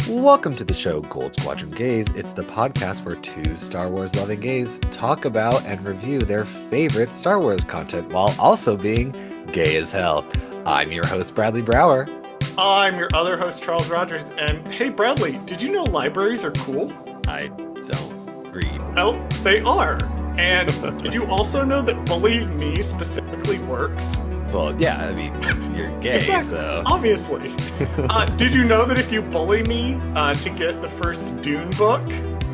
Welcome to the show Gold Squadron Gays. It's the podcast where two Star Wars loving gays talk about and review their favorite Star Wars content while also being gay as hell. I'm your host, Bradley Brower. I'm your other host, Charles Rogers. And hey, Bradley, did you know libraries are cool? I don't read. Oh, they are. And did you also know that bullying me specifically works? Well, yeah, I mean, you're gay, exactly. So... Obviously. Did you know that if you bully me to get the first Dune book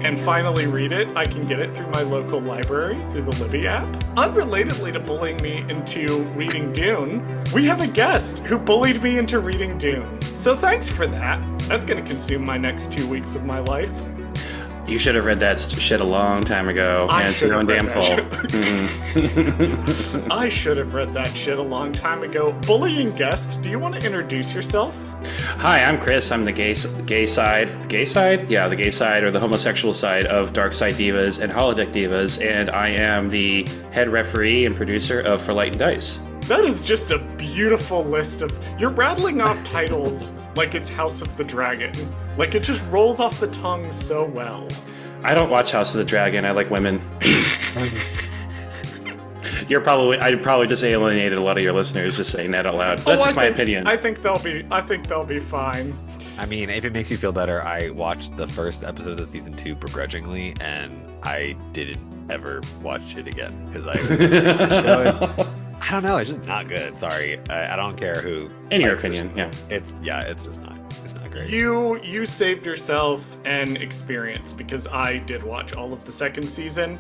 and finally read it, I can get it through my local library, through the Libby app? Unrelatedly to bullying me into reading Dune, we have a guest who bullied me into reading Dune. So thanks for that. That's going to consume my next 2 weeks of my life. You should have read that shit a long time ago. I should have read that shit. I should have read that shit a long time ago. Bullying guest, do you want to introduce yourself? Hi, I'm Chris. I'm the gay side. Gay side? Yeah, the gay side or the homosexual side of Dark Side Divas and Holodeck Divas, and I am the head referee and producer of For Light and Dice. That is just a beautiful list of... You're rattling off titles like it's House of the Dragon. Like, it just rolls off the tongue so well. I don't watch House of the Dragon. I like women. I'd probably just alienated a lot of your listeners just saying that out loud. That's just my opinion. I think they'll be fine. I mean, if it makes you feel better, I watched the first episode of season 2 begrudgingly, and I didn't ever watch it again because the show is... I don't know. It's just not good. Sorry. I don't care who. In your opinion, yeah. It's just not. It's not great. You saved yourself an experience because I did watch all of the second season.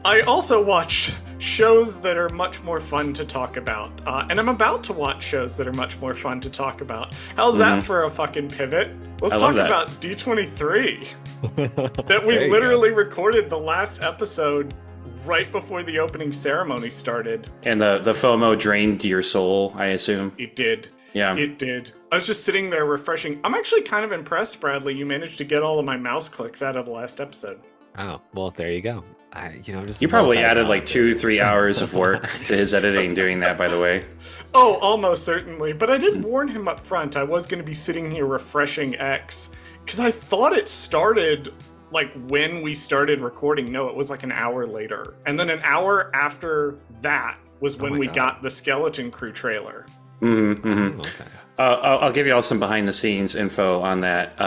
I also watch shows that are much more fun to talk about. And I'm about to watch shows that are much more fun to talk about. How's that for a fucking pivot? Let's talk about D23. That we literally recorded the last episode right before the opening ceremony started. And the FOMO drained your soul, I assume. It did. Yeah. It did. I was just sitting there refreshing. I'm actually kind of impressed, Bradley. You managed to get all of my mouse clicks out of the last episode. Oh, well, there you go. You probably added like 2-3 hours of work to his editing doing that, by the way. Oh, almost certainly. But I did warn him up front I was going to be sitting here refreshing X. Because I thought it started... like when we started recording. No, it was like an hour later. And then an hour after that was when we got the Skeleton Crew trailer. Mm-hmm, mm-hmm. Okay. I'll give you all some behind the scenes info on that.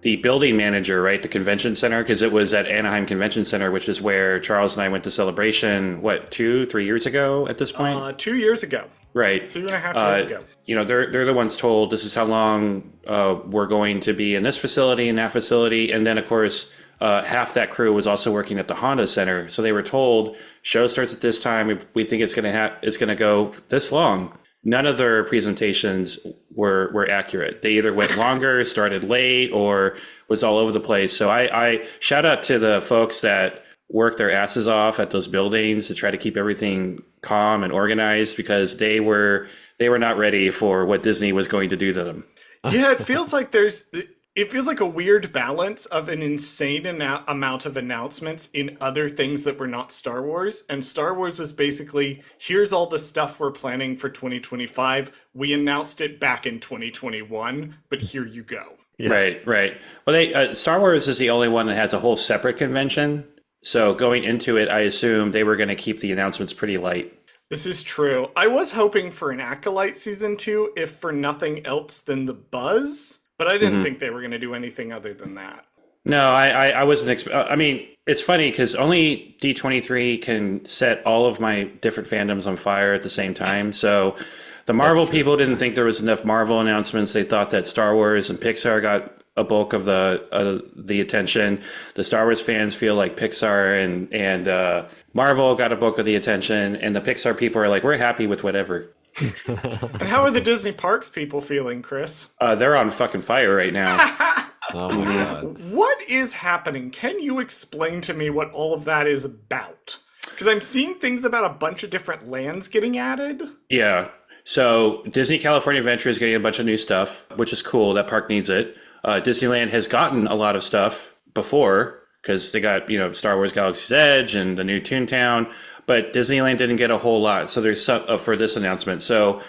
The building manager, right, the convention center, because it was at Anaheim Convention Center, which is where Charles and I went to Celebration, 2-3 years ago at this point? 2 years ago. Right. 2.5 years ago. You know, they're the ones told this is how long we're going to be in this facility and that facility. And then, of course, half that crew was also working at the Honda Center. So they were told, show starts at this time. We think it's going to go this long. None of their presentations were accurate. They either went longer, started late, or was all over the place. So I shout out to the folks that work their asses off at those buildings to try to keep everything calm and organized, because they were not ready for what Disney was going to do to them. Yeah, it feels like a weird balance of an insane amount of announcements in other things that were not Star Wars. And Star Wars was basically, here's all the stuff we're planning for 2025. We announced it back in 2021, but here you go. Yeah. Right. Well, Star Wars is the only one that has a whole separate convention. So going into it, I assume they were going to keep the announcements pretty light. This is true. I was hoping for an Acolyte Season 2, if for nothing else than the buzz, but I didn't think they were going to do anything other than that. No, I wasn't. I mean, it's funny because only D23 can set all of my different fandoms on fire at the same time. So the Marvel people didn't think there was enough Marvel announcements. They thought that Star Wars and Pixar got a bulk of the attention. The Star Wars fans feel like Pixar and Marvel got a bulk of the attention, and the Pixar people are like, we're happy with whatever. And how are the Disney Parks people feeling, Chris? They're on fucking fire right now. Oh my god. What is happening? Can you explain to me what all of that is about? Because I'm seeing things about a bunch of different lands getting added. Yeah. So Disney California Adventure is getting a bunch of new stuff, which is cool. That park needs it. Disneyland has gotten a lot of stuff before because they got, Star Wars Galaxy's Edge and the new Toontown, but Disneyland didn't get a whole lot. So there's some for this announcement. So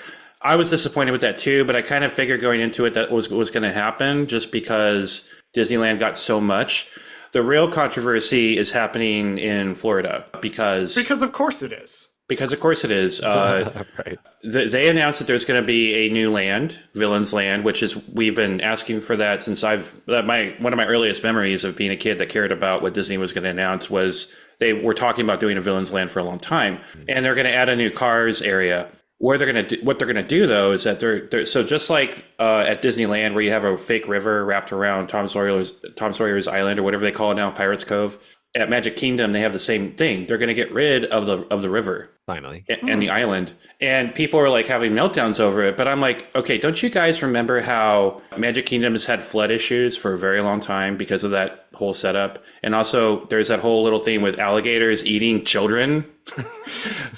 I was disappointed with that too, but I kind of figured going into it that was going to happen just because Disneyland got so much. The real controversy is happening in Florida because of course it is. Because of course it is. Right. They announced that there's going to be a new land, Villain's Land, which is we've been asking for that since one of my earliest memories of being a kid that cared about what Disney was going to announce was they were talking about doing a Villain's Land for a long time, and they're going to add a new Cars area. What they're going to do though is that they're so just like at Disneyland where you have a fake river wrapped around Tom Sawyer's Island or whatever they call it now, Pirates Cove. At Magic Kingdom, they have the same thing. They're going to get rid of the river. Finally. And the island. And people are like having meltdowns over it. But I'm like, okay, don't you guys remember how Magic Kingdom has had flood issues for a very long time because of that whole setup? And also there's that whole little thing with alligators eating children.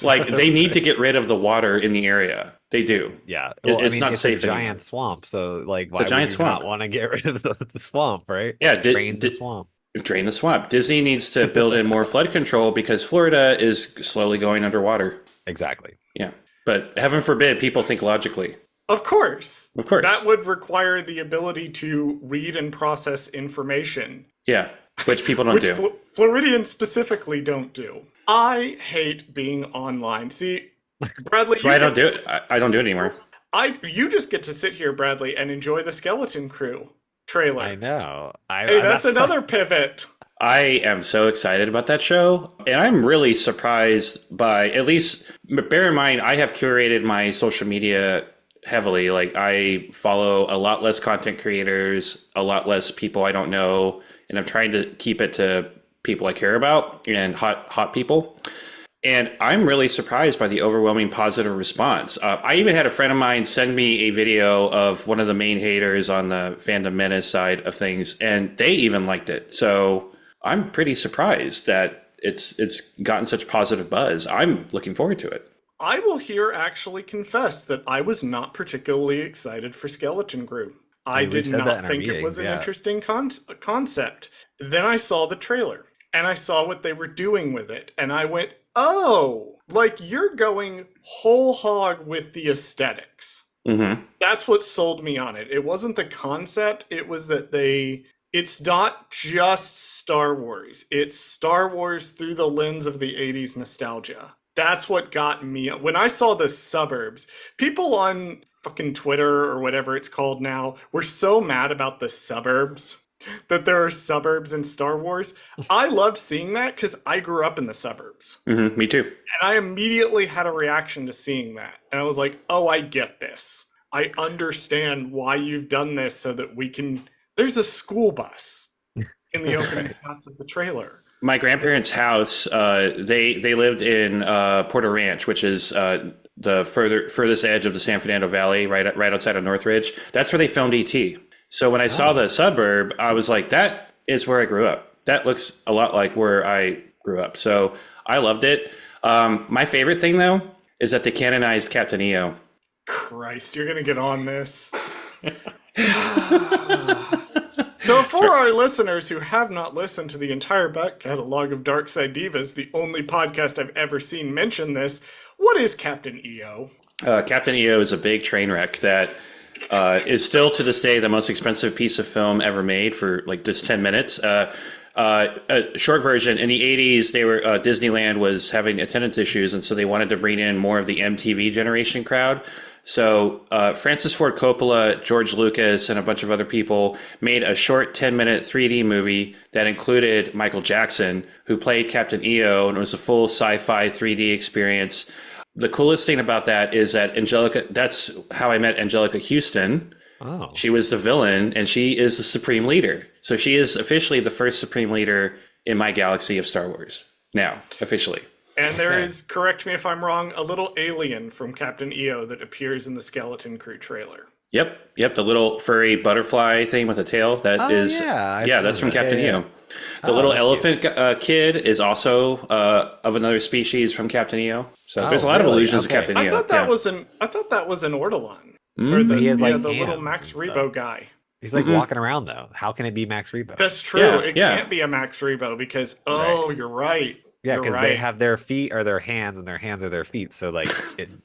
Like they need to get rid of the water in the area. They do. Yeah. It's not safe It's a giant anymore. swamp. So like, why It's a giant would you swamp. not want to get rid of the swamp, right? Yeah. Drain the swamp. Drain the swamp. Disney needs to build in more flood control because Florida is slowly going underwater. Exactly. Yeah. But heaven forbid people think logically. Of course. Of course. That would require the ability to read and process information. Yeah. Which people don't Which do. Floridians specifically don't do. I hate being online. See, Bradley, That's why I don't do it. I don't do it anymore. You just get to sit here, Bradley, and enjoy the Skeleton Crew trailer. I know. Hey, that's another pivot. I am so excited about that show. And I'm really surprised by, at least, bear in mind, I have curated my social media heavily. Like, I follow a lot less content creators, a lot less people I don't know. And I'm trying to keep it to people I care about and hot people. And I'm really surprised by the overwhelming positive response. I even had a friend of mine send me a video of one of the main haters on the Fandom Menace side of things, and they even liked it. So I'm pretty surprised that it's gotten such positive buzz. I'm looking forward to it. I will here actually confess that I was not particularly excited for Skeleton Crew. I did not think it was an interesting concept. Then I saw the trailer, and I saw what they were doing with it, and I went, oh, like you're going whole hog with the aesthetics. Mm-hmm. That's what sold me on it. It wasn't the concept. It was that it's not just Star Wars. It's Star Wars through the lens of the 80s nostalgia. That's what got me. When I saw the suburbs, people on fucking Twitter or whatever it's called now were so mad about the suburbs. That there are suburbs in Star Wars. I loved seeing that because I grew up in the suburbs. Mm-hmm, me too. And I immediately had a reaction to seeing that. And I was like, oh, I get this. I understand why you've done this so that we can... There's a school bus in the opening shots of the trailer. My grandparents' house, they lived in Porter Ranch, which is the furthest edge of the San Fernando Valley, right outside of Northridge. That's where they filmed E.T. So when I saw the suburb, I was like, that is where I grew up. That looks a lot like where I grew up. So I loved it. My favorite thing, though, is that they canonized Captain EO. Christ, you're going to get on this. So for our listeners who have not listened to the entire back catalog of Dark Side Divas, the only podcast I've ever seen mention this, what is Captain EO? Captain EO is a big train wreck that... is still to this day the most expensive piece of film ever made for like just 10 minutes. A short version, in the 80s, Disneyland was having attendance issues, and so they wanted to bring in more of the MTV generation crowd. So Francis Ford Coppola, George Lucas, and a bunch of other people made a short 10-minute 3D movie that included Michael Jackson, who played Captain EO, and it was a full sci-fi 3D experience. The coolest thing about that is that that's how I met Angelica Houston. Oh. She was the villain, and she is the Supreme Leader. So she is officially the first Supreme Leader in my galaxy of Star Wars. Now, officially. And there is, correct me if I'm wrong, a little alien from Captain EO that appears in the Skeleton Crew trailer. Yep, the little furry butterfly thing with a tail. That's from Captain EO. The little elephant kid is also of another species from Captain EO. So there's a lot of allusions to Captain EO. I thought that was an Ortolan. Mm-hmm. Or the hands little Max Rebo guy. He's like walking around though. How can it be Max Rebo? That's true. It can't be a Max Rebo because you're right. Yeah, You're because they right. have their feet are their hands and their hands are their feet. So like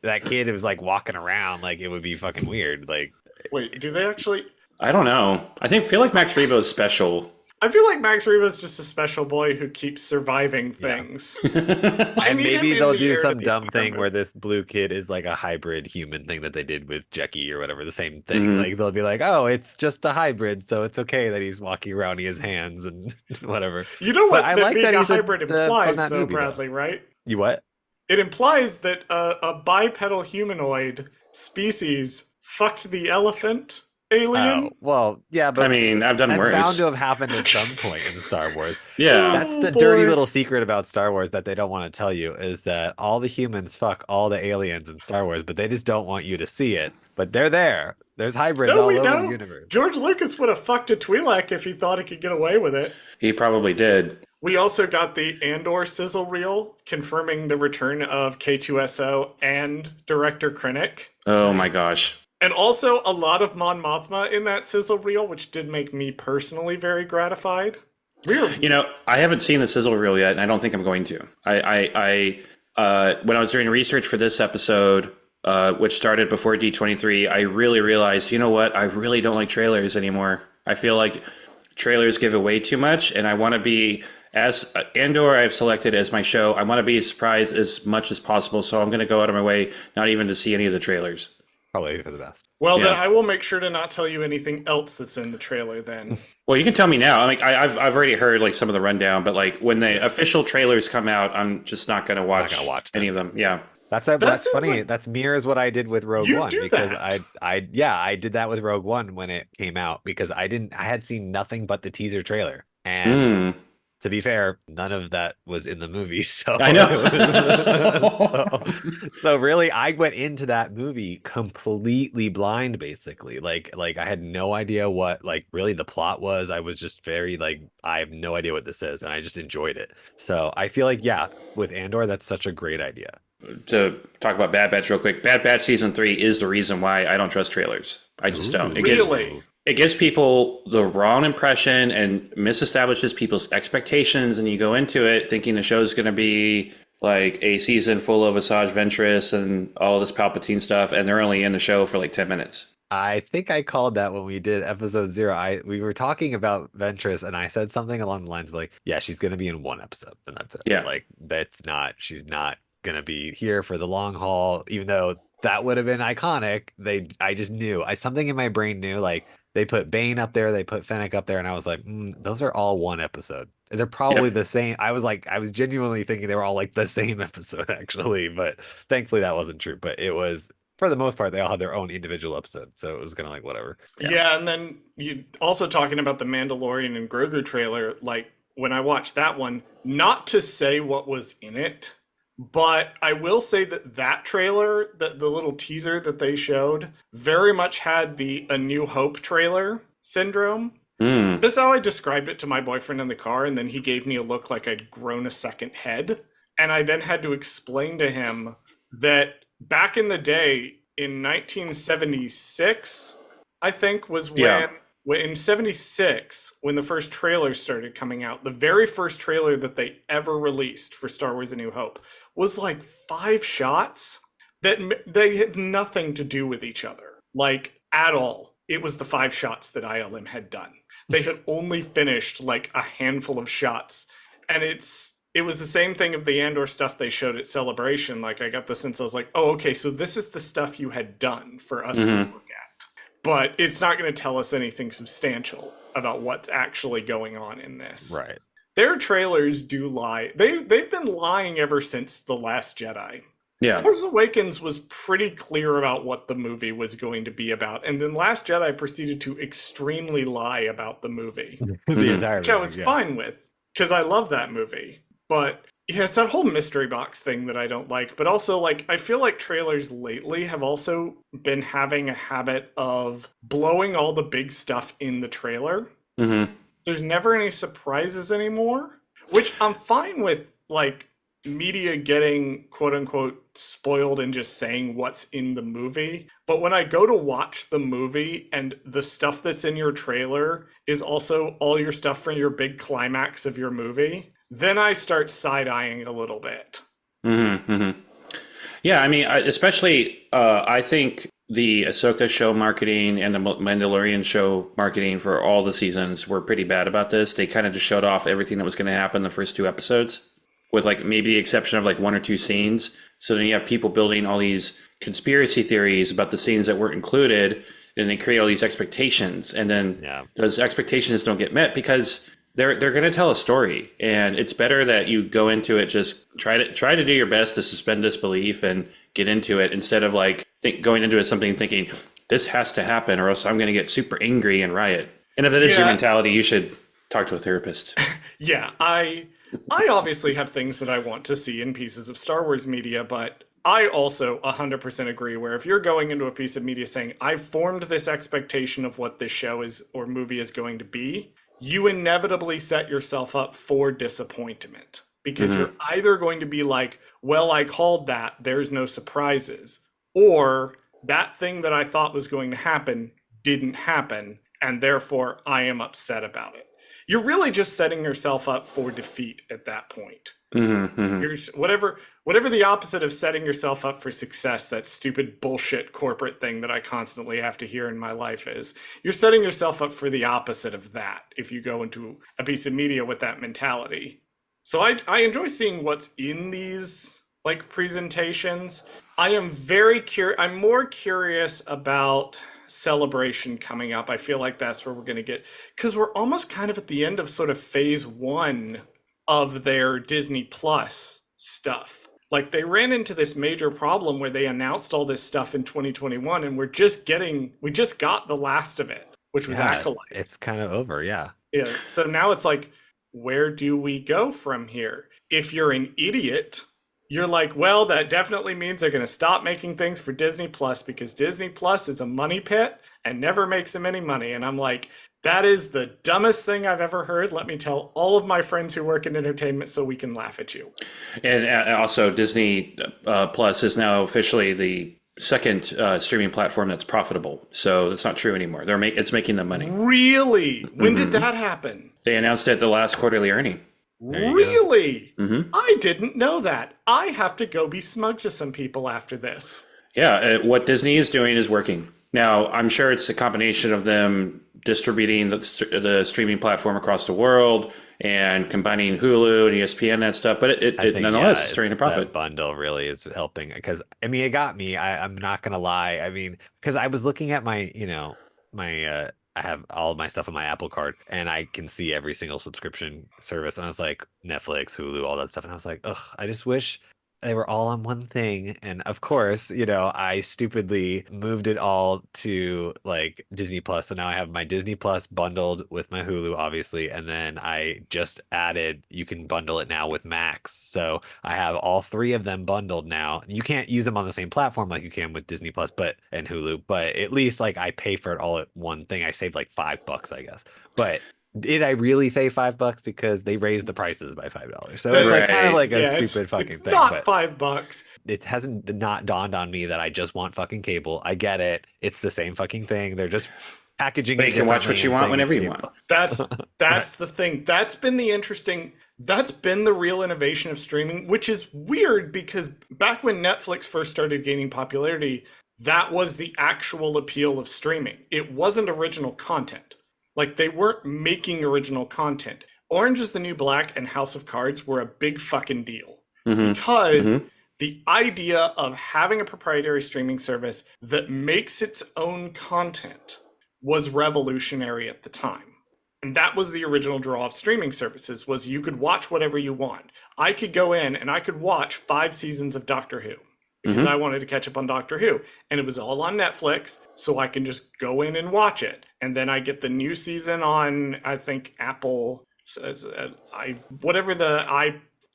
that kid was like walking around like it would be fucking weird. Like Wait, do they actually? I don't know. Feel like Max Rebo is special. I feel like Max Reba's just a special boy who keeps surviving yeah. things. Yeah, I And need him maybe in they'll the do air to some be dumb thing where armored. this blue kid is like a hybrid human thing that they did with Jackie or whatever, the same thing. Like they'll be like, oh, it's just a hybrid, so it's okay that he's walking around, he has hands and whatever. You know But what I that like that being a he's hybrid from implies, that though, movie though. Bradley, right? You what? It implies that a bipedal humanoid species fucked the elephant Oh, alien. well, yeah, but I've done that's bound to worse. have happened at some point in Star Wars. Yeah. That's Oh the dirty boy. little secret about Star Wars that they don't want to tell you is that all the humans fuck all the aliens in Star Wars, but they just don't want you to see it. But they're there. There's hybrids No, all we over the know. universe. George Lucas would have fucked a Twi'lek if he thought he could get away with it. He probably did. We also got the Andor sizzle reel confirming the return of K2SO and director Krennic. Oh my Nice. gosh. And also a lot of Mon Mothma in that sizzle reel, which did make me personally very gratified. Weird. I haven't seen the sizzle reel yet, and I don't think I'm going to. When I was doing research for this episode, which started before D23, I really realized, you know what? I really don't like trailers anymore. I feel like trailers give away too much, and I want to be as Andor I've selected as my show. I want to be surprised as much as possible, so I'm going to go out of my way not even to see any of the trailers. Probably for the best. Well, then Yeah. I will make sure to not tell you anything else that's in the trailer then. Well, you can tell me now. I've already heard like some of the rundown, but like when the official trailers come out, I'm just not going to watch gonna watch them. any of them. Yeah. That's seems funny. like- That's mirrors what I did with Rogue You One do because that. I did that with Rogue One when it came out because I had seen nothing but the teaser trailer. And Mm. to be fair, none of that was in the movie. So I know. so really I went into that movie completely blind, basically. Like I had no idea what like really the plot was. I was just very like, I have no idea what this is, and I just enjoyed it. So I feel like, yeah, with Andor, that's such a great idea. To talk about Bad Batch real quick, Bad Batch season 3 is the reason why I don't trust trailers. I just don't. Really? It gives people the wrong impression and misestablishes people's expectations, and you go into it thinking the show is going to be like a season full of Asajj Ventress and all this Palpatine stuff, and they're only in the show for like 10 minutes. I think I called that when we did episode 0. We were talking about Ventress, and I said something along the lines of like, yeah, she's gonna be in one episode, and that's it. Yeah. Like she's not gonna be here for the long haul, even though that would have been iconic. I just knew. Something in my brain knew like they put Bane up there, they put Fennec up there, and I was like, those are all one episode. They're probably Yep. the same. I was genuinely thinking they were all like the same episode actually, but thankfully that wasn't true. But it was, for the most part, they all had their own individual episode, so it was kind of like whatever. Yeah, and then you also talking about the Mandalorian and Grogu trailer, like when I watched that one, not to say what was in it, but I will say that trailer, the little teaser that they showed, very much had the A New Hope trailer syndrome. Mm. This is how I described it to my boyfriend in the car, and then he gave me a look like I'd grown a second head. And I then had to explain to him that back in the day, in 1976, I think, was Yeah. in 76, when the first trailer started coming out, the very first trailer that they ever released for Star Wars A New Hope was like 5 shots that they had nothing to do with each other, like at all. It was the 5 shots that ILM had done. They had only finished like a handful of shots. And it was the same thing of the Andor stuff they showed at Celebration. Like I got the sense I was like, oh, okay, so this is the stuff you had done for us to look at. But it's not going to tell us anything substantial about what's actually going on in this. Right. Their trailers do lie. They've been lying ever since The Last Jedi. Yeah. Force Awakens was pretty clear about what the movie was going to be about, and then Last Jedi proceeded to extremely lie about the movie, The entire which I movie, was yeah. fine with, because I love that movie. But yeah, it's that whole mystery box thing that I don't like. But also, like, I feel like trailers lately have also been having a habit of blowing all the big stuff in the trailer. Mm-hmm. There's never any surprises anymore, which I'm fine with, like, media getting quote unquote spoiled and just saying what's in the movie. But when I go to watch the movie and the stuff that's in your trailer is also all your stuff for your big climax of your movie, then I start side-eyeing a little bit. Yeah, I mean, especially I think the Ahsoka show marketing and the Mandalorian show marketing for all the seasons were pretty bad about this. They kind of just showed off everything that was going to happen the first 2 episodes, with like maybe the exception of like 1 or 2 scenes. So then you have people building all these conspiracy theories about the scenes that weren't included, and they create all these expectations, and then those expectations don't get met because they're going to tell a story, and it's better that you go into it just try to do your best to suspend disbelief and get into it, instead of like going into it something thinking this has to happen or else I'm going to get super angry and riot. And if that is your mentality, you should talk to a therapist. Yeah, I obviously have things that I want to see in pieces of Star Wars media, but I also 100% agree where if you're going into a piece of media saying, I've formed this expectation of what this show is or movie is going to be, you inevitably set yourself up for disappointment, because you're either going to be like, well, I called that, there's no surprises, or that thing that I thought was going to happen didn't happen, and therefore I am upset about it. You're really just setting yourself up for defeat at that point. You're, whatever the opposite of setting yourself up for success, that stupid bullshit corporate thing that I constantly have to hear in my life is, you're setting yourself up for the opposite of that if you go into a piece of media with that mentality. So I enjoy seeing what's in these like presentations. I am I'm more curious about Celebration coming up. I feel like that's where we're going to get, because we're almost kind of at the end of sort of phase 1 of their Disney Plus stuff. Like, they ran into this major problem where they announced all this stuff in 2021, and we just got the last of it, which was Acolyte. It's kind of over, yeah. Yeah. So now it's like, where do we go from here? If you're an idiot, you're like, well, that definitely means they're going to stop making things for Disney Plus, because Disney Plus is a money pit and never makes them any money. And I'm like, that is the dumbest thing I've ever heard. Let me tell all of my friends who work in entertainment so we can laugh at you. And also, Disney Plus is now officially the second streaming platform that's profitable. So that's not true anymore. It's making them money. Really? When did that happen? They announced it at the last quarterly earning. Really? I didn't know that. I have to go be smug to some people after this. Yeah, what Disney is doing is working. Now, I'm sure it's a combination of them distributing the streaming platform across the world and combining Hulu and ESPN and stuff, but it nonetheless is turning a profit. That bundle really is helping, because I mean, it got me. I'm not gonna lie. I mean, because I was looking at my I have all of my stuff on my Apple Card, and I can see every single subscription service, and I was like, Netflix, Hulu, all that stuff, and I was like, ugh, I just wish they were all on one thing. And of course, I stupidly moved it all to like Disney Plus. So now I have my Disney Plus bundled with my Hulu, obviously. And then I just added, you can bundle it now with Max. So I have all 3 of them bundled now. You can't use them on the same platform like you can with Disney Plus, and Hulu, but at least like I pay for it all at one thing. I saved like $5, I guess. But did I really say $5? Because they raised the prices by $5. So it's like kind of like a stupid fucking thing. It's not $5. It hasn't not dawned on me that I just want fucking cable. I get it. It's the same fucking thing. They're just packaging. But you can watch what you want whenever you want. That's the thing. That's been the real innovation of streaming, which is weird because back when Netflix first started gaining popularity, that was the actual appeal of streaming. It wasn't original content. Like, they weren't making original content. Orange is the New Black and House of Cards were a big fucking deal. Because the idea of having a proprietary streaming service that makes its own content was revolutionary at the time. And that was the original draw of streaming services, was you could watch whatever you want. I could go in and I could watch 5 seasons of Doctor Who, because I wanted to catch up on Doctor Who. And it was all on Netflix, so I can just go in and watch it. And then I get the new season on, I think, Apple, whatever the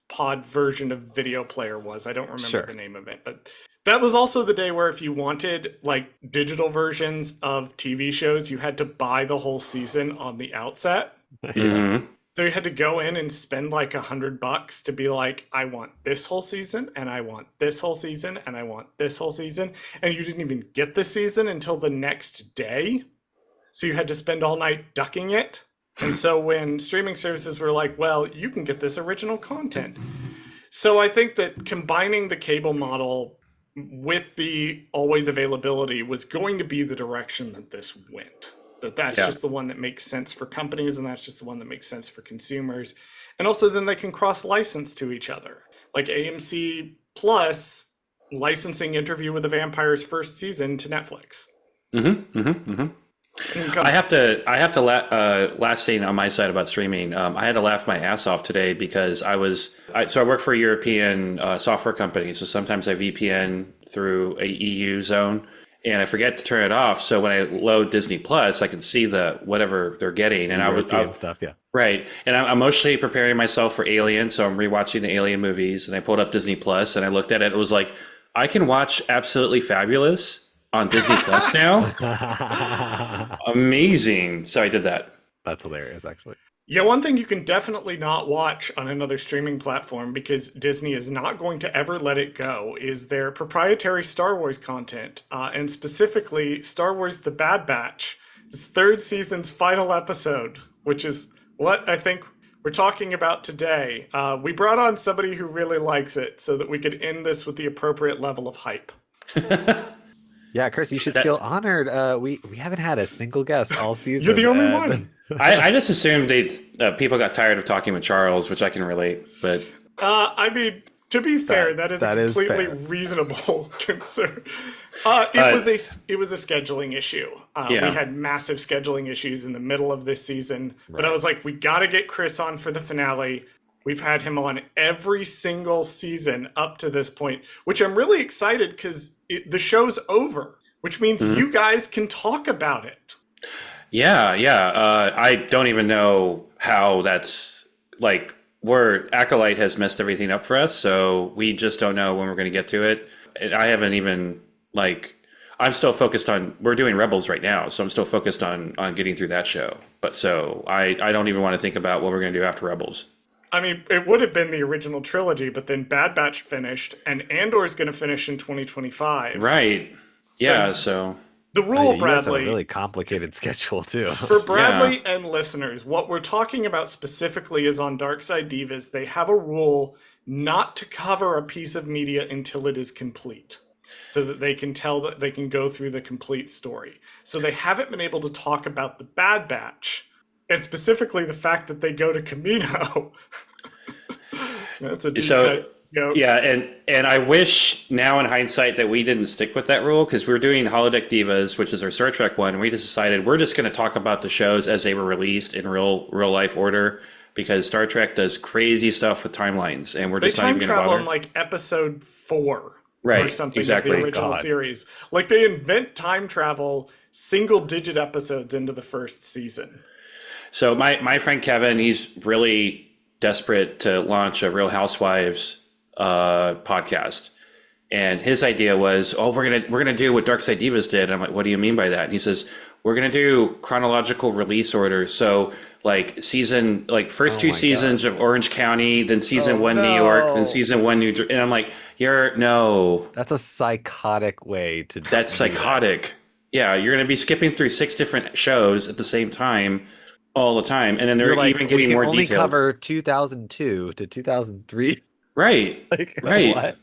iPod version of Video Player was. I don't remember the name of it. But that was also the day where if you wanted, like, digital versions of TV shows, you had to buy the whole season on the outset. So you had to go in and spend like $100 to be like, I want this whole season, and I want this whole season, and I want this whole season. And you didn't even get the season until the next day. So you had to spend all night ducking it. And so when streaming services were like, well, you can get this original content. So I think that combining the cable model with the always availability was going to be the direction that this went. That's Yeah. just the one that makes sense for companies, and that's just the one that makes sense for consumers. And also then they can cross license to each other. Like AMC Plus licensing Interview with the Vampire's first season to Netflix. Last thing on my side about streaming. I had to laugh my ass off today because I work for a European software company. So sometimes I VPN through a EU zone and I forget to turn it off. So when I load Disney Plus, I can see whatever they're getting. And European stuff, yeah. Right. And I'm emotionally preparing myself for Alien. So I'm rewatching the Alien movies and I pulled up Disney Plus and I looked at it. It was like, I can watch Absolutely Fabulous on Disney Plus now. Amazing. So I did that. That's hilarious, actually. Yeah, one thing you can definitely not watch on another streaming platform because Disney is not going to ever let it go is their proprietary Star Wars content, and specifically Star Wars The Bad Batch, its third season's final episode, which is what I think we're talking about today. We brought on somebody who really likes it so that we could end this with the appropriate level of hype. Yeah, Chris, you should feel honored. We haven't had a single guest all season. You're the only one. I just assumed people got tired of talking with Charles, which I can relate. But I mean, to be fair, that is a completely reasonable concern. It was a scheduling issue. We had massive scheduling issues in the middle of this season, but I was like, we got to get Chris on for the finale. We've had him on every single season up to this point, which I'm really excited because the show's over, which means you guys can talk about it. Yeah. I don't even know how that's like. Acolyte has messed everything up for us, so we just don't know when we're going to get to it. I haven't even I'm still focused on. We're doing Rebels right now, so I'm still focused on getting through that show. But so I don't even want to think about what we're going to do after Rebels. I mean, it would have been the original trilogy, but then Bad Batch finished, and Andor's going to finish in 2025. Right. Yeah, so... The rule, Bradley... That's a really complicated schedule, too. For Bradley and listeners, what we're talking about specifically is on Dark Side Divas, they have a rule not to cover a piece of media until it is complete, so that they can tell that they can go through the complete story. So they haven't been able to talk about the Bad Batch, and specifically the fact that they go to Camino. That's a deep cut joke. Yeah, and I wish now in hindsight that we didn't stick with that rule because we were doing Holodeck Divas, which is our Star Trek one, and we just decided we're just going to talk about the shows as they were released in real life order because Star Trek does crazy stuff with timelines, and we're just not even going to bother. They time travel in like episode 4 or something of exactly. the original series. Like they invent time travel single-digit episodes into the first season. So my friend Kevin, he's really desperate to launch a Real Housewives podcast, and his idea was, we're gonna do what Dark Side Divas did. And I'm like, what do you mean by that? And he says, we're gonna do chronological release order. So first two seasons of Orange County, then season 1 New York, then season 1 New Jersey. And I'm like, that's a psychotic way to. That's psychotic. Yeah, you're gonna be skipping through 6 different shows at the same time. All the time, and then they're even getting more detailed. We can only cover 2002 to 2003. Right. What?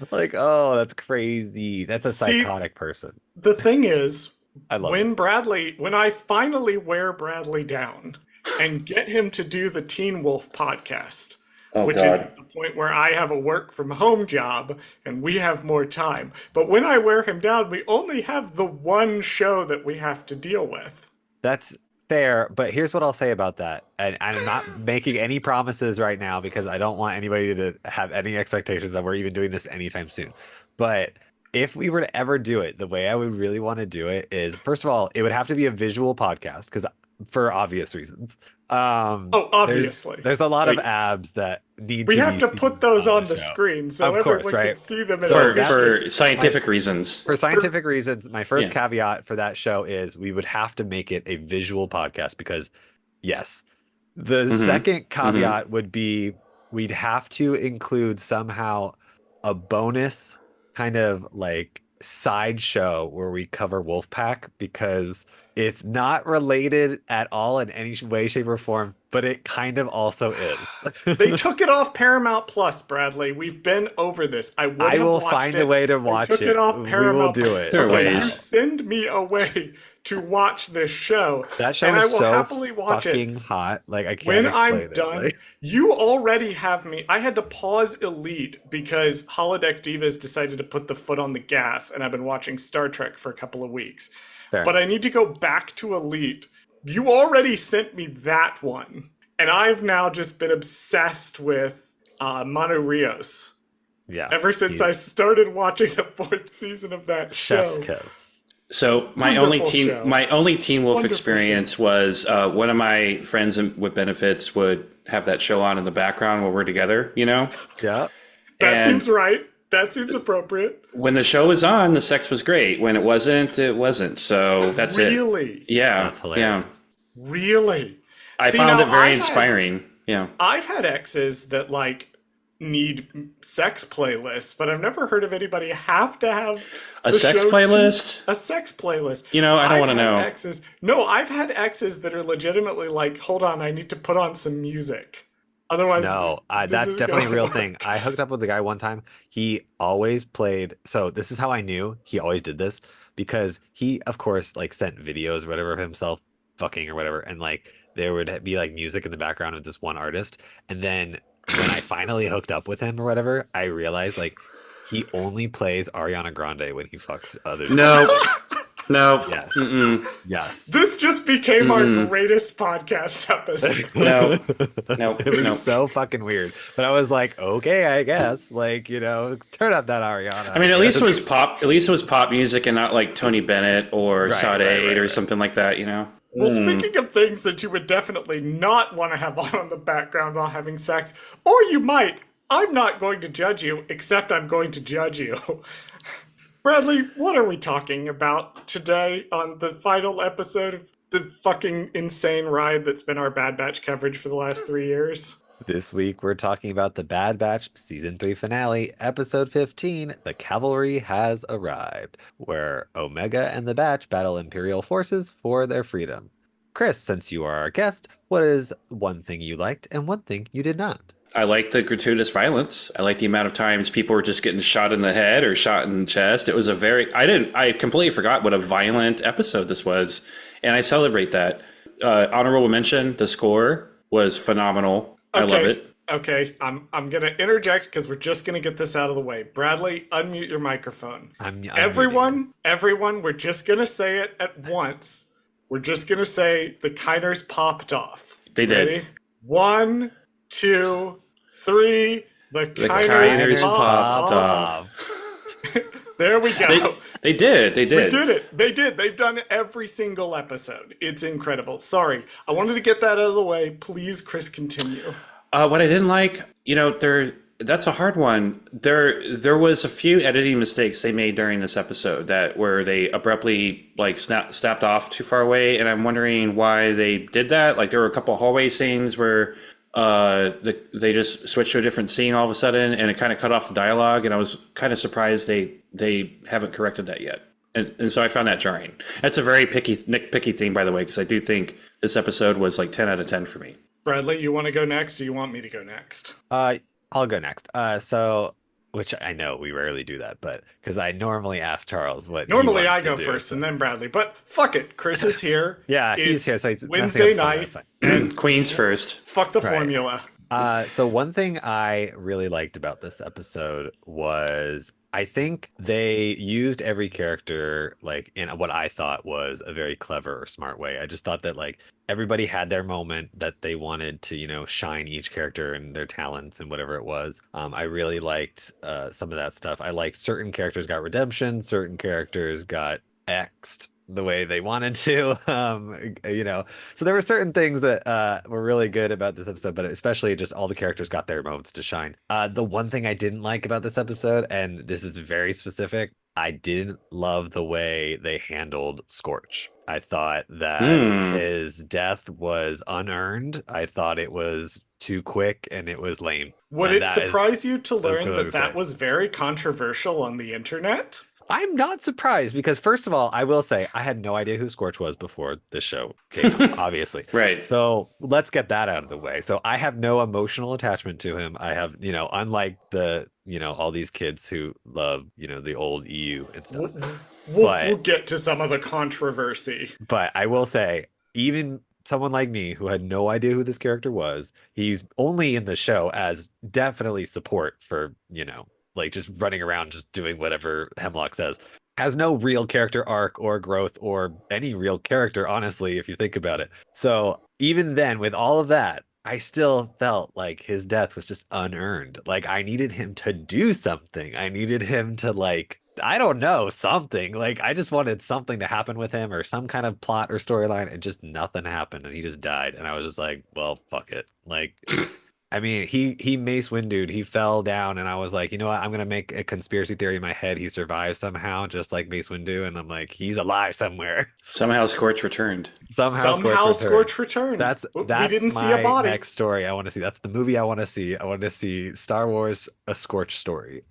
That's crazy. That's a psychotic person. The thing is, when I finally wear Bradley down and get him to do the Teen Wolf podcast, which is at the point where I have a work from home job and we have more time. But when I wear him down, we only have the one show that we have to deal with. That's fair, but here's what I'll say about that. And I'm not making any promises right now because I don't want anybody to have any expectations that we're even doing this anytime soon. But if we were to ever do it, the way I would really want to do it is, first of all, it would have to be a visual podcast because for obvious reasons. Obviously. There's a lot of abs that need we have to put those on the screen so everyone can see them for scientific reasons. For scientific reasons, my first caveat for that show is we would have to make it a visual podcast because, yes. The second caveat would be we'd have to include somehow a bonus kind of like side show where we cover Wolfpack because it's not related at all in any way, shape, or form, but it kind of also is. They took it off Paramount Plus, Bradley. We've been over this. I would I have will watched find it. a way to They watch took it. it off We will Paramount. do it. There are Okay, you ways. send me a way to watch this show, That show and I is will so happily watch it. fucking hot. Like I can't When explain I'm it. done, Like, you already have me. I had to pause Elite because Holodeck Divas decided to put the foot on the gas, and I've been watching Star Trek for a couple of weeks. fair But enough. I need to go back to Elite. You already sent me that one, and I've now just been obsessed with Manu Rios Yeah. ever since I he's started watching the 4th season of that Chef's show. kiss. So Wonderful show. my only Teen Wolf Wonderful experience was one of my friends with benefits would have that show on in the background while we're together. You know, Yeah. That and seems right. That seems appropriate. when the show was on, the sex was great. When it wasn't, it wasn't. So that's it. Really? Yeah, That's hilarious. yeah. Really? I See, found now, it very I've had- inspiring. Yeah. I've had exes that like need sex playlists, but I've never heard of anybody have to have A the sex show playlist? A sex playlist. You know, I don't I've wanna had know. Exes. No, I've had exes that are legitimately like, hold on, I need to put on some music. Otherwise, No, this that's isn't definitely a gonna real work. thing. I hooked up with a guy one time. He always played. So this is how I knew he always did this because he, of course, like sent videos, or whatever, of himself fucking or whatever, and like there would be like music in the background of this one artist. And then when I finally hooked up with him or whatever, I realized like he only plays Ariana Grande when he fucks others. No, no, Yes. mm-mm, Yes. This just became our Mm-mm. greatest podcast episode. no, no, It was no. so fucking weird. But I was like, okay, I guess. Like, turn up that Ariana. I mean, at least it guess. was pop. At least it was pop music and not like Tony Bennett or Right, Sade right, or right. something like that. You know. Well, Mm. speaking of things that you would definitely not want to have on in the background while having sex, or you might, I'm not going to judge you, except I'm going to judge you. Bradley, what are we talking about today on the final episode of the fucking insane ride that's been our Bad Batch coverage for the last 3 years? This week we're talking about the Bad Batch Season 3 finale, Episode 15, The Cavalry Has Arrived, where Omega and the Batch battle Imperial forces for their freedom. Chris, since you are our guest, what is one thing you liked and one thing you did not? I like the gratuitous violence. I like the amount of times people were just getting shot in the head or shot in the chest. It was I completely forgot what a violent episode this was. And I celebrate that. Honorable mention, the score was phenomenal. I love it. Okay, I'm gonna interject because we're just gonna get this out of the way. Bradley, unmute your microphone. I'm Everyone, we're just gonna say it at once. We're just gonna say the Kiners popped off. They did. Ready? 1, 2, 3. The Kiners Kiners popped popped off. off. There we go. They did. They We did. did it. They did. They've done it every single episode. It's incredible. Sorry. I wanted to get that out of the way. Please, Chris, continue. What I didn't like, that's a hard one. There was a few editing mistakes they made during this episode where they abruptly like snapped off too far away, and I'm wondering why they did that. Like there were a couple hallway scenes where they just switched to a different scene all of a sudden, and it kind of cut off the dialogue, and I was kind of surprised they haven't corrected that yet. And so I found that jarring. That's a very nitpicky thing, by the way, because I do think this episode was like 10 out of 10 for me. Bradley, you want to go next or you want me to go next? I'll go next. Which I know we rarely do that, but because I normally ask Charles what he Normally wants I go to do, first so- and then Bradley, but fuck it. Chris is here. Yeah, he's It's here, so he's messing Wednesday up the formula, night. it's fine. Queens first. Fuck the Right. formula. So one thing I really liked about this episode was I think they used every character like in what I thought was a very clever or smart way. I just thought that like everybody had their moment that they wanted to, shine each character and their talents and whatever it was. I really liked some of that stuff. I liked certain characters got redemption, certain characters got X'd the way they wanted to. So there were certain things that were really good about this episode, but especially just all the characters got their moments to shine. The one thing I didn't like about this episode, and this is very specific, I didn't love the way they handled Scorch. I thought that his death was unearned. I thought it was too quick and it was lame. Would And it that is- surprise you to learn good that to say. was very controversial on the internet? I'm not surprised because first of all, I will say I had no idea who Scorch was before this show came out, obviously. Right. So let's get that out of the way. So I have no emotional attachment to him. I have, unlike all these kids who love, the old EU and stuff. We'll But get to some of the controversy. but I will say, even someone like me who had no idea who this character was, he's only in the show as definitely support for, like just running around, just doing whatever Hemlock says. Has no real character arc or growth or any real character, honestly, if you think about it. So even then, with all of that, I still felt like his death was just unearned. Like I needed him to do something. I needed him to like I don't know, something. Like I just wanted something to happen with him or some kind of plot or storyline and just nothing happened and he just died. And I was just like, well, fuck it. Like I mean, he Mace Windu'd, he fell down and I was like, you know what? I'm gonna make a conspiracy theory in my head. He survived somehow, just like Mace Windu, and I'm like, he's alive somewhere. Somehow Scorch returned. Somehow Scorch returned. That's we didn't my see a body. next story I want to see. That's the movie I want to see. I want to see Star Wars: A Scorch Story.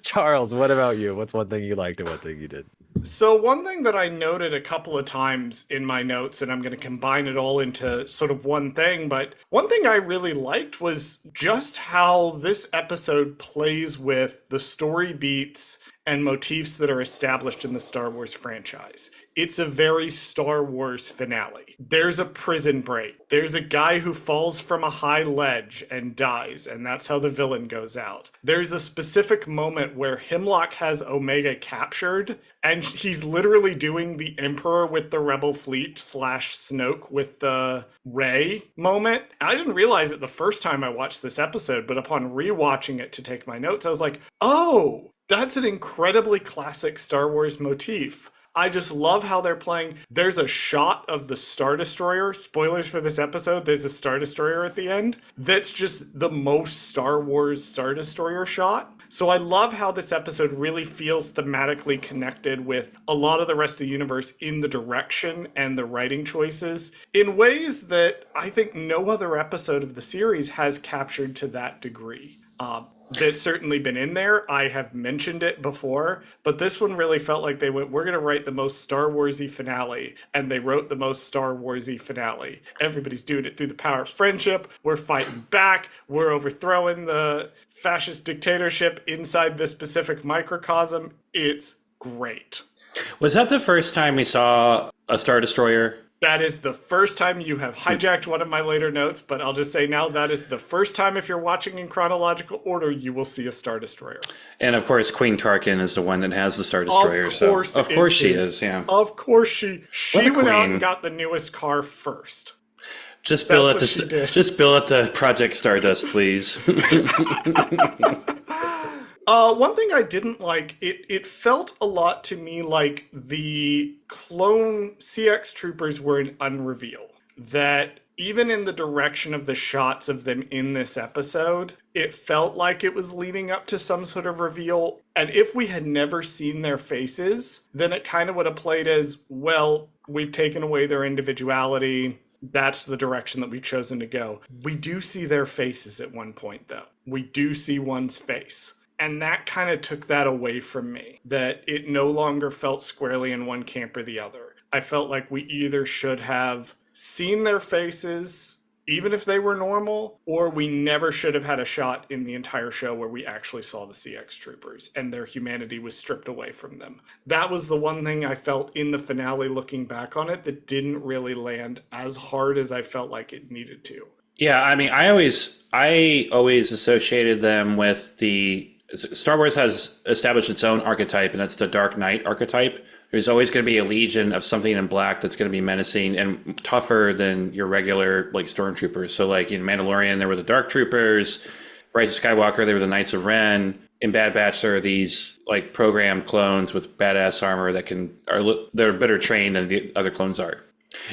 Charles, what about you? What's one thing you liked and one thing you did? So one thing that I noted a couple of times in my notes, and I'm going to combine it all into sort of one thing, but one thing I really liked was just how this episode plays with the story beats and motifs that are established in the Star Wars franchise. It's a very Star Wars finale. There's a prison break. There's a guy who falls from a high ledge and dies, and that's how the villain goes out. There's a specific moment where Hemlock has Omega captured, and he's literally doing the Emperor with the Rebel fleet / Snoke with the Rey moment. I didn't realize it the first time I watched this episode, but upon rewatching it to take my notes, I was like, oh, that's an incredibly classic Star Wars motif. I just love how they're playing. There's a shot of the Star Destroyer. Spoilers for this episode, there's a Star Destroyer at the end. That's just the most Star Wars Star Destroyer shot. So I love how this episode really feels thematically connected with a lot of the rest of the universe in the direction and the writing choices in ways that I think no other episode of the series has captured to that degree. That's certainly been in there. I have mentioned it before, but this one really felt like they went, we're going to write the most Star Wars-y finale, and they wrote the most Star Wars-y finale. Everybody's doing it through the power of friendship. We're fighting back. We're overthrowing the fascist dictatorship inside this specific microcosm. It's great. Was that the first time we saw a Star Destroyer? That is the first time you have hijacked one of my later notes, but I'll just say now that is the first time, if you're watching in chronological order, you will see a Star Destroyer. And of course, Queen Tarkin is the one that has the Star Destroyer. Of course she is, yeah. Of course she went out and got the newest car first. Just bill it to Project Stardust, please. One thing I didn't like, it felt a lot to me like the clone CX troopers were an unreveal. That even in the direction of the shots of them in this episode, it felt like it was leading up to some sort of reveal. And if we had never seen their faces, then it kind of would have played as, well, we've taken away their individuality. That's the direction that we've chosen to go. We do see their faces at one point, though. We do see one's face. And that kind of took that away from me, that it no longer felt squarely in one camp or the other. I felt like we either should have seen their faces, even if they were normal, or we never should have had a shot in the entire show where we actually saw the CX troopers and their humanity was stripped away from them. That was the one thing I felt in the finale looking back on it that didn't really land as hard as I felt like it needed to. Yeah, I mean, I always associated them with the... Star Wars has established its own archetype, and that's the Dark Knight archetype. There's always going to be a legion of something in black that's going to be menacing and tougher than your regular like stormtroopers. So like in Mandalorian, there were the Dark Troopers. Rise of Skywalker, there were the Knights of Ren. In Bad Batch, there are these like programmed clones with badass armor they're better trained than the other clones are.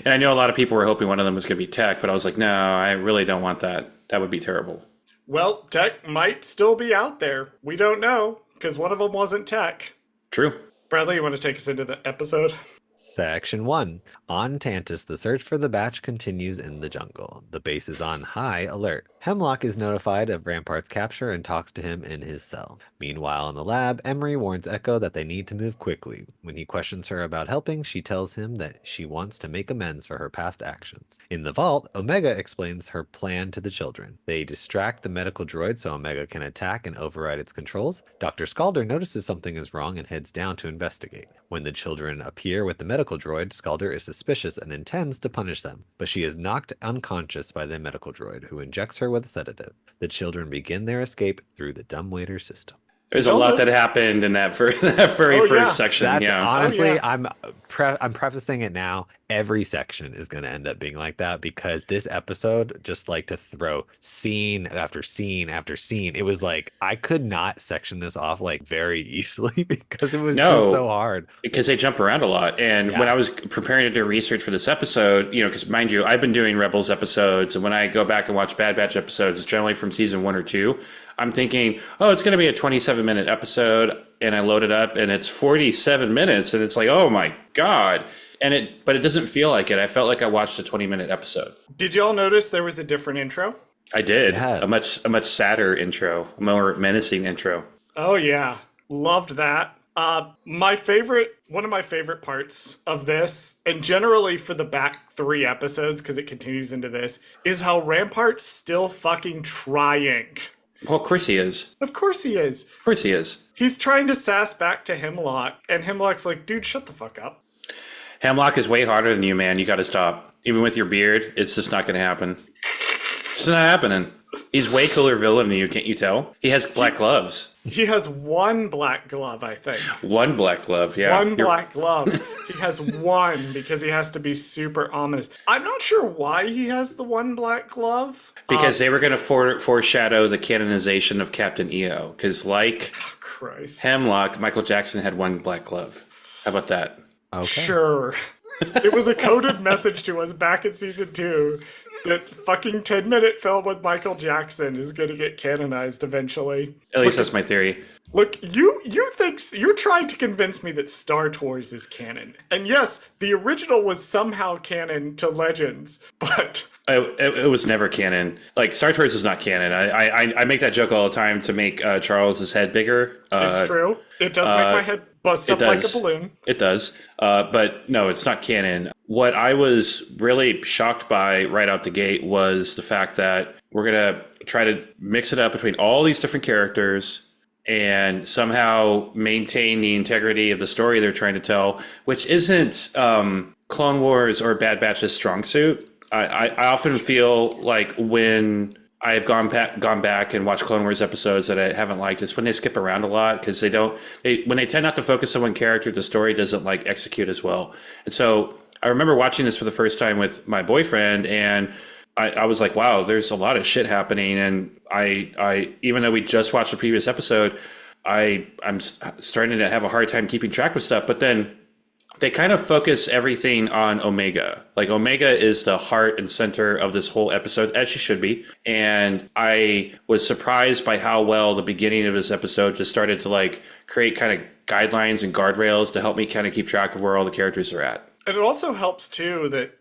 And I know a lot of people were hoping one of them was going to be Tech, but I was like, no, I really don't want that. That would be terrible. Well, Tech might still be out there. We don't know, because one of them wasn't Tech. True. Bradley, you want to take us into the episode? Section 1. On Tantus, the search for the batch continues in the jungle. The base is on high alert. Hemlock is notified of Rampart's capture and talks to him in his cell. Meanwhile, in the lab, Emery warns Echo that they need to move quickly. When he questions her about helping, she tells him that she wants to make amends for her past actions. In the vault, Omega explains her plan to the children. They distract the medical droid so Omega can attack and override its controls. Dr. Scalder notices something is wrong and heads down to investigate. When the children appear with the medical droid, Scalder is suspicious and intends to punish them, but she is knocked unconscious by the medical droid, who injects her with a sedative. The children begin their escape through the dumbwaiter system. There's a lot that happened in that very first section. That's honestly, Oh, yeah. I'm prefacing it now. Every section is going to end up being like that because this episode just like to throw scene after scene after scene. It was like I could not section this off like very easily because it was just so hard. Because they jump around a lot. And when I was preparing to do research for this episode, because mind you, I've been doing Rebels episodes, and when I go back and watch Bad Batch episodes, it's generally from season 1 or 2. I'm thinking, oh, it's going to be a 27-minute episode, and I load it up, and it's 47 minutes, and it's like, oh my god. But it doesn't feel like it. I felt like I watched a 20-minute episode. Did y'all notice there was a different intro? I did. Yes. A much sadder intro, a more menacing intro. Oh yeah, loved that. One of my favorite parts of this, and generally for the back 3 episodes, because it continues into this, is how Rampart's still fucking trying. Well, of course he is. Of course he is. Of course he is. He's trying to sass back to Hemlock, and Hemlock's like, dude, shut the fuck up. Hemlock is way harder than you, man. You got to stop. Even with your beard, it's just not going to happen. It's not happening. He's way cooler villain than you, can't you tell? He has black gloves. He has one black glove, I think. One black glove, yeah. One black glove. He has one because he has to be super ominous. I'm not sure why he has the one black glove. Because they were going to foreshadow the canonization of Captain EO. Because Christ. Hemlock, Michael Jackson had one black glove. How about that? Okay. Sure. It was a coded message to us back in season 2 that fucking 10-minute film with Michael Jackson is going to get canonized eventually. At least that's my theory. Look, you think you're trying to convince me that Star Tours is canon. And yes, the original was somehow canon to Legends, but It was never canon. Like, Star Tours is not canon. I make that joke all the time to make Charles's head bigger. it's true. It does make my head bust up like a balloon. It does. But no, it's not canon. What I was really shocked by right out the gate was the fact that we're going to try to mix it up between all these different characters and somehow maintain the integrity of the story they're trying to tell, which isn't Clone Wars or Bad Batch's strong suit. I often feel like when I've gone back and watched Clone Wars episodes that I haven't liked is when they skip around a lot because when they tend not to focus on one character, the story doesn't execute as well. And so I remember watching this for the first time with my boyfriend, and I was like, wow, there's a lot of shit happening. And I even though we just watched the previous episode, I'm starting to have a hard time keeping track of stuff. But then they kind of focus everything on Omega. Like, Omega is the heart and center of this whole episode, as she should be. And I was surprised by how well the beginning of this episode just started to create kind of guidelines and guardrails to help me kind of keep track of where all the characters are at. And it also helps, too, that,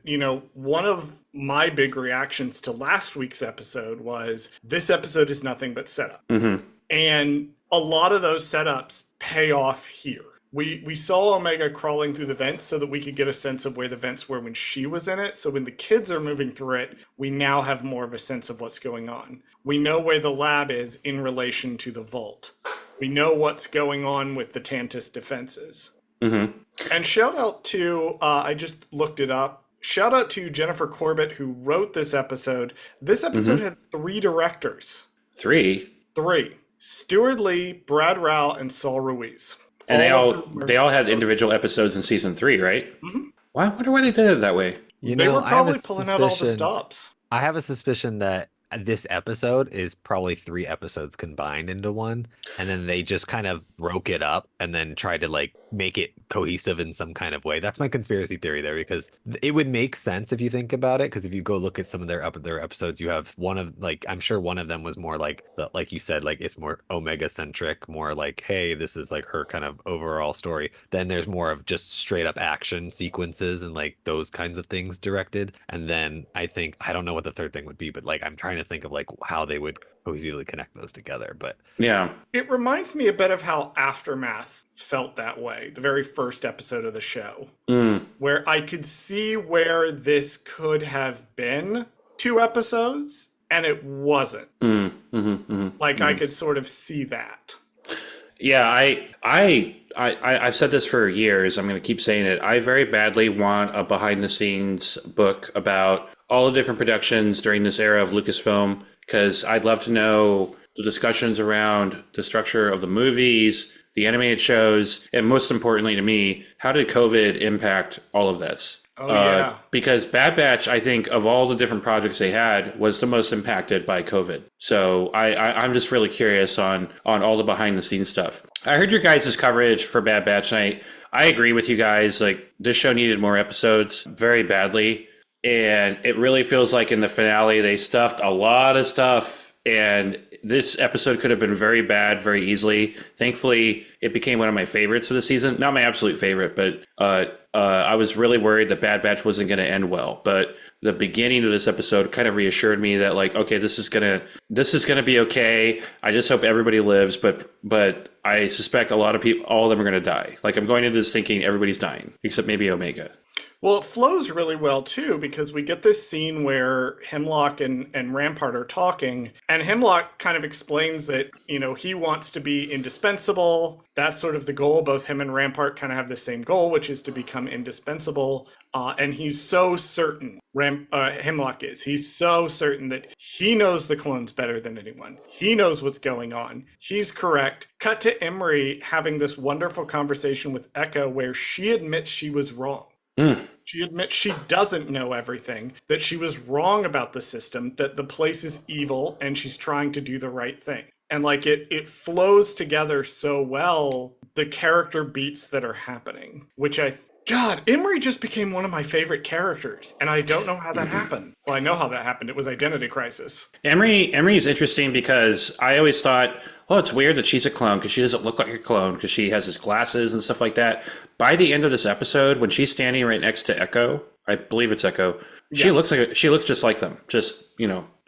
one of my big reactions to last week's episode was this episode is nothing but setup. Mm-hmm. And a lot of those setups pay off here. We saw Omega crawling through the vents so that we could get a sense of where the vents were when she was in it. So when the kids are moving through it, we now have more of a sense of what's going on. We know where the lab is in relation to the vault. We know what's going on with the Tantus defenses. Mm-hmm. And shout out to, I just looked it up, shout out to Jennifer Corbett, who wrote this episode. This episode had 3 directors. 3? 3. Stuart Lee, Brad Rao, and Saul Ruiz. And they all had individual episodes in season 3, right? Mm-hmm. I wonder why they did it that way. They were probably pulling out all the stops. I have a suspicion that this episode is probably 3 episodes combined into one, and then they just kind of broke it up and then tried to like make it cohesive in some kind of way. That's my conspiracy theory there, because it would make sense if you think about it. Because if you go look at some of their episodes, you have one of like, I'm sure one of them was more like like you said, like it's more Omega centric, more like, hey, this is like her kind of overall story. Then there's more of just straight up action sequences and like those kinds of things directed. And then I think, I don't know what the third thing would be, but like I'm trying to think of like how they would cohesively connect those together. But Yeah. It reminds me a bit of how Aftermath felt that way, the very first episode of the show, where I could see where this could have been 2 episodes, and it wasn't. I could sort of see that. Yeah, I've said this for years. I'm going to keep saying it. I very badly want a behind the scenes book about all the different productions during this era of Lucasfilm, because I'd love to know the discussions around the structure of the movies, the animated shows, and most importantly to me, how did COVID impact all of this? Yeah. Because Bad Batch, I think, of all the different projects they had, was the most impacted by COVID. So I'm just really curious on all the behind the scenes stuff. I heard your guys' coverage for Bad Batch, and I agree with you guys. Like, this show needed more episodes very badly. And it really feels like in the finale, they stuffed a lot of stuff. And this episode could have been very bad very easily. Thankfully, it became one of my favorites of the season. Not my absolute favorite, but I was really worried that Bad Batch wasn't going to end well. But the beginning of this episode kind of reassured me that, like, okay, this is gonna be okay. I just hope everybody lives, but I suspect a lot of people, all of them are going to die. Like, I'm going into this thinking everybody's dying, except maybe Omega. Well, it flows really well, too, because we get this scene where Hemlock and Rampart are talking, and Hemlock kind of explains that, he wants to be indispensable. That's sort of the goal. Both him and Rampart kind of have the same goal, which is to become indispensable. And he's so certain, Hemlock is, he's so certain that he knows the clones better than anyone. He knows what's going on. He's correct. Cut to Emery having this wonderful conversation with Echo where she admits she was wrong. She admits she doesn't know everything, that she was wrong about the system, that the place is evil, and she's trying to do the right thing. And like it flows together so well, the character beats that are happening, which God, Emery just became one of my favorite characters, and I don't know how that happened. Well, I know how that happened. It was Identity Crisis. Emery is interesting because I always thought, oh, it's weird that she's a clone because she doesn't look like a clone because she has his glasses and stuff like that. By the end of this episode, when she's standing right next to Echo, I believe it's Echo, she looks just like them. Just,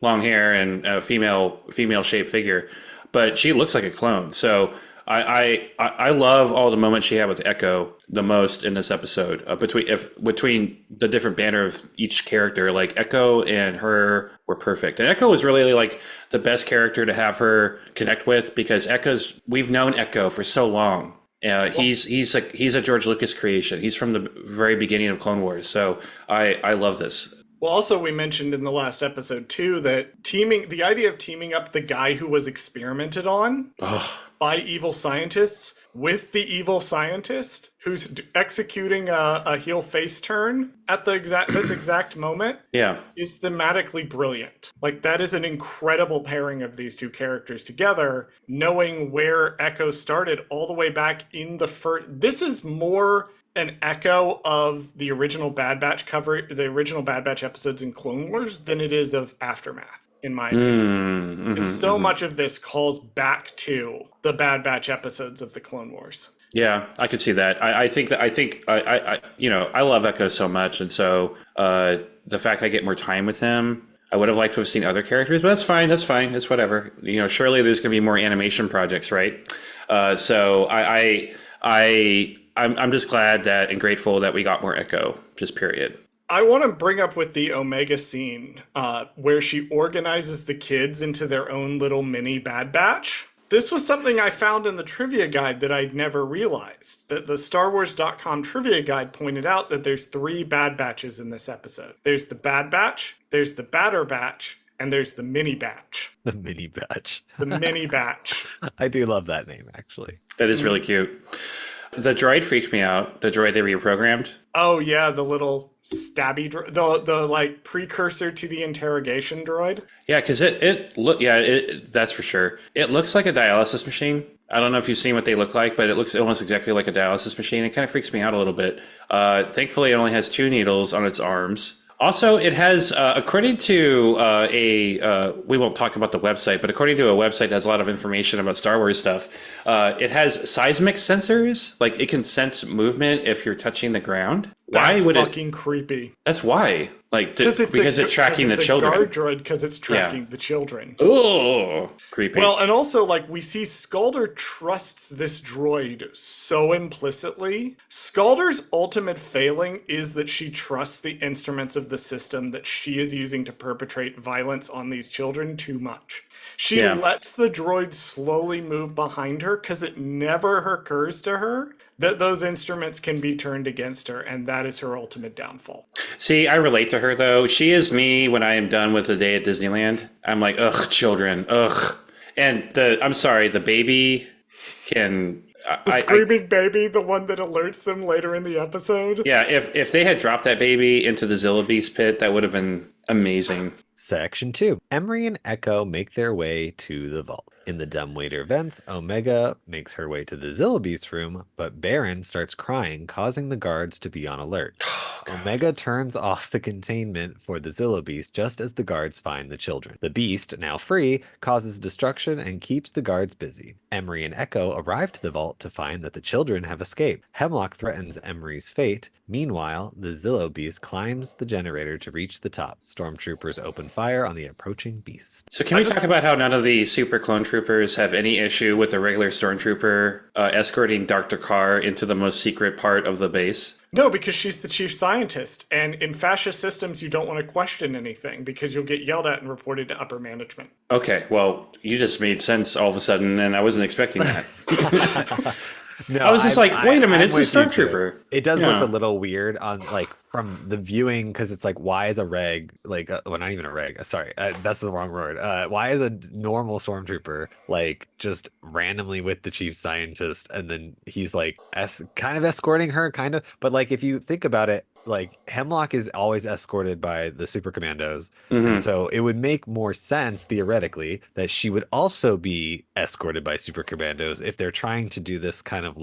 long hair and a female shaped figure, but she looks like a clone. So I love all the moments she had with Echo the most in this episode. Between the different banner of each character, like Echo and her were perfect. And Echo was really like the best character to have her connect with, because we've known Echo for so long. He's a George Lucas creation. He's from the very beginning of Clone Wars. So I love this. Well, also we mentioned in the last episode too that the idea of teaming up the guy who was experimented on by evil scientists with the evil scientist who's executing a heel face turn at this exact moment is thematically brilliant. Like, that is an incredible pairing of these two characters together, knowing where Echo started all the way back in the first. This is more an echo of the original Bad Batch episodes in Clone Wars than it is of Aftermath, in my opinion. Much of this calls back to the Bad Batch episodes of the Clone Wars. Yeah, I could see that. I think I love Echo so much, and so the fact I get more time with him, I would have liked to have seen other characters, but that's fine. It's whatever. Surely there's going to be more animation projects, right? So I'm just glad that and grateful that we got more Echo, just period. I want to bring up with the Omega scene where she organizes the kids into their own little mini Bad Batch. This was something I found in the trivia guide that I'd never realized. That the StarWars.com trivia guide pointed out that there's 3 Bad Batches in this episode. There's the Bad Batch, there's the Batter Batch, and there's the Mini Batch. The Mini Batch. The Mini Batch. I do love that name, actually. That is really cute. The droid freaked me out. The droid they reprogrammed. Oh yeah, the little stabby droid, the like precursor to the interrogation droid. Yeah, because that's for sure. It looks like a dialysis machine. I don't know if you've seen what they look like, but it looks almost exactly like a dialysis machine. It kind of freaks me out a little bit. Thankfully, it only has 2 needles on its arms. Also, it has, according to we won't talk about the website, but according to a website that has a lot of information about Star Wars stuff, it has seismic sensors. Like, it can sense movement if you're touching the ground. That's why would fucking creepy. That's why. Like, because it's tracking the it's children. A guard droid because it's tracking the children. Oh, creepy. Well, and also, like, we see Skalder trusts this droid so implicitly. Skalder's ultimate failing is that she trusts the instruments of the system that she is using to perpetrate violence on these children too much. She lets the droid slowly move behind her because it never occurs to her that those instruments can be turned against her, and that is her ultimate downfall. See, I relate to her, though. She is me when I am done with the day at Disneyland. I'm like, ugh, children, ugh. And I'm sorry, the baby can... The screaming baby, the one that alerts them later in the episode? Yeah, if they had dropped that baby into the Zilla Beast pit, that would have been amazing. Section 2. Emery and Echo make their way to the vault. In the dumbwaiter vents, Omega makes her way to the Zilla Beast room, but Baron starts crying, causing the guards to be on alert. Omega turns off the containment for the Zilla Beast just as the guards find the children. The beast, now free, causes destruction and keeps the guards busy. Emery and Echo arrive to the vault to find that the children have escaped. Hemlock threatens Emery's fate. Meanwhile, the Zillo Beast climbs the generator to reach the top. Stormtroopers open fire on the approaching beast. So can we talk about how none of the super clone troopers have any issue with a regular stormtrooper escorting Dr. Carr into the most secret part of the base? No, because she's the chief scientist, and in fascist systems you don't want to question anything because you'll get yelled at and reported to upper management. Okay, well, you just made sense all of a sudden, and I wasn't expecting that. No, I was just wait a minute, it's a stormtrooper. It does look a little weird on from the viewing because it's like, why is a reg well, not even a reg? Sorry, that's the wrong word. Why is a normal stormtrooper just randomly with the chief scientist, and then he's kind of escorting her, kind of. But if you think about it, Hemlock is always escorted by the super commandos, and so it would make more sense theoretically that she would also be escorted by super commandos if they're trying to do this kind of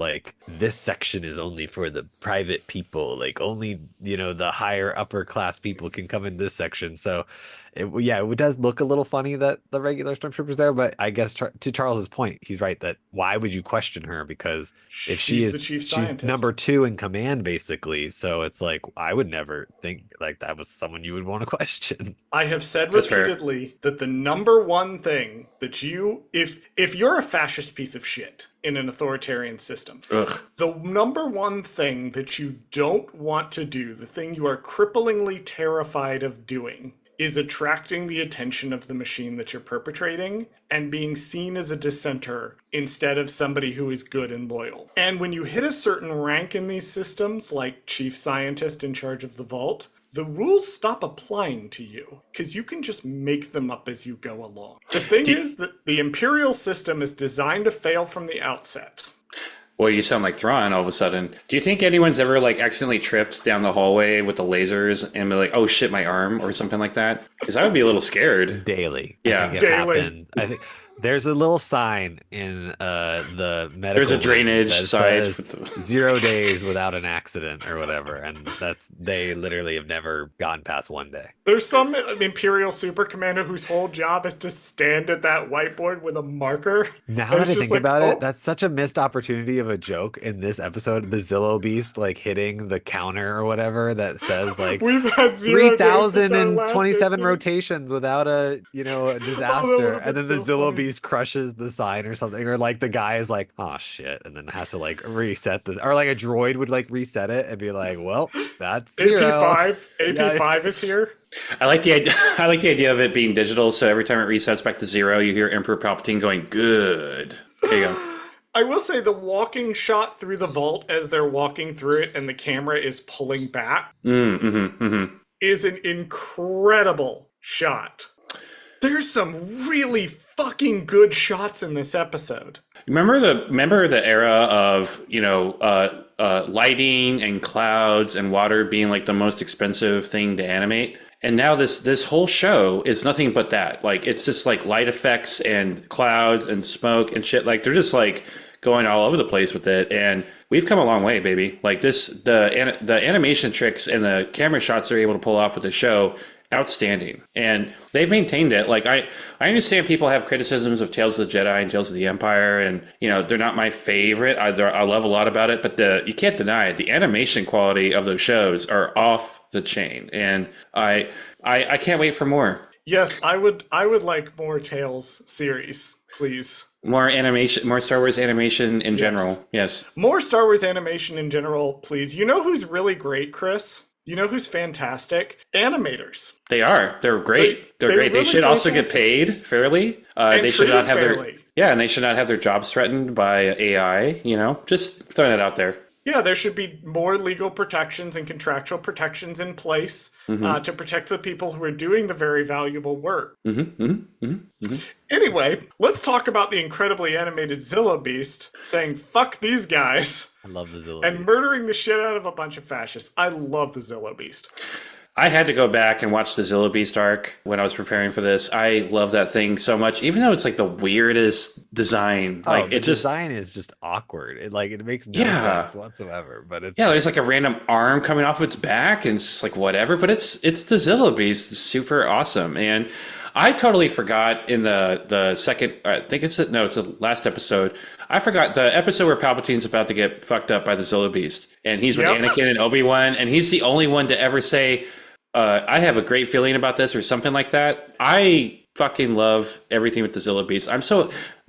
this section is only for the private people, only the higher upper class people can come in this section. So it does look a little funny that the regular stormtroopers there, but I guess to Charles's point, he's right that why would you question her, because if she's number 2 in command basically, so it's I would never think that was someone you would want to question. I have said repeatedly that the number one thing that if you're a fascist piece of shit in an authoritarian system, the number one thing that you don't want to do, the thing you are cripplingly terrified of doing, is attracting the attention of the machine that you're perpetrating and being seen as a dissenter instead of somebody who is good and loyal. And when you hit a certain rank in these systems, like chief scientist in charge of the vault, the rules stop applying to you because you can just make them up as you go along. The thing is that the Imperial system is designed to fail from the outset. Well, you sound like Thrawn all of a sudden. Do you think anyone's ever accidentally tripped down the hallway with the lasers and be oh shit, my arm, or something like that? Because I would be a little scared. Daily. Yeah. I think it happened. I think there's a little sign in the medical. There's a drainage side. 0 days without an accident or whatever, and they literally have never gotten past 1 day. There's some Imperial super commander whose whole job is to stand at that whiteboard with a marker. Now that I think about it, that's such a missed opportunity of a joke in this episode. The Zillo Beast hitting the counter or whatever that says we've had 3,027 rotations without a disaster, and then the Zillo Beast crushes the sign or something, or the guy is oh shit, and then has to reset or a droid would reset it and be well, that's AP5 is here. I like the idea of it being digital, so every time it resets back to 0, you hear Emperor Palpatine going, good. There you go. I will say the walking shot through the vault as they're walking through it and the camera is pulling back is an incredible shot. There's some really fucking good shots in this episode. Remember the era of, lighting and clouds and water being like the most expensive thing to animate? And now this whole show is nothing but that. Like, it's just like light effects and clouds and smoke and shit. Like, they're just like going all over the place with it. And we've come a long way, baby. Like, the animation tricks and the camera shots they're able to pull off with the show, outstanding. And they've maintained it. Like, I understand people have criticisms of Tales of the Jedi and Tales of the Empire, and they're not my favorite. I love a lot about it, but you can't deny it. The animation quality of those shows are off the chain, and I can't wait for more. Yes, I would like more Tales series, please. More animation, more Star Wars animation in general. Yes. More Star Wars animation in general, please. You know who's really great, Chris? You know who's fantastic? Animators. They are. They're great. They're great. Really they should also get paid fairly. And they should not have fairly. and they should not have their jobs threatened by AI. Just throwing it out there. Yeah, there should be more legal protections and contractual protections in place to protect the people who are doing the very valuable work. Anyway, let's talk about the incredibly animated Zillo Beast saying, fuck these guys. I love the Zillo and Beast. murdering the shit out of a bunch of fascists. I love the Zillo Beast. I had to go back and watch the Zillo Beast arc when I was preparing for this. I love that thing so much, even though it's like the weirdest design. Like, the design is just awkward. It makes no sense whatsoever. But it's there's like a random arm coming off its back, and it's just like whatever. But it's the Zillo Beast. It's super awesome, and I totally forgot in the second. I think it's the last episode. I forgot the episode where Palpatine's about to get fucked up by the Zillo Beast, and he's with Anakin and Obi-Wan, and he's the only one to ever say, I have a great feeling about this, or something like that. I fucking love everything with the Zillo Beast.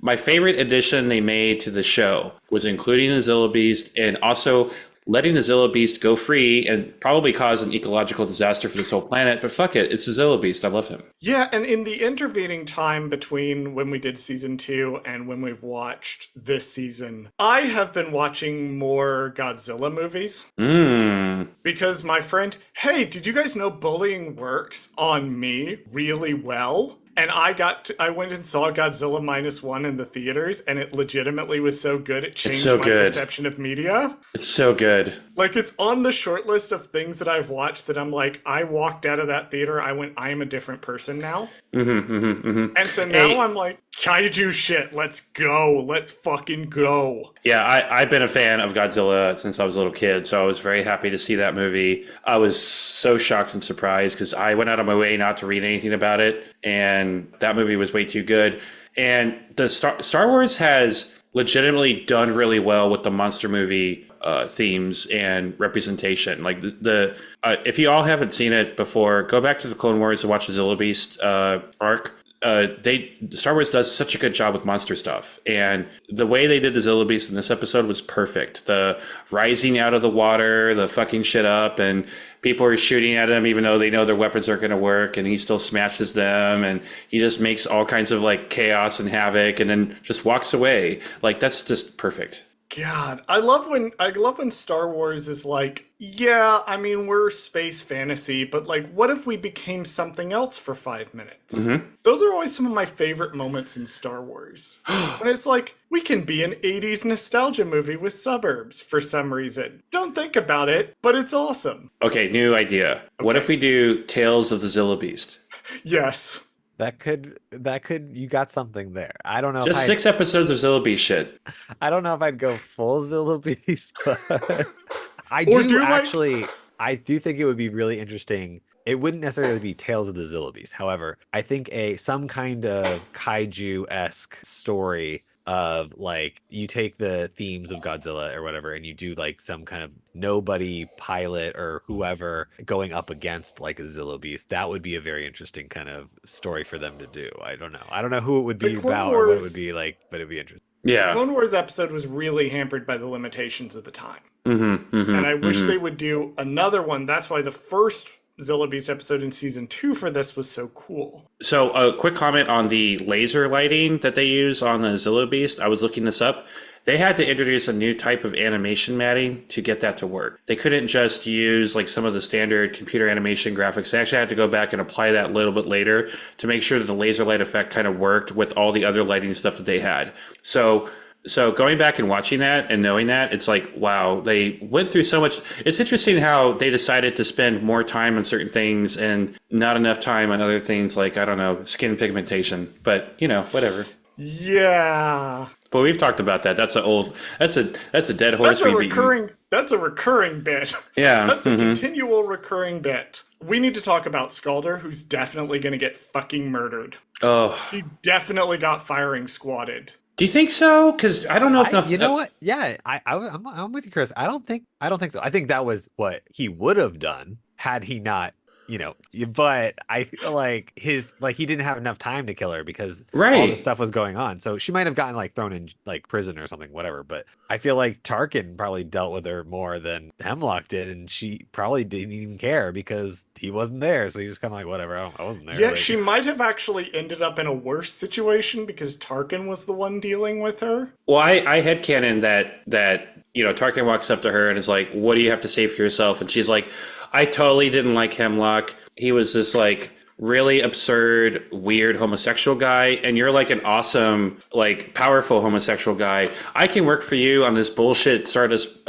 My favorite addition they made to the show was including the Zillo Beast and also letting the Zillo Beast go free and probably cause an ecological disaster for this whole planet. But fuck it, it's the Zillo Beast. I love him. Yeah, and in the intervening time between when we did season 2 and when we've watched this season, I have been watching more Godzilla movies. Because my friend, hey, did you guys know bullying works on me really well? And I went and saw Godzilla -1 in the theaters, and it legitimately was so good it changed my perception of media. It's so good. Like, it's on the short list of things that I've watched that I'm like, I walked out of that theater, I am a different person now. And so now I'm like, kaiju shit, let's go. Let's fucking go. Yeah, I've been a fan of Godzilla since I was a little kid, so I was very happy to see that movie. I was so shocked and surprised because I went out of my way not to read anything about it, and that movie was way too good. And the Star Wars has legitimately done really well with the monster movie themes and representation. Like if you all haven't seen it before, go back to the Clone Wars and watch the Zillo Beast arc. Star Wars does such a good job with monster stuff, and the way they did the Zillo Beast in this episode was perfect. The rising out of the water, the fucking shit up, and people are shooting at him even though they know their weapons aren't going to work, and he still smashes them, and he just makes all kinds of like chaos and havoc, and then just walks away. Like, that's just perfect. God, I love when Star Wars is like, yeah, I mean, we're space fantasy, but like, what if we became something else for 5 minutes? Those are always some of my favorite moments in Star Wars. When it's like, we can be an 80s nostalgia movie with suburbs for some reason. Don't think about it, but it's awesome. Okay, new idea. Okay. What if we do Tales of the Zillo Beast? Yes. That could, you got something there. I don't know. Just 6 episodes of Zillo Beast shit. I don't know if I'd go full Zillo Beast, but I do think it would be really interesting. It wouldn't necessarily be Tales of the Zillo Beast. However, I think some kind of kaiju-esque story of like, you take the themes of Godzilla or whatever, and you do like some kind of nobody pilot or whoever going up against like a Zillo Beast. That would be a very interesting kind of story for them to do. I don't know who it would be about or what it would be like, but it'd be interesting. Yeah. The Clone Wars episode was really hampered by the limitations of the time. And I wish they would do another one. That's why the first Zillo Beast episode in season 2 for this was so cool. So a quick comment on the laser lighting that they use on the Zillo Beast. I was looking this up. They had to introduce a new type of animation matting to get that to work. They couldn't just use like some of the standard computer animation graphics. They actually had to go back and apply that a little bit later to make sure that the laser light effect kind of worked with all the other lighting stuff that they had. So So going back and watching that and knowing that, it's like, wow, they went through so much. It's interesting how they decided to spend more time on certain things and not enough time on other things like, I don't know, skin pigmentation. But, whatever. Yeah. But we've talked about that. That's a dead horse we've beaten. That's a recurring bit. Yeah. That's a continual recurring bit. We need to talk about Scalder, who's definitely going to get fucking murdered. Oh. She definitely got firing squatted. Do you think so? Because I don't know if enough. You know what? Yeah, I'm with you, Chris. I don't think so. I think that was what he would have done had he not, But I feel like he didn't have enough time to kill her because all the stuff was going on. So she might have gotten thrown in prison or something, whatever. But I feel like Tarkin probably dealt with her more than Hemlock did, and she probably didn't even care because he wasn't there. So he was kind of like, whatever, I wasn't there. Yeah, she might have actually ended up in a worse situation because Tarkin was the one dealing with her. Well, I headcanon that Tarkin walks up to her and is like, "What do you have to say for yourself?" And she's like, "I totally didn't like Hemlock. He was this really absurd, weird homosexual guy, and you're an awesome, powerful homosexual guy. I can work for you on this bullshit Stardust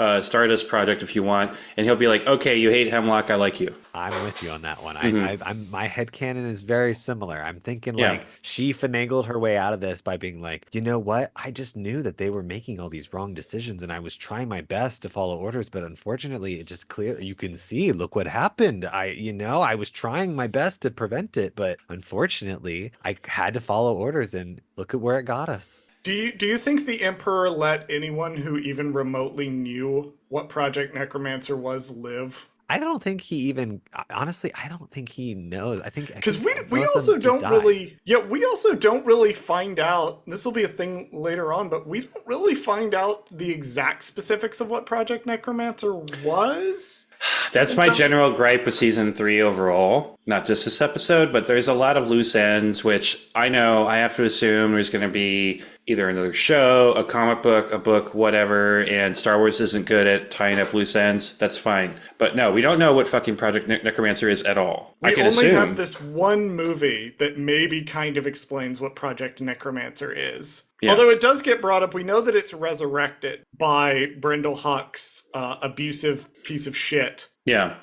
project if you want." And he'll be like, "Okay, you hate Hemlock, I like you." I'm with you on that one. I'm my headcanon is very similar. I'm thinking she finagled her way out of this by being like, you know what? I just knew that they were making all these wrong decisions, and I was trying my best to follow orders, but unfortunately, it just you can see, look what happened. I was trying my best to prevent it, but unfortunately, I had to follow orders, and look at where it got us. Do you think the Emperor let anyone who even remotely knew what Project Necromancer was live? I don't think he even, honestly, I don't think he knows. I think because we also don't really find out. This will be a thing later on, but we don't really find out the exact specifics of what Project Necromancer was. That's my general gripe with season 3 overall, not just this episode, but there's a lot of loose ends, which I know I have to assume there's going to be either another show, a comic book, a book, whatever, and Star Wars isn't good at tying up loose ends. That's fine. But no, we don't know what fucking Project Necromancer is at all. We only have this one movie that maybe kind of explains what Project Necromancer is. Yeah. Although it does get brought up, we know that it's resurrected by Brendel Huck's abusive piece of shit. Yeah.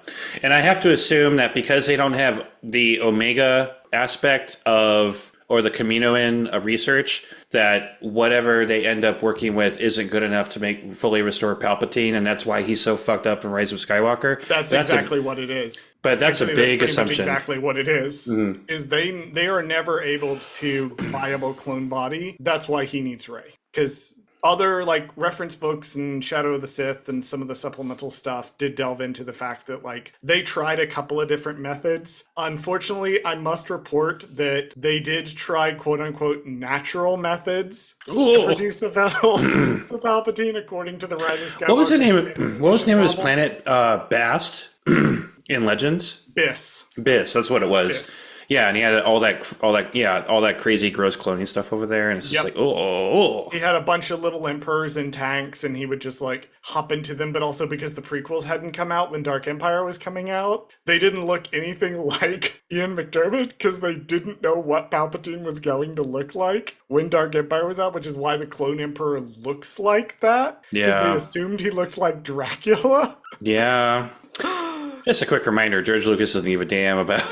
And I have to assume that because they don't have the Omega aspect of, or the Kaminoan of research, that whatever they end up working with isn't good enough to fully restore Palpatine, and that's why he's so fucked up in Rise of Skywalker. That's exactly what it is. But that's a big assumption. That's exactly what it is. Mm-hmm. Is they are never able to viable clone body. That's why he needs Rey. Because other reference books and Shadow of the Sith and some of the supplemental stuff did delve into the fact that they tried a couple of different methods. Unfortunately, I must report that they did try quote unquote natural methods to produce a vessel for Palpatine, according to the Rise of Skywalker. What was the name of his planet? Bast in Legends? Biss. That's what it was. Biss. Yeah, and he had all that crazy gross cloning stuff over there, and it's just He had a bunch of little emperors and tanks, and he would just hop into them, but also because the prequels hadn't come out when Dark Empire was coming out, they didn't look anything like Ian McDiarmid, because they didn't know what Palpatine was going to look like when Dark Empire was out, which is why the clone emperor looks like that. Yeah. Because they assumed he looked like Dracula. Yeah. Just a quick reminder, George Lucas doesn't give a damn about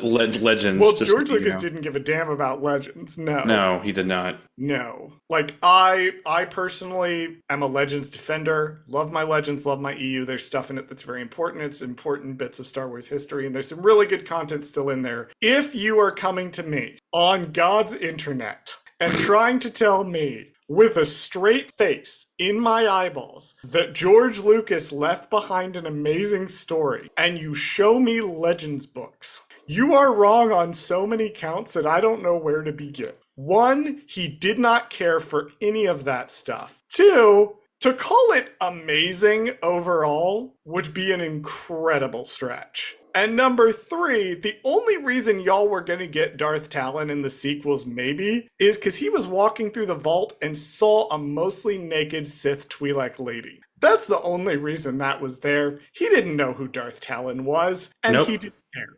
Legends. Well, George Lucas didn't give a damn about Legends. No, he did not. No. I personally am a Legends defender. Love my Legends, love my EU. There's stuff in it that's very important. It's important bits of Star Wars history, and there's some really good content still in there. If you are coming to me on God's internet and trying to tell me with a straight face in my eyeballs that George Lucas left behind an amazing story, and you show me Legends books, you are wrong on so many counts that I don't know where to begin. 1, he did not care for any of that stuff. 2, to call it amazing overall would be an incredible stretch. And number 3, the only reason y'all were gonna get Darth Talon in the sequels maybe is because he was walking through the vault and saw a mostly naked Sith Twi'lek lady. That's the only reason that was there. He didn't know who Darth Talon was, and he didn't care.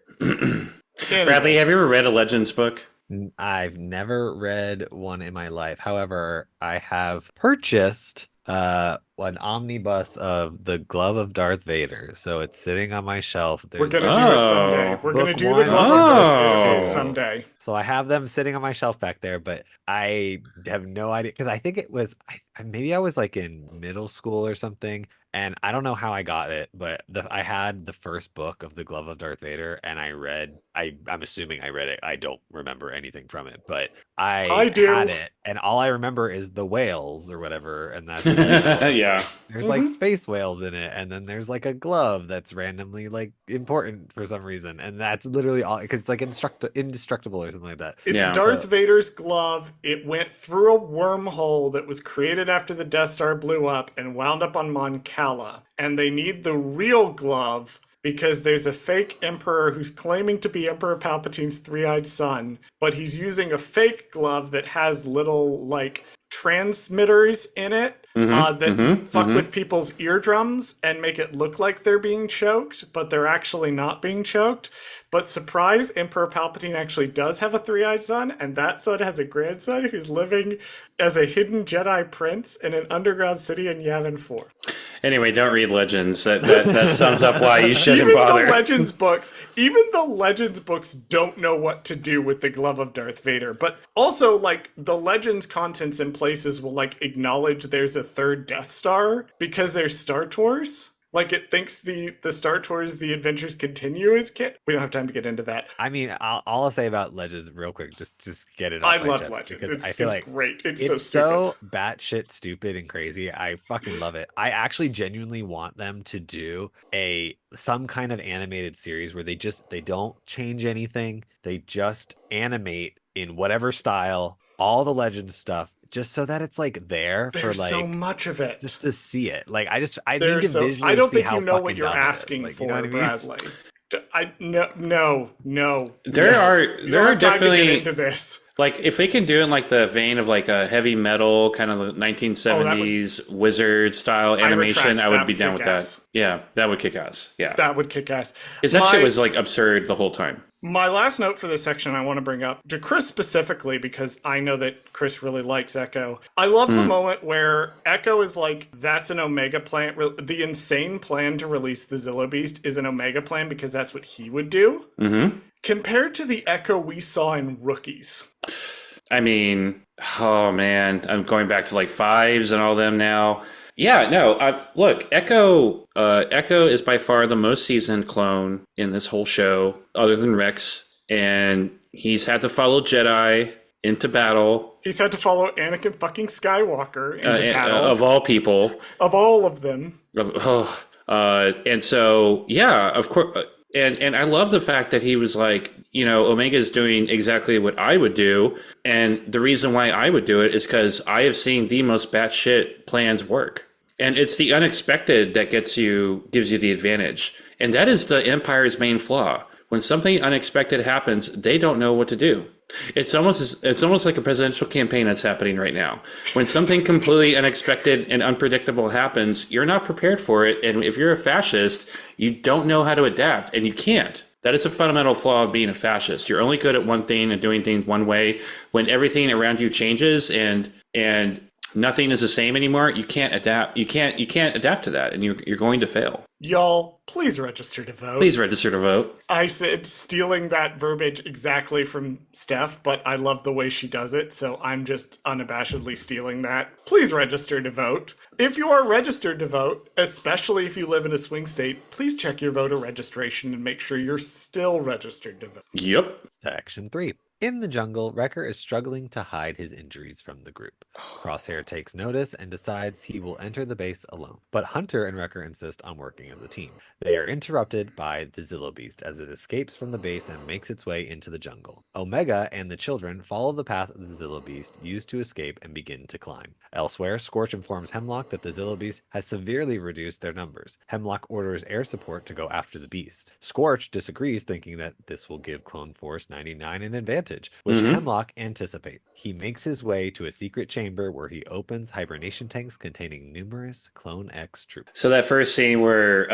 Bradley, have you ever read a Legends book? I've never read one in my life. However, I have purchased an omnibus of The Glove of Darth Vader. So it's sitting on my shelf. We're There's gonna do it someday. Oh. We're gonna book do the one Glove of and Darth book Vader book Oh. two. someday. So I have them sitting on my shelf back there, but I have no idea because I think it was maybe I was like in middle school or something, and I don't know how I got it, but I had the first book of The Glove of Darth Vader, and I'm assuming I read it. I don't remember anything from it, but I I had do. it, and all I remember is the whales or whatever, and that's like all it's Yeah. like. There's like Hmm. space whales in it, and then there's like a glove that's randomly like important for some reason, and that's literally all because it's like indestructible or something like that. It's Yeah. Darth So Vader's glove. It went through a wormhole that was created after the Death Star blew up and wound up on Mon Cala. And they need the real glove because there's a fake emperor who's claiming to be Emperor Palpatine's three-eyed son, but he's using a fake glove that has little, like, transmitters in it that fuck with people's eardrums and make it look like they're being choked, but they're actually not being choked. But surprise, Emperor Palpatine actually does have a three-eyed son, and that son has a grandson who's living as a hidden Jedi prince in an underground city in Yavin 4. Anyway, don't read Legends. That sums up why you shouldn't Even bother. the Legends books don't know what to do with the glove of Darth Vader. But also, like, the Legends contents and places will, like, acknowledge there's a third Death Star because there's Star Tours. Like, it thinks the Star Tours, the adventures continue as kid. We don't have time to get into that. I mean, all I'll say about Legends real quick, just get it I off my love chest Legends. because I feel It's like great. It's it's so so batshit stupid and crazy. I fucking love it. I actually genuinely want them to do some kind of animated series where they don't change anything. They just animate in whatever style all the Legends stuff just so that it's like there for There's so like much of it. just to see it. Like I need There's to so I visually don't see think how you know what fucking you're dumb it is. asking Like, you know for, what I mean? Bradley. No. There are You don't have time to get definitely into this. like if they can do it in like the vein of like a heavy metal kind of the Oh, 1970s wizard style retract, animation, I that would be would down kick with ass. that. Yeah, that would kick ass. Yeah, That would kick ass. because that shit was like absurd the whole time. My last note for this section I want to bring up to Chris specifically because I know that Chris really likes Echo. I love the moment where Echo is like, that's an Omega plan. The insane plan to release the Zillo Beast is an Omega plan because that's what he would do. Mm-hmm. Compared to the Echo we saw in Rookies. I mean, oh man, I'm going back to like fives and all them now. Yeah, no, look, Echo is by far the most seasoned clone in this whole show, other than Rex, and he's had to follow Jedi into battle. He's had to follow Anakin fucking Skywalker into battle. Of all people. Of all of them. And so, yeah, of course. And I love the fact that he was like, you know, Omega is doing exactly what I would do. And the reason why I would do it is because I have seen the most batshit plans work. And it's the unexpected that gives you the advantage. And that is the Empire's main flaw. When something unexpected happens, they don't know what to do. It's almost like a presidential campaign that's happening right now. When something completely unexpected and unpredictable happens, you're not prepared for it. And if you're a fascist, you don't know how to adapt, and you can't. That is a fundamental flaw of being a fascist. You're only good at one thing and doing things one way. When everything around you changes and nothing is the same anymore, you can't adapt. You can't adapt to that, and you're going to fail. Y'all, please register to vote. Please register to vote. I said stealing that verbiage exactly from Steph, but I love the way she does it, so I'm just unabashedly stealing that. Please register to vote. If you are registered to vote, especially if you live in a swing state, please check your voter registration and make sure you're still registered to vote. Yep. Section 3. In the jungle, Wrecker is struggling to hide his injuries from the group. Crosshair takes notice and decides he will enter the base alone. But Hunter and Wrecker insist on working as a team. They are interrupted by the Zillo Beast as it escapes from the base and makes its way into the jungle. Omega and the children follow the path of the Zillo Beast used to escape and begin to climb. Elsewhere, Scorch informs Hemlock that the Zillo Beast has severely reduced their numbers. Hemlock orders air support to go after the beast. Scorch disagrees, thinking that this will give Clone Force 99 an advantage, which Hemlock anticipates. He makes his way to a secret chamber where he opens hibernation tanks containing numerous Clone X troops. So that first scene where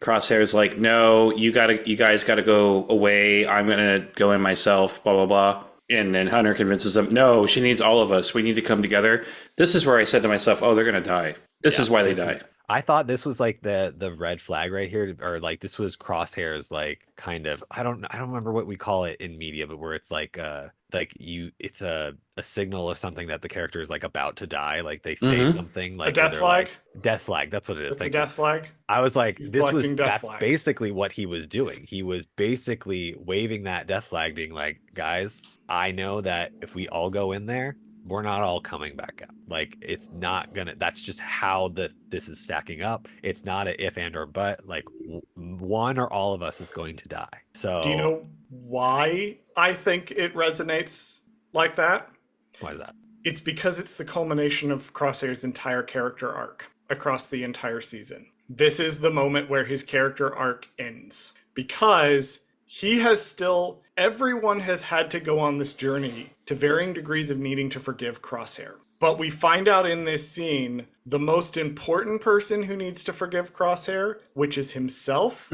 Crosshair's like, "No, you guys gotta go away. I'm gonna go in myself." Blah blah blah. And then Hunter convinces them, no, she needs all of us. We need to come together. This is where I said to myself, oh, they're going to die. This is why they die. I thought this was like the red flag right here, or like this was Crosshair's like kind of I don't remember what we call it in media, but where it's like it's a signal or something that the character is like about to die. Like they say something like A death flag? Death flag, that's what it is. It's a death flag. I was like, He's collecting death that's flags. basically what he was doing. He was basically waving that death flag, being like, guys, I know that if we all go in there, we're not all coming back out. Like it's not gonna. That's just how this is stacking up. It's not a if and or but. Like one or all of us is going to die. So Do you know why I think it resonates like that? why is that? It's because it's the culmination of Crosshair's entire character arc across the entire season. This is the moment where his character arc ends. Because he has still, everyone has had to go on this journey to varying degrees of needing to forgive Crosshair. But we find out in this scene, the most important person who needs to forgive Crosshair, which is himself,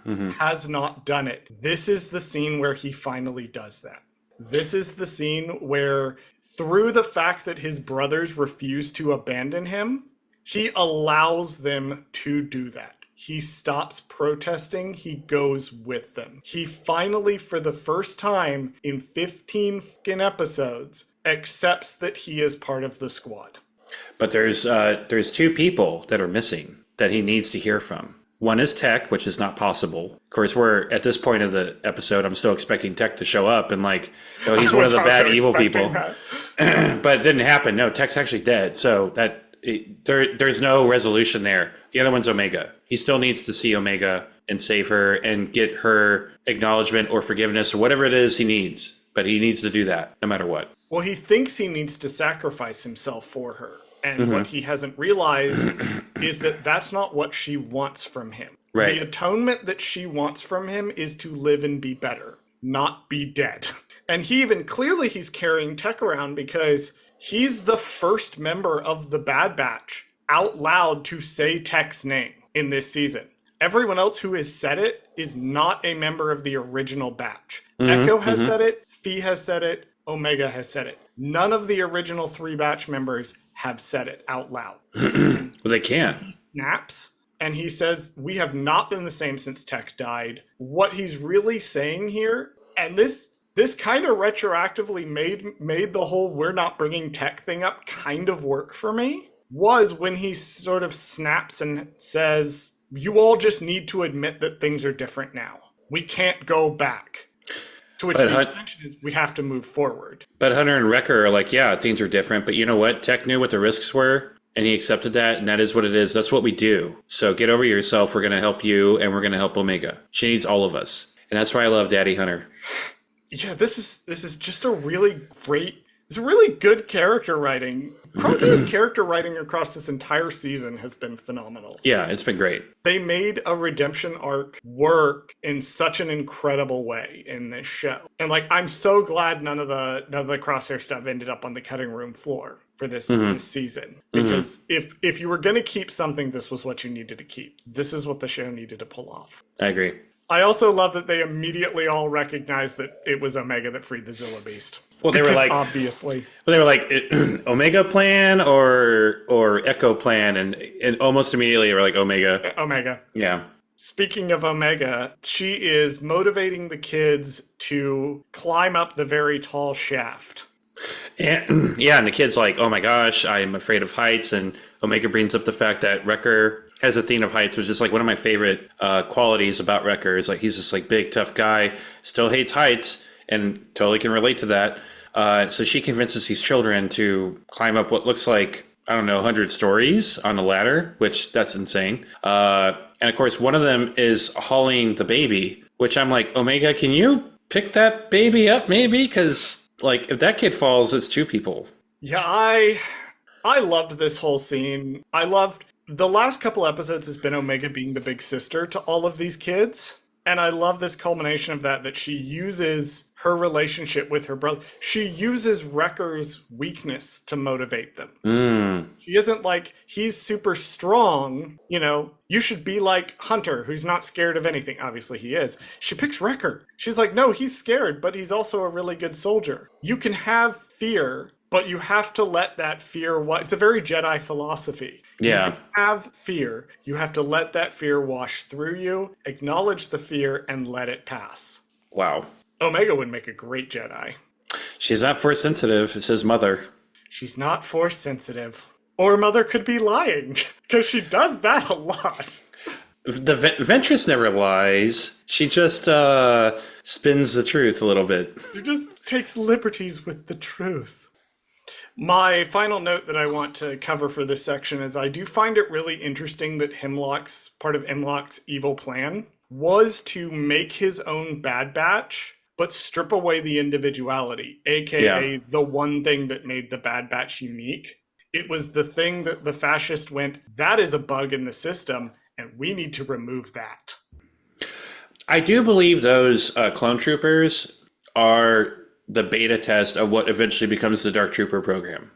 has not done it. This is the scene where he finally does that. This is the scene where, through the fact that his brothers refuse to abandon him, he allows them to do that. He stops protesting. He goes with them. He finally, for the first time in 15 fucking episodes, accepts that he is part of the squad. But there's two people that are missing that he needs to hear from. One is Tech, which is not possible. Of course, we're at this point of the episode, I'm still expecting Tech to show up and like, oh, he's one of the bad evil people. But it didn't happen. No, Tech's actually dead. So there's no resolution there. The other one's Omega. He still needs to see Omega and save her and get her acknowledgement or forgiveness or whatever it is he needs. But he needs to do that no matter what. Well, he thinks he needs to sacrifice himself for her. And what he hasn't realized is that that's not what she wants from him. Right. The atonement that she wants from him is to live and be better, not be dead. And he's carrying Tech around because he's the first member of the Bad Batch out loud to say Tech's name in this season. Everyone else who has said it is not a member of the original batch. Echo has said it, Fee has said it, Omega has said it. None of the original 3 batch members have said it out loud. Well, they can't. He snaps and he says, we have not been the same since Tech died. What he's really saying here, and this kind of retroactively made the whole we're not bringing Tech thing up kind of work for me, was when he sort of snaps and says, you all just need to admit that things are different now. We can't go back. To which the extension is, we have to move forward. But Hunter and Wrecker are like, yeah, things are different. But you know what? Tech knew what the risks were, and he accepted that, and that is what it is. That's what we do. So get over yourself. We're going to help you, and we're going to help Omega. She needs all of us. And that's why I love Daddy Hunter. Yeah, this is just a really great... It's really good character writing. Crosshair's character writing across this entire season has been phenomenal. Yeah, it's been great. They made a redemption arc work in such an incredible way in this show. And like, I'm so glad none of the Crosshair stuff ended up on the cutting room floor for this season. Because if you were going to keep something, this was what you needed to keep. This is what the show needed to pull off. I agree. I also love that they immediately all recognized that it was Omega that freed the Zilla Beast. Well, they were like, obviously. Well, they were like, Omega plan or Echo plan, and almost immediately they were like Omega. Omega. Yeah. Speaking of Omega, she is motivating the kids to climb up the very tall shaft. And the kid's like, oh my gosh, I'm afraid of heights, and Omega brings up the fact that Wrecker has a theme of heights, which is like one of my favorite qualities about Wrecker. Is like he's this like big tough guy, still hates heights, and totally can relate to that. So she convinces these children to climb up what looks like, I don't know, 100 stories on a ladder, which that's insane. And of course, one of them is hauling the baby, which I'm like, Omega, can you pick that baby up maybe? Because like if that kid falls, it's 2 people. Yeah, I loved this whole scene. I loved the last couple episodes has been Omega being the big sister to all of these kids. And I love this culmination of that she uses her relationship with her brother. She uses Wrecker's weakness to motivate them. She isn't like, he's super strong, you should be like Hunter, who's not scared of anything. Obviously he is. She picks Wrecker. She's like, no, he's scared, but he's also a really good soldier. You can have fear, but you have to let that fear... It's a very Jedi philosophy. Yeah. You can have fear. You have to let that fear wash through you, acknowledge the fear, and let it pass. Wow. Omega would make a great Jedi. She's not force sensitive. It says mother. She's not force sensitive. Or Mother could be lying, because she does that a lot. The Ventress never lies. She just spins the truth a little bit. She just takes liberties with the truth. My final note that I want to cover for this section is I do find it really interesting that part of Hemlock's evil plan was to make his own Bad Batch, but strip away the individuality, aka the one thing that made the Bad Batch unique. It was the thing that the fascist went, that is a bug in the system, and we need to remove that. I do believe those clone troopers are the beta test of what eventually becomes the Dark Trooper program.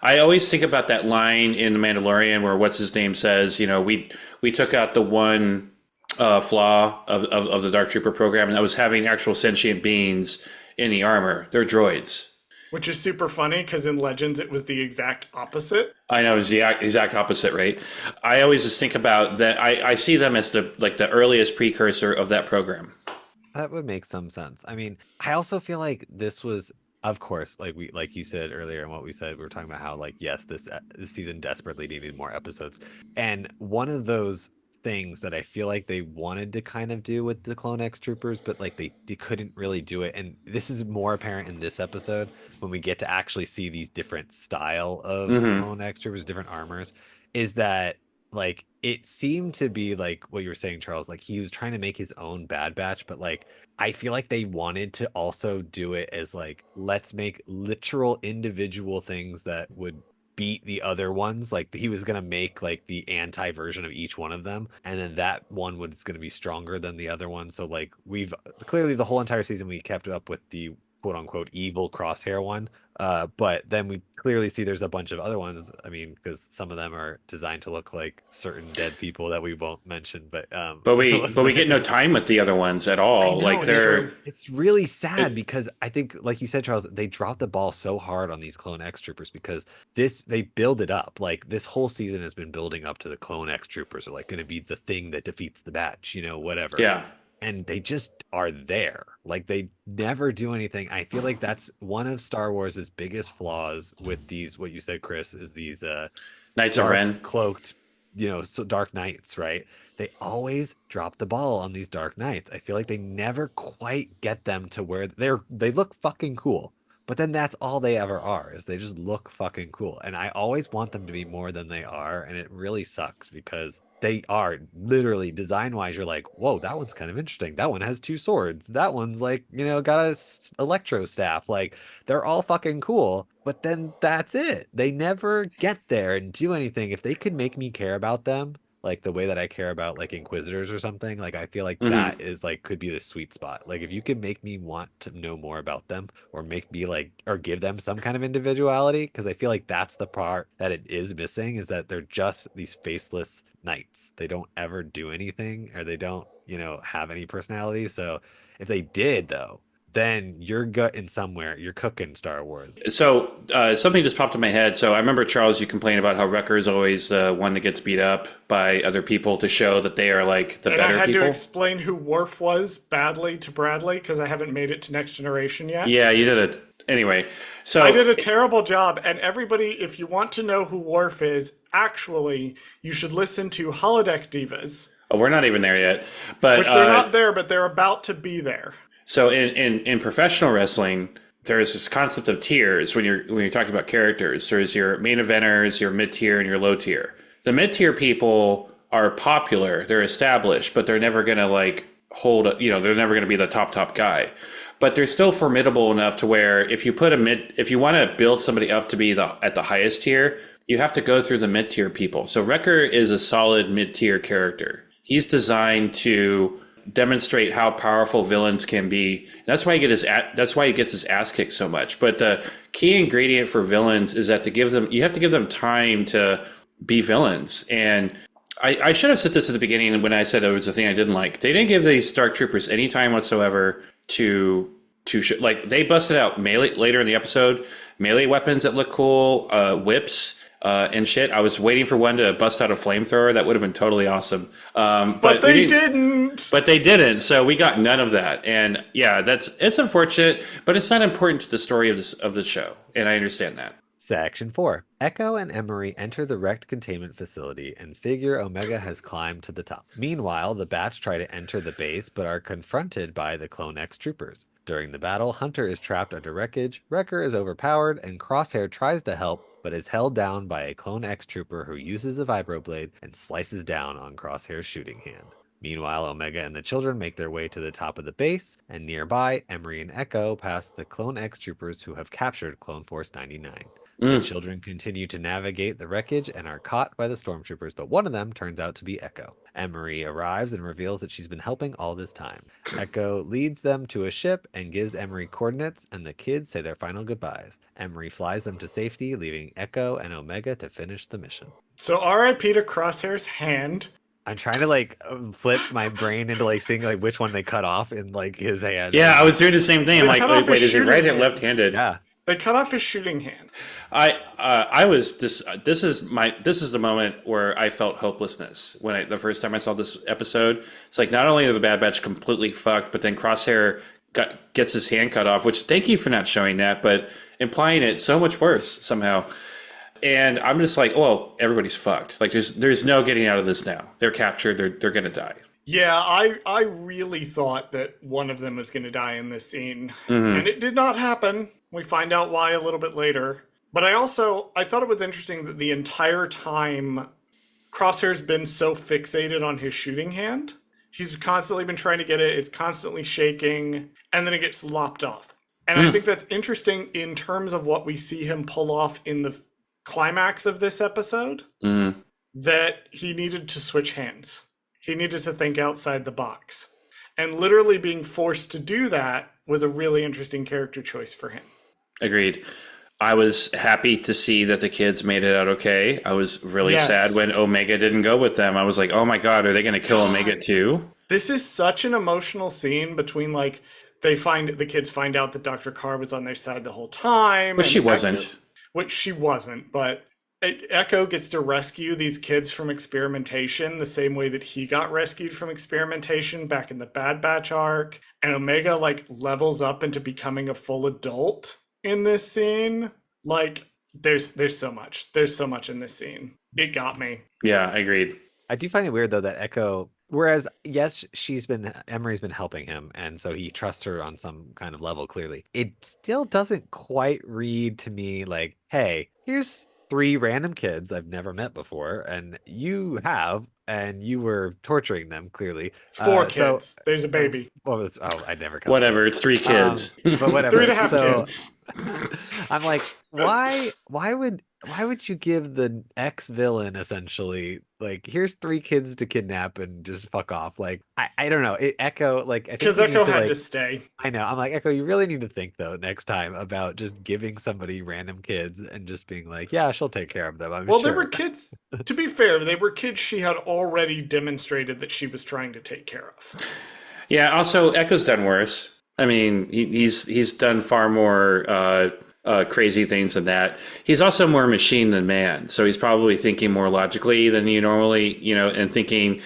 I always think about that line in The Mandalorian where what's-his-name says, we took out the one flaw of the Dark Trooper program, and that was having actual sentient beings in the armor. They're droids. Which is super funny, because in Legends it was the exact opposite. I know, it's the exact opposite, right? I always just think about that. I see them as the earliest precursor of that program. That would make some sense. I mean, I also feel like this was, of course, like you said earlier, and what we said, we were talking about how yes, this season desperately needed more episodes, and one of those things that I feel like they wanted to kind of do with the Clone X Troopers, but they couldn't really do it, and this is more apparent in this episode when we get to actually see these different style of Clone X Troopers, different armors, is that it seemed to be what you were saying, Charles, he was trying to make his own Bad Batch, but I feel like they wanted to also do it as let's make literal individual things that would beat the other ones. He was gonna make the anti version of each one of them, and then that one was gonna be stronger than the other one. So we've clearly the whole entire season we kept up with the quote unquote evil Crosshair one, but then we clearly see there's a bunch of other ones. I mean, because some of them are designed to look like certain dead people that we won't mention, but we get no time with the other ones at all. It's really sad because I think, like you said, Charles, they dropped the ball so hard on these Clone X Troopers, because they build it up. This whole season has been building up to the Clone X Troopers are going to be the thing that defeats the Batch, whatever. Yeah. And they just are there. They never do anything. I feel like that's one of Star Wars' biggest flaws with these, what you said, Chris, is these Knights of Ren cloaked, so Dark Knights, right? They always drop the ball on these Dark Knights. I feel like they never quite get them to where they look fucking cool. But then that's all they ever are, is they just look fucking cool. And I always want them to be more than they are. And it really sucks because they are literally design-wise. You're like, whoa, that one's kind of interesting. That one has 2 swords. That one's got a electro staff. They're all fucking cool. But then that's it. They never get there and do anything. If they could make me care about them, the way that I care about Inquisitors or something, I feel like that is could be the sweet spot. If you could make me want to know more about them, or make me or give them some kind of individuality, because I feel like that's the part that it is missing, is that they're just these faceless knights. They don't ever do anything, or they don't have any personality. So if they did, though, then you're gutting somewhere. You're cooking Star Wars. So something just popped in my head. So I remember, Charles, you complain about how Wrecker is always the one that gets beat up by other people to show that they are the better people. And I had to explain who Worf was badly to Bradley, because I haven't made it to Next Generation yet. Yeah, you did it. Anyway, so I did a terrible job. And everybody, if you want to know who Worf is, actually, you should listen to Holodeck Divas. Oh, we're not even there yet. But which they're not there, but they're about to be there. So in professional wrestling, there's this concept of tiers when you're talking about characters. There's your main eventers, your mid-tier, and your low-tier. The mid-tier people are popular, they're established, but they're never going to they're never going to be the top guy. But they're still formidable enough to where if you want to build somebody up to be at the highest tier, you have to go through the mid-tier people. So Wrecker is a solid mid-tier character. He's designed to demonstrate how powerful villains can be. And that's why that's why he gets his ass kicked so much. But the key ingredient for villains is that you have to give them time to be villains. And I should have said this at the beginning when I said it was the thing I didn't like. They didn't give these Dark Troopers any time whatsoever to like, they busted out melee later in the episode, melee weapons that look cool, whips and shit. I was waiting for one to bust out a flamethrower. That would have been totally awesome. But they didn't. But they didn't. So we got none of that. And yeah, it's unfortunate, but it's not important to the story of the show. And I understand that. Section 4. Echo and Emery enter the wrecked containment facility and figure Omega has climbed to the top. Meanwhile, the Batch try to enter the base but are confronted by the Clone X troopers. During the battle, Hunter is trapped under wreckage, Wrecker is overpowered, and Crosshair tries to help but is held down by a Clone X trooper who uses a vibroblade and slices down on Crosshair's shooting hand. Meanwhile, Omega and the children make their way to the top of the base, and nearby, Emery and Echo pass the Clone X troopers who have captured Clone Force 99. The children continue to navigate the wreckage and are caught by the stormtroopers, but one of them turns out to be Echo. Emery arrives and reveals that she's been helping all this time. Echo leads them to a ship and gives Emery coordinates, and the kids say their final goodbyes. Emery flies them to safety, leaving Echo and Omega to finish the mission. So R.I.P. to Crosshair's hand. I'm trying to flip my brain into seeing which one they cut off in his hand. Yeah, I was doing the same thing. I'm like, wait, is it right or left-handed? Yeah. They cut off his shooting hand. This is the moment where I felt hopelessness the first time I saw this episode. It's like, not only are the Bad Batch completely fucked, but then Crosshair gets his hand cut off, which, thank you for not showing that, but implying it so much worse somehow. And I'm just like, oh, everybody's fucked. Like, there's no getting out of this now. They're captured. They're gonna die. Yeah, I really thought that one of them was going to die in this scene. And it did not happen. We find out why a little bit later. But I thought it was interesting that the entire time Crosshair's been so fixated on his shooting hand. He's constantly been trying to get it. It's constantly shaking. And then it gets lopped off. And I think that's interesting in terms of what we see him pull off in the climax of this episode. That he needed to switch hands. He needed to think outside the box. And literally being forced to do that was a really interesting character choice for him. Agreed. I was happy to see that the kids made it out okay. I was really sad when Omega didn't go with them. I was like, oh my God, are they going to kill Omega too? This is such an emotional scene between the kids find out that Dr. Carr was on their side the whole time. But she wasn't. Which she wasn't, but Echo gets to rescue these kids from experimentation the same way that he got rescued from experimentation back in the Bad Batch arc. And Omega levels up into becoming a full adult in this scene. There's so much. There's so much in this scene. It got me. Yeah, I agreed. I do find it weird though that Echo, whereas yes, Emery's been helping him, and so he trusts her on some kind of level clearly. It still doesn't quite read to me like, hey, here's 3 random kids I've never met before, and you have, and you were torturing them clearly. It's 4 kids. So, there's a baby. I never. Whatever. It's 3 kids. But whatever. 3.5 kids. I'm like, why would you give the ex-villain essentially here's 3 kids to kidnap and just fuck off? I don't know. Echo because Echo had to stay. I know. I'm like, Echo, you really need to think though next time about just giving somebody random kids and just being like, yeah, she'll take care of them. I'm sure. They were kids. To be fair, they were kids she had already demonstrated that she was trying to take care of. Yeah. Also, Echo's done worse. I mean, he's done far more crazy things than that. He's also more machine than man, so he's probably thinking more logically than you normally, and thinking,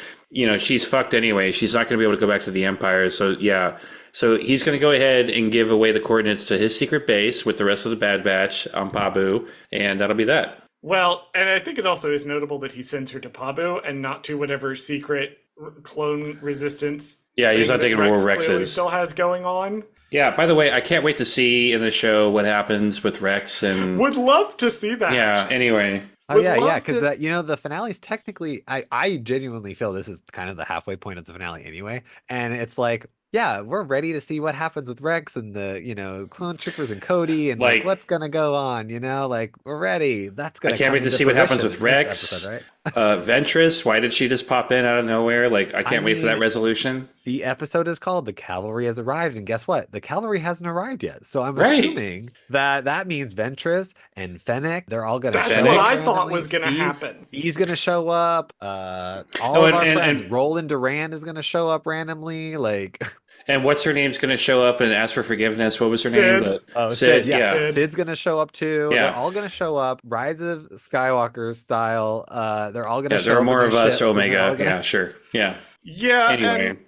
she's fucked anyway. She's not going to be able to go back to the Empire. So yeah, so he's going to go ahead and give away the coordinates to his secret base with the rest of the Bad Batch on Pabu, and that'll be that. Well, and I think it also is notable that he sends her to Pabu and not to whatever secret clone resistance. Yeah, he's not taking more Rexes. Still has going on. Yeah, by the way, I can't wait to see in the show what happens with Rex and... Would love to see that. Yeah, anyway. Oh, yeah, because the finale's technically... I genuinely feel this is kind of the halfway point of the finale anyway. And it's like, yeah, we're ready to see what happens with Rex and the, clone troopers and Cody and what's going to go on, we're ready. That's going to I can't wait to see what happens with Rex. Episode, right? Ventress, why did she just pop in out of nowhere? Like, I can't wait for that mean, resolution. the episode is called "The Cavalry Has Arrived," and guess what? The cavalry hasn't arrived yet. So I'm Right. assuming that that means Ventress and Fennec, they're all gonna That's show what Fennec. up I thought randomly. was going to happen. He's gonna show up. All Oh, of our friends, and Roland Durand is gonna show up randomly. Like, and what's her name's going to show up and ask for forgiveness? What was her name? Sid. oh, Sid. Yeah. Yeah. Sid. Sid's gonna show up too. They're Yeah. all gonna show up. Rise of Skywalker style. They're all gonna Yeah. show There are up more in of their us, ships, and they're all Omega. gonna- Yeah. Sure. Yeah. Yeah, Anyway. and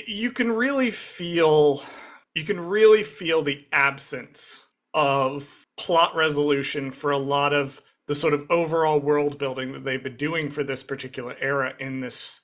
you can really feel the absence of plot resolution for a lot of the sort of overall world building that they've been doing for this particular era in this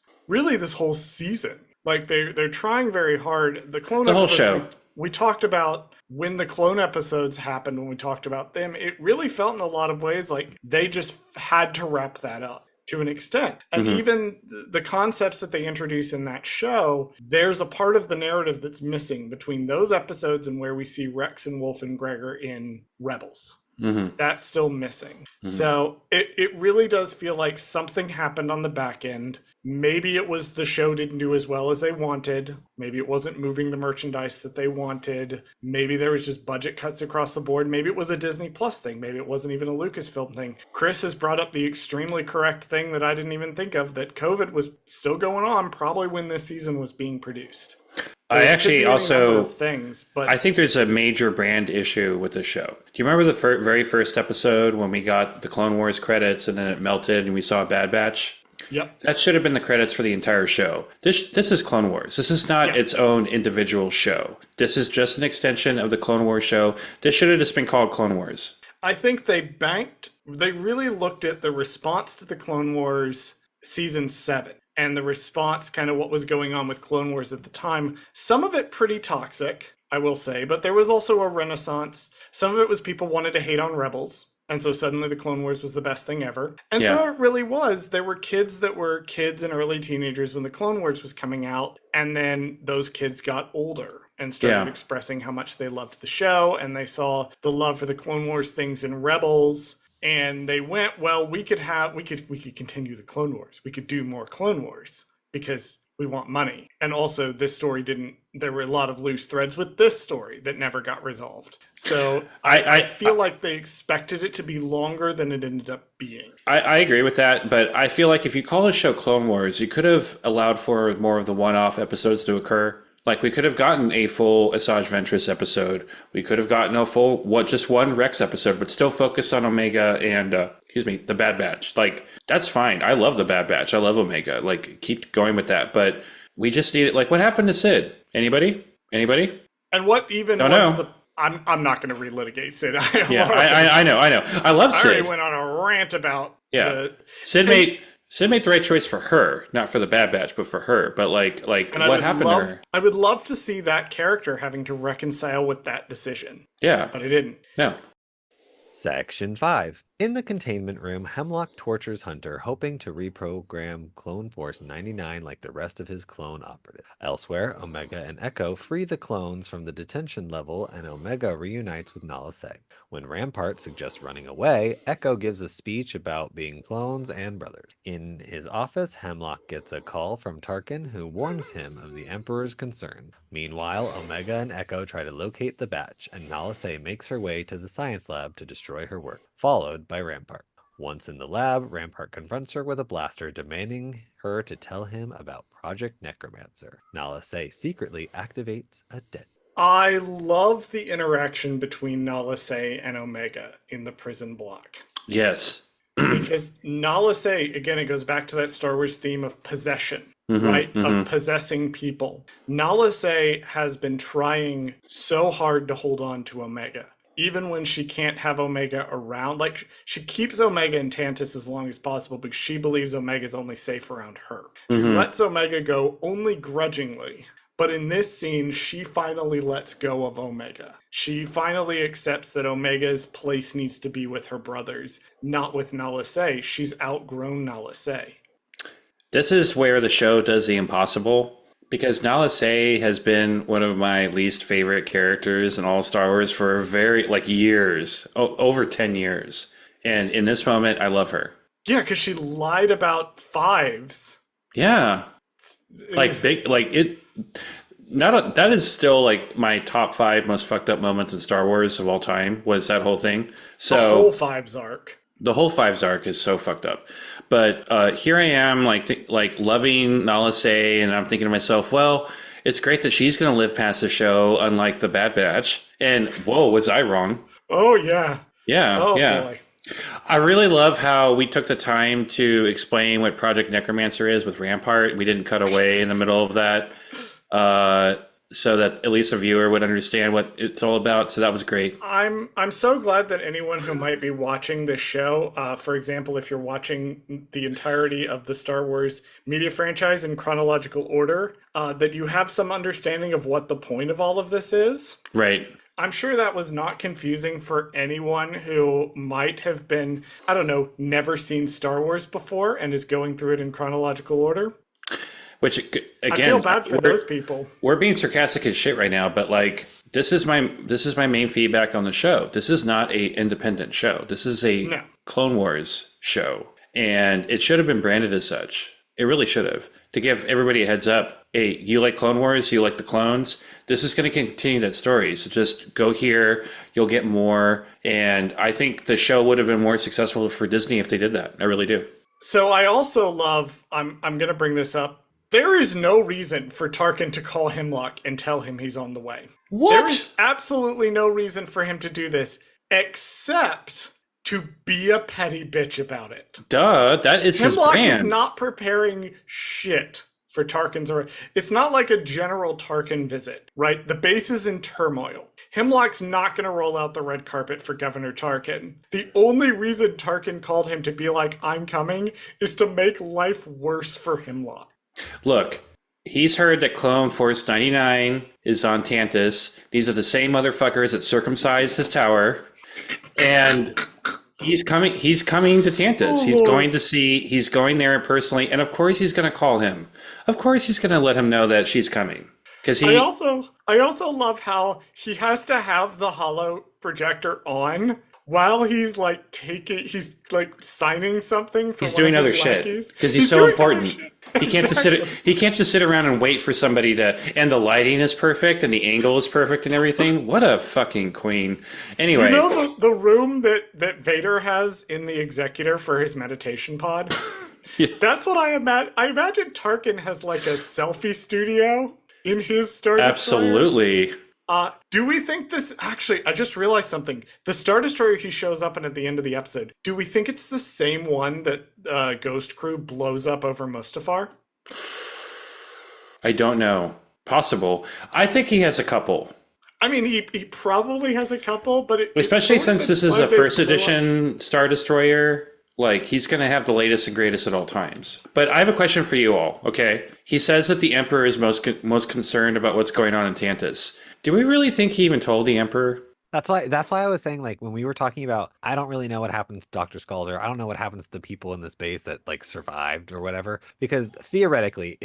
whole season. Like they're trying very hard. The clone The whole episodes show. we talked about when the clone episodes happened, when we talked about them, it really felt in a lot of ways like they just had to wrap that up to an extent. And even the concepts that they introduce in that show, there's a part of the narrative that's missing between those episodes and where we see Rex and Wolf and Gregor in Rebels. That's still missing. So it really does feel like something happened on the back end. Maybe it was the show didn't do as well as they wanted. Maybe it wasn't moving the merchandise that they wanted. Maybe there was just budget cuts across the board. Maybe it was a Disney Plus thing. Maybe it wasn't even a Lucasfilm thing. Chris has brought up the extremely correct thing that I didn't even think of, that COVID was still going on probably when this season was being produced. So I this could actually be any also- number of things, but I think there's a major brand issue with the show. Do you remember the very first episode when we got the Clone Wars credits and then it melted and we saw Bad Batch? yep. That should have been the credits for the entire show. This is Clone Wars. This is not its own individual show. This is just an extension of the Clone Wars show. This should have just been called Clone Wars. I think they really looked at the response to the Clone Wars season 7 and the response, kind of what was going on with Clone Wars at the time. Some of it pretty toxic, I will say, but there was also a renaissance. Some of it was people wanted to hate on Rebels. And so suddenly the Clone Wars was the best thing ever. And so it really was. There were kids that were kids and early teenagers when the Clone Wars was coming out. And then those kids got older and started expressing how much they loved the show. And they saw the love for the Clone Wars things in Rebels. And they went, well, we could continue the Clone Wars. We could do more Clone Wars because we want money. And also this story there were a lot of loose threads with this story that never got resolved. So I feel like they expected it to be longer than it ended up being. I agree with that, but I feel like if you call the show Clone Wars, you could have allowed for more of the one-off episodes to occur. Like, we could have gotten a full Asajj Ventress episode. We could have gotten a full, just one Rex episode, but still focus on Omega and, the Bad Batch. Like, that's fine. I love the Bad Batch. I love Omega. Like, keep going with that. But we just need it. Like, what happened to Sid? Anybody? And what even Don't was know. the... I'm not going to relitigate Sid. I know. I love I already Sid. went on a rant about Sid made the right choice for her, not for the Bad Batch, but for her. But like what happened to her? I would love to see that character having to reconcile with that decision. Yeah. But I didn't. No. Section 5. In the containment room, Hemlock tortures Hunter, hoping to reprogram Clone Force 99 like the rest of his clone operatives. Elsewhere, Omega and Echo free the clones from the detention level, and Omega reunites with Nala Se. When Rampart suggests running away, Echo gives a speech about being clones and brothers. In his office, Hemlock gets a call from Tarkin, who warns him of the Emperor's concern. Meanwhile, Omega and Echo try to locate the batch, and Nala Se makes her way to the science lab to destroy her work, followed by Rampart. Once in the lab, Rampart confronts her with a blaster, demanding her to tell him about Project Necromancer. Nala Se secretly activates a dead. I love the interaction between Nala Se and Omega in the prison block. Yes. Because Nala Se, again, it goes back to that Star Wars theme of possession, right? Of possessing people. Nala Se has been trying so hard to hold on to Omega. Even when she can't have Omega around, like, she keeps Omega in Tantus as long as possible because she believes Omega's only safe around her. She lets Omega go only grudgingly. But in this scene, she finally lets go of Omega. She finally accepts that Omega's place needs to be with her brothers, not with Nala Se. She's outgrown Nala Se. This is where the show does the impossible. Because Nala Se has been one of my least favorite characters in all Star Wars for years, over 10 years. And in this moment, I love her. Yeah, because she lied about fives. Yeah. Like big, like it. That is still like my top 5 most fucked up moments in Star Wars of all time was that whole thing. The whole So fives arc. the whole Fives arc is so fucked up. But here I am, like loving Nala Se, and I'm thinking to myself, well, it's great that she's going to live past the show, unlike the Bad Batch. And whoa, was I wrong? Oh, yeah. Yeah, Oh, yeah. boy. I really love how we took the time to explain what Project Necromancer is with Rampart. We didn't cut away in the middle of that, so that at least a viewer would understand what it's all about. So that was great. I'm so glad that anyone who might be watching this show, for example, if you're watching the entirety of the Star Wars media franchise in chronological order, that you have some understanding of what the point of all of this is. Right. I'm sure that was not confusing for anyone who might have been, I don't know, never seen Star Wars before and is going through it in chronological order. Which again, I feel bad for those people. We're being sarcastic as shit right now, but like this is my main feedback on the show. This is not a independent show. This is a Clone Wars show, and it should have been branded as such. It really should have, to give everybody a heads up. Hey, you like Clone Wars? You like the clones? This is going to continue that story. So just go here. You'll get more. And I think the show would have been more successful for Disney if they did that. I really do. So I also love, I'm going to bring this up. There is no reason for Tarkin to call Hemlock and tell him he's on the way. What? There is absolutely no reason for him to do this, except to be a petty bitch about it. Duh, that is his Hemlock brand. is not preparing shit for Tarkin's arrival. It's not like a General Tarkin visit, right? The base is in turmoil. Hemlock's not going to roll out the red carpet for Governor Tarkin. The only reason Tarkin called him to be like, I'm coming, is to make life worse for Hemlock. Look, he's heard that Clone Force 99 is on Tantus. These are the same motherfuckers that circumcised his tower. And he's coming to Tantus. He's going there personally, and of course he's going to call him. Of course he's going to let him know that she's coming. I also love how he has to have the holo projector on while he's like signing something for he's doing other shit because he's so important. He can't just sit around and wait for somebody to, and the lighting is perfect and the angle is perfect and everything. What a fucking queen. Anyway, you know the room that Vader has in the Executor for his meditation pod? Yeah. That's what I imagine. I imagine Tarkin has like a selfie studio in his Star Destroyer. Absolutely. Do we think this... Actually, I just realized something. The Star Destroyer he shows up in at the end of the episode, do we think it's the same one that Ghost Crew blows up over Mustafar? I don't know. Possible. I think he has a couple. I mean, he probably has a couple, but... Especially since this is a first edition Star Destroyer... Like, he's going to have the latest and greatest at all times. But I have a question for you all, okay? He says that the Emperor is most concerned about what's going on in Tantus. Do we really think he even told the Emperor? That's why I was saying, like, when we were talking about, I don't really know what happens to Dr. Scalder. I don't know what happens to the people in the space that, like, survived or whatever. Because theoretically,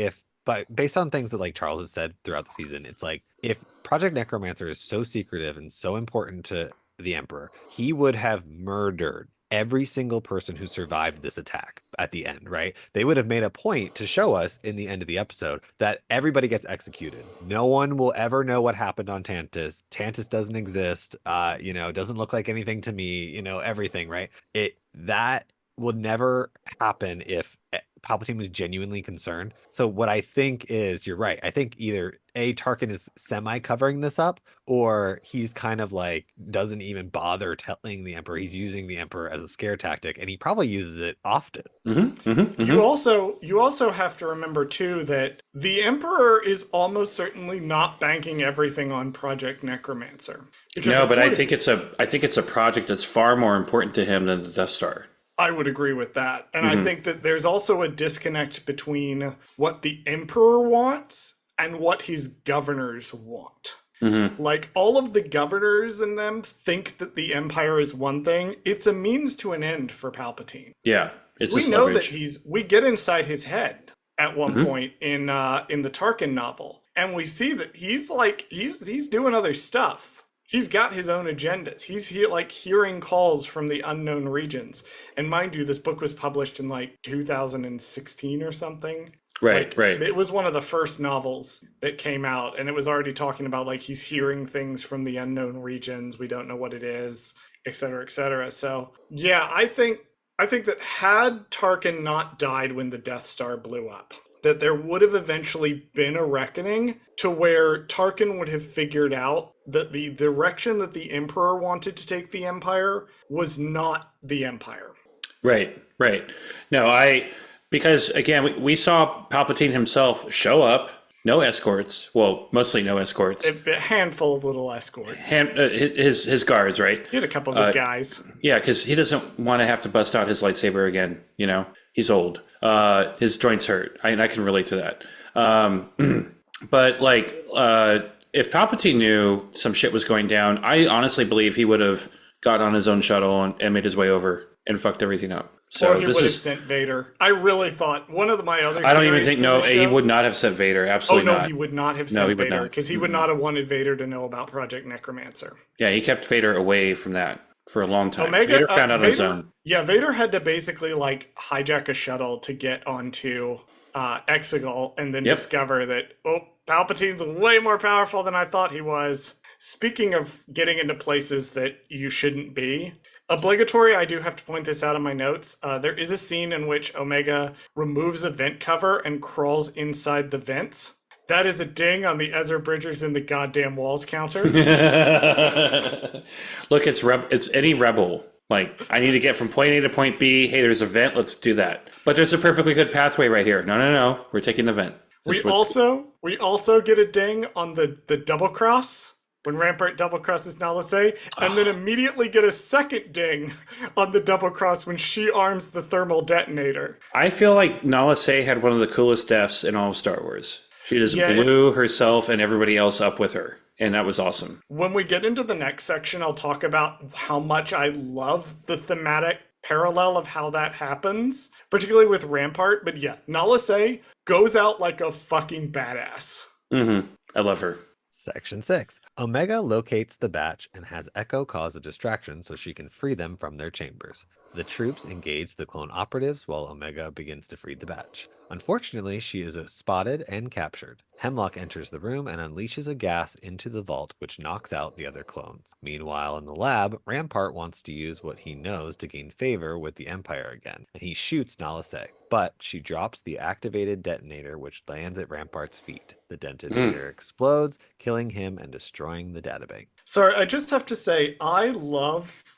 but based on things that, like, Charles has said throughout the season, it's like, if Project Necromancer is so secretive and so important to the Emperor, he would have murdered every single person who survived this attack at the end, right? They would have made a point to show us in the end of the episode that everybody gets executed. No one will ever know what happened on Tantus. Tantus doesn't exist. Doesn't look like anything to me, everything, right? That would never happen if Palpatine was genuinely concerned. So what I think is, you're right. I think either Tarkin is semi-covering this up, or he's kind of like doesn't even bother telling the Emperor. He's using the Emperor as a scare tactic, and he probably uses it often. Mm-hmm, mm-hmm, mm-hmm. You also have to remember too that the Emperor is almost certainly not banking everything on Project Necromancer. No, but I think it's a project that's far more important to him than the Death Star. I would agree with that. And I think that there's also a disconnect between what the Emperor wants and what his governors want. Mm-hmm. Like, all of the governors in them think that the Empire is one thing. It's a means to an end for Palpatine. Yeah, it's we know leverage. That we get inside his head at one point in the Tarkin novel, and we see that he's doing other stuff. he's got his own agendas. He's like hearing calls from the unknown regions. And mind you, this book was published in like 2016 or something. Right, Like, right. it was one of the first novels that came out, and it was already talking about like he's hearing things from the unknown regions. We don't know what it is, et cetera, et cetera. So yeah, I think that had Tarkin not died when the Death Star blew up, that there would have eventually been a reckoning to where Tarkin would have figured out that the direction that the Emperor wanted to take the Empire was not the Empire. Right, right. No, because again, we saw Palpatine himself show up, no escorts. Well, mostly no escorts. A handful of little escorts. His guards, right? He had a couple of his guys. Yeah, because he doesn't want to have to bust out his lightsaber again. You know, he's old. His joints hurt. I can relate to that. But like, if Palpatine knew some shit was going down, I honestly believe he would have got on his own shuttle and made his way over and fucked everything up. So or he would have sent Vader. I really thought one of my other. I don't even think he would not have sent Vader. Absolutely not. Oh no, he would not have sent Vader because he would not have wanted Vader to know about Project Necromancer. Yeah, he kept Vader away from that for a long time. Vader found out on his own. Yeah, Vader had to basically like hijack a shuttle to get onto Exegol and then discover that Palpatine's way more powerful than I thought he was. Speaking of getting into places that you shouldn't be. Obligatory, I do have to point this out in my notes. There is a scene in which Omega removes a vent cover and crawls inside the vents. That is a ding on the Ezra Bridgers in the goddamn walls counter. Look, it's any rebel. Like, I need to get from point A to point B. Hey, there's a vent. Let's do that. But there's a perfectly good pathway right here. No. We're taking the vent. We also get a ding on the double cross. When Rampart double crosses Nalase, and then immediately get a second ding on the double cross when she arms the thermal detonator. I feel like Nalase had one of the coolest deaths in all of Star Wars. She just blew herself and everybody else up with her, and that was awesome. When we get into the next section, I'll talk about how much I love the thematic parallel of how that happens, particularly with Rampart. But yeah, Nalase goes out like a fucking badass. I love her. Section 6. Omega locates the batch and has Echo cause a distraction so she can free them from their chambers. The troops engage the clone operatives while Omega begins to free the batch. Unfortunately, she is spotted and captured. Hemlock enters the room and unleashes a gas into the vault, which knocks out the other clones. Meanwhile, in the lab, Rampart wants to use what he knows to gain favor with the Empire again, and he shoots Nalase. But she drops the activated detonator, which lands at Rampart's feet. The detonator explodes, killing him and destroying the databank. Sorry, I just have to say, I love...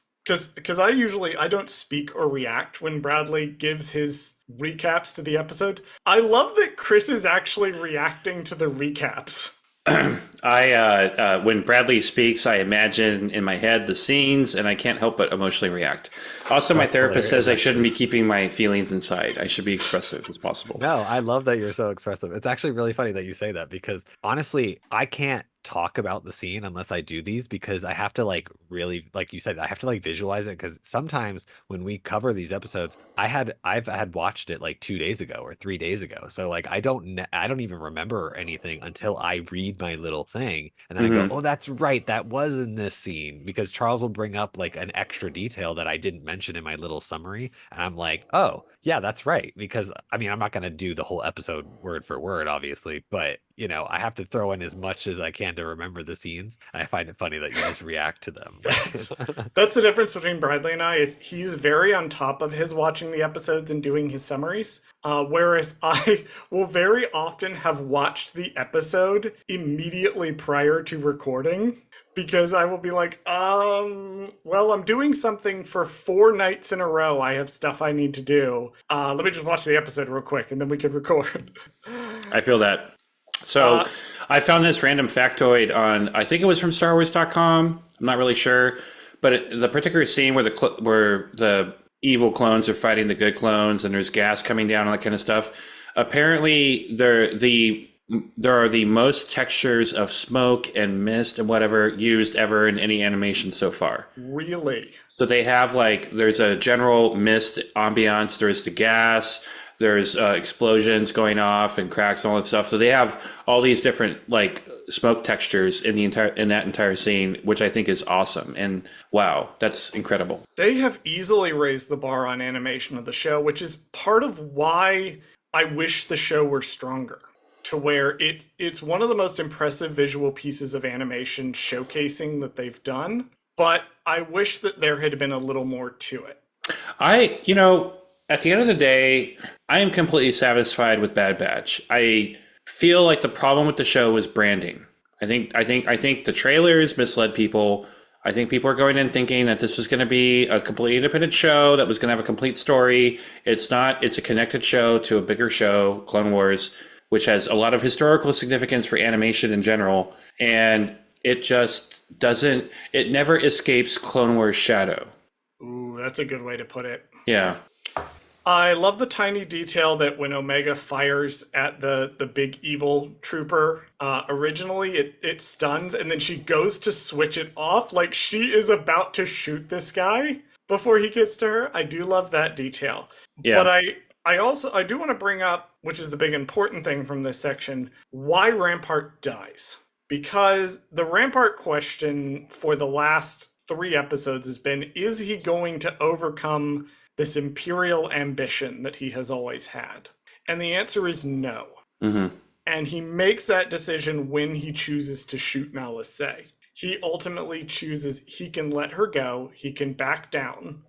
Because I don't speak or react when Bradley gives his recaps to the episode. I love that Chris is actually reacting to the recaps. When Bradley speaks, I imagine in my head the scenes, and I can't help but emotionally react. Also, my therapist says I shouldn't be keeping my feelings inside. I should be expressive as possible. No, I love that you're so expressive. It's actually really funny that you say that because honestly, I can't talk about the scene unless I do these because I have to like really, like you said, I have to like visualize it because sometimes when we cover these episodes, I've had watched it like 2 days ago or 3 days ago. So like I don't even remember anything until I read my little thing and then I go, oh, that's right, that was in this scene because Charles will bring up like an extra detail that I didn't mention in my little summary and I'm like, oh yeah, that's right, because I mean I'm not going to do the whole episode word for word obviously, but you know, I have to throw in as much as I can to remember the scenes. And I find it funny that you just react to them. That's the difference between Bradley and I, is he's very on top of his watching the episodes and doing his summaries. Whereas I will very often have watched the episode immediately prior to recording. Because I will be like, well, I'm doing something for 4 nights in a row. I have stuff I need to do. Let me just watch the episode real quick and then we can record. I feel that. So I found this random factoid on, I think it was from StarWars.com. I'm not really sure. But the particular scene where the evil clones are fighting the good clones and there's gas coming down and that kind of stuff. Apparently, there are the most textures of smoke and mist and whatever used ever in any animation so far. Really? So they have there's a general mist ambiance. There's the gas. There's explosions going off and cracks and all that stuff. So they have all these different like smoke textures in that entire scene, which I think is awesome. And wow, that's incredible. They have easily raised the bar on animation of the show, which is part of why I wish the show were stronger. To where it's one of the most impressive visual pieces of animation showcasing that they've done. But I wish that there had been a little more to it. At the end of the day, I am completely satisfied with Bad Batch. I feel like the problem with the show was branding. I think the trailers misled people. I think people are going in thinking that this was going to be a completely independent show that was going to have a complete story. It's not. It's a connected show to a bigger show, Clone Wars, which has a lot of historical significance for animation in general. And it just doesn't, it never escapes Clone Wars' shadow. Ooh, that's a good way to put it. Yeah. I love the tiny detail that when Omega fires at the big evil trooper, originally it stuns, and then she goes to switch it off like she is about to shoot this guy before he gets to her. I do love that detail. Yeah. But I do want to bring up, which is the big important thing from this section, why Rampart dies. Because the Rampart question for the last 3 episodes has been, is he going to overcome this Imperial ambition that he has always had? And the answer is no. Mm-hmm. And he makes that decision when he chooses to shoot Nala Se. He ultimately chooses he can let her go, he can back down,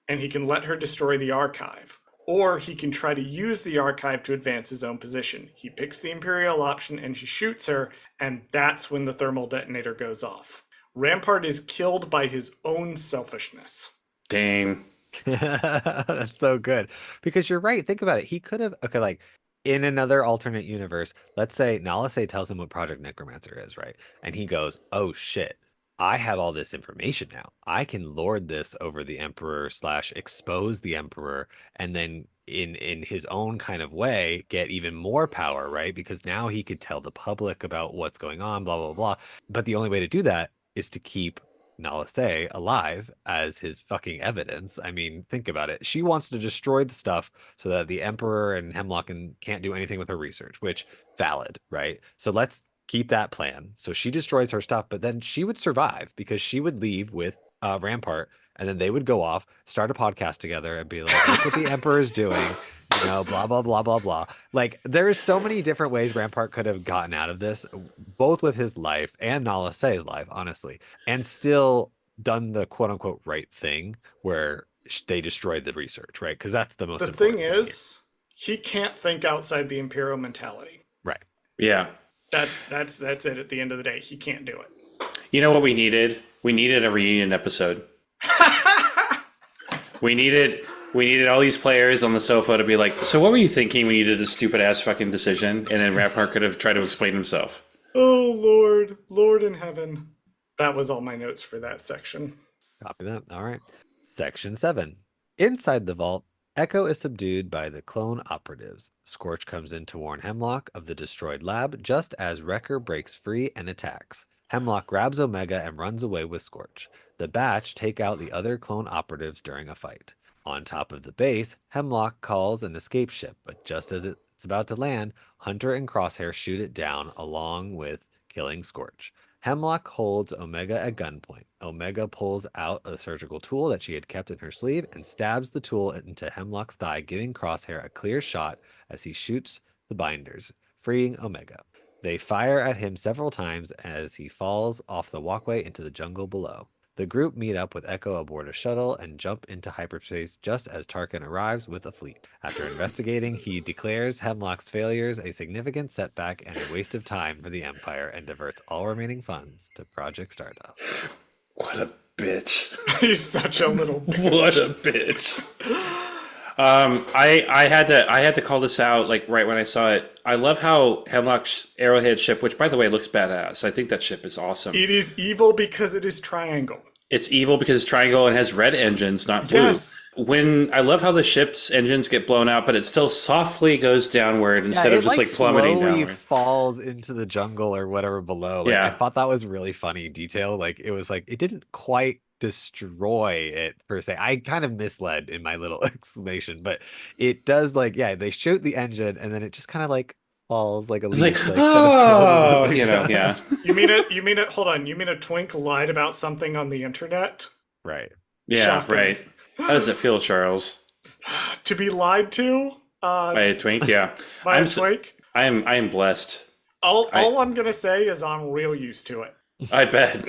and he can let her destroy the archive. Or he can try to use the archive to advance his own position. He picks the Imperial option and he shoots her, and that's when the thermal detonator goes off. Rampart is killed by his own selfishness. Dang. That's so good. Because you're right. Think about it. He could have, okay, like in another alternate universe, let's say Nala Se tells him what Project Necromancer is, right? And he goes, oh shit, I have all this information now. I can lord this over the Emperor / expose the Emperor, and then in his own kind of way get even more power, right? Because now he could tell the public about what's going on, blah blah blah. But the only way to do that is to keep Nala Se alive as his fucking evidence. I mean, think about it. She wants to destroy the stuff so that the Emperor and Hemlock can't do anything with her research, which valid, right? So let's keep that plan. So she destroys her stuff, but then she would survive because she would leave with Rampart, and then they would go off, start a podcast together, and be like, "Look what the Emperor is doing." Blah blah blah blah blah. Like there's so many different ways Rampart could have gotten out of this, both with his life and Nala Se's life, honestly, and still done the quote unquote right thing where they destroyed the research, right? Because that's the most. The thing is, he can't think outside the Imperial mentality. Right. Yeah. That's it. At the end of the day, he can't do it. You know what we needed? We needed a reunion episode. We needed all these players on the sofa to be like, so what were you thinking when you did this stupid ass fucking decision? And then Rampart could have tried to explain himself. Oh, Lord in heaven. That was all my notes for that section. Copy that. All right. Section 7. Inside the vault, Echo is subdued by the clone operatives. Scorch comes in to warn Hemlock of the destroyed lab just as Wrecker breaks free and attacks. Hemlock grabs Omega and runs away with Scorch. The Batch take out the other clone operatives during a fight. On top of the base, Hemlock calls an escape ship, but just as it's about to land, Hunter and Crosshair shoot it down along with killing Scorch. Hemlock holds Omega at gunpoint. Omega pulls out a surgical tool that she had kept in her sleeve and stabs the tool into Hemlock's thigh, giving Crosshair a clear shot as he shoots the binders, freeing Omega. They fire at him several times as he falls off the walkway into the jungle below. The group meet up with Echo aboard a shuttle and jump into hyperspace just as Tarkin arrives with a fleet. After investigating, he declares Hemlock's failures a significant setback and a waste of time for the Empire and diverts all remaining funds to Project Stardust. What a bitch. He's such a little bitch. What a bitch. I had to call this out like right when I saw it. I love how Hemlock's Arrowhead ship, which by the way looks badass. I think that ship is awesome. It is evil because it is triangle. It's evil because it's triangle and has red engines, not blue. Yes. When I love how the ship's engines get blown out, but it still softly goes downward instead of just like plummeting slowly downward. Falls into the jungle or whatever below. Like, Yeah. I thought that was really funny detail. Like it was like it didn't quite destroy it per se. I kind of misled in my little exclamation, but it does like yeah, they shoot the engine and then it just kind of like falls like a It's like, leaf, like kind of oh, slowly. yeah. You mean it? You mean it? Hold on. You mean a twink lied about something on the internet? Right. Yeah, Shocking. right. How does it feel, Charles? To be lied to By a twink? Yeah. by a twink? I am blessed. All I'm gonna say is I'm real used to it. I bet.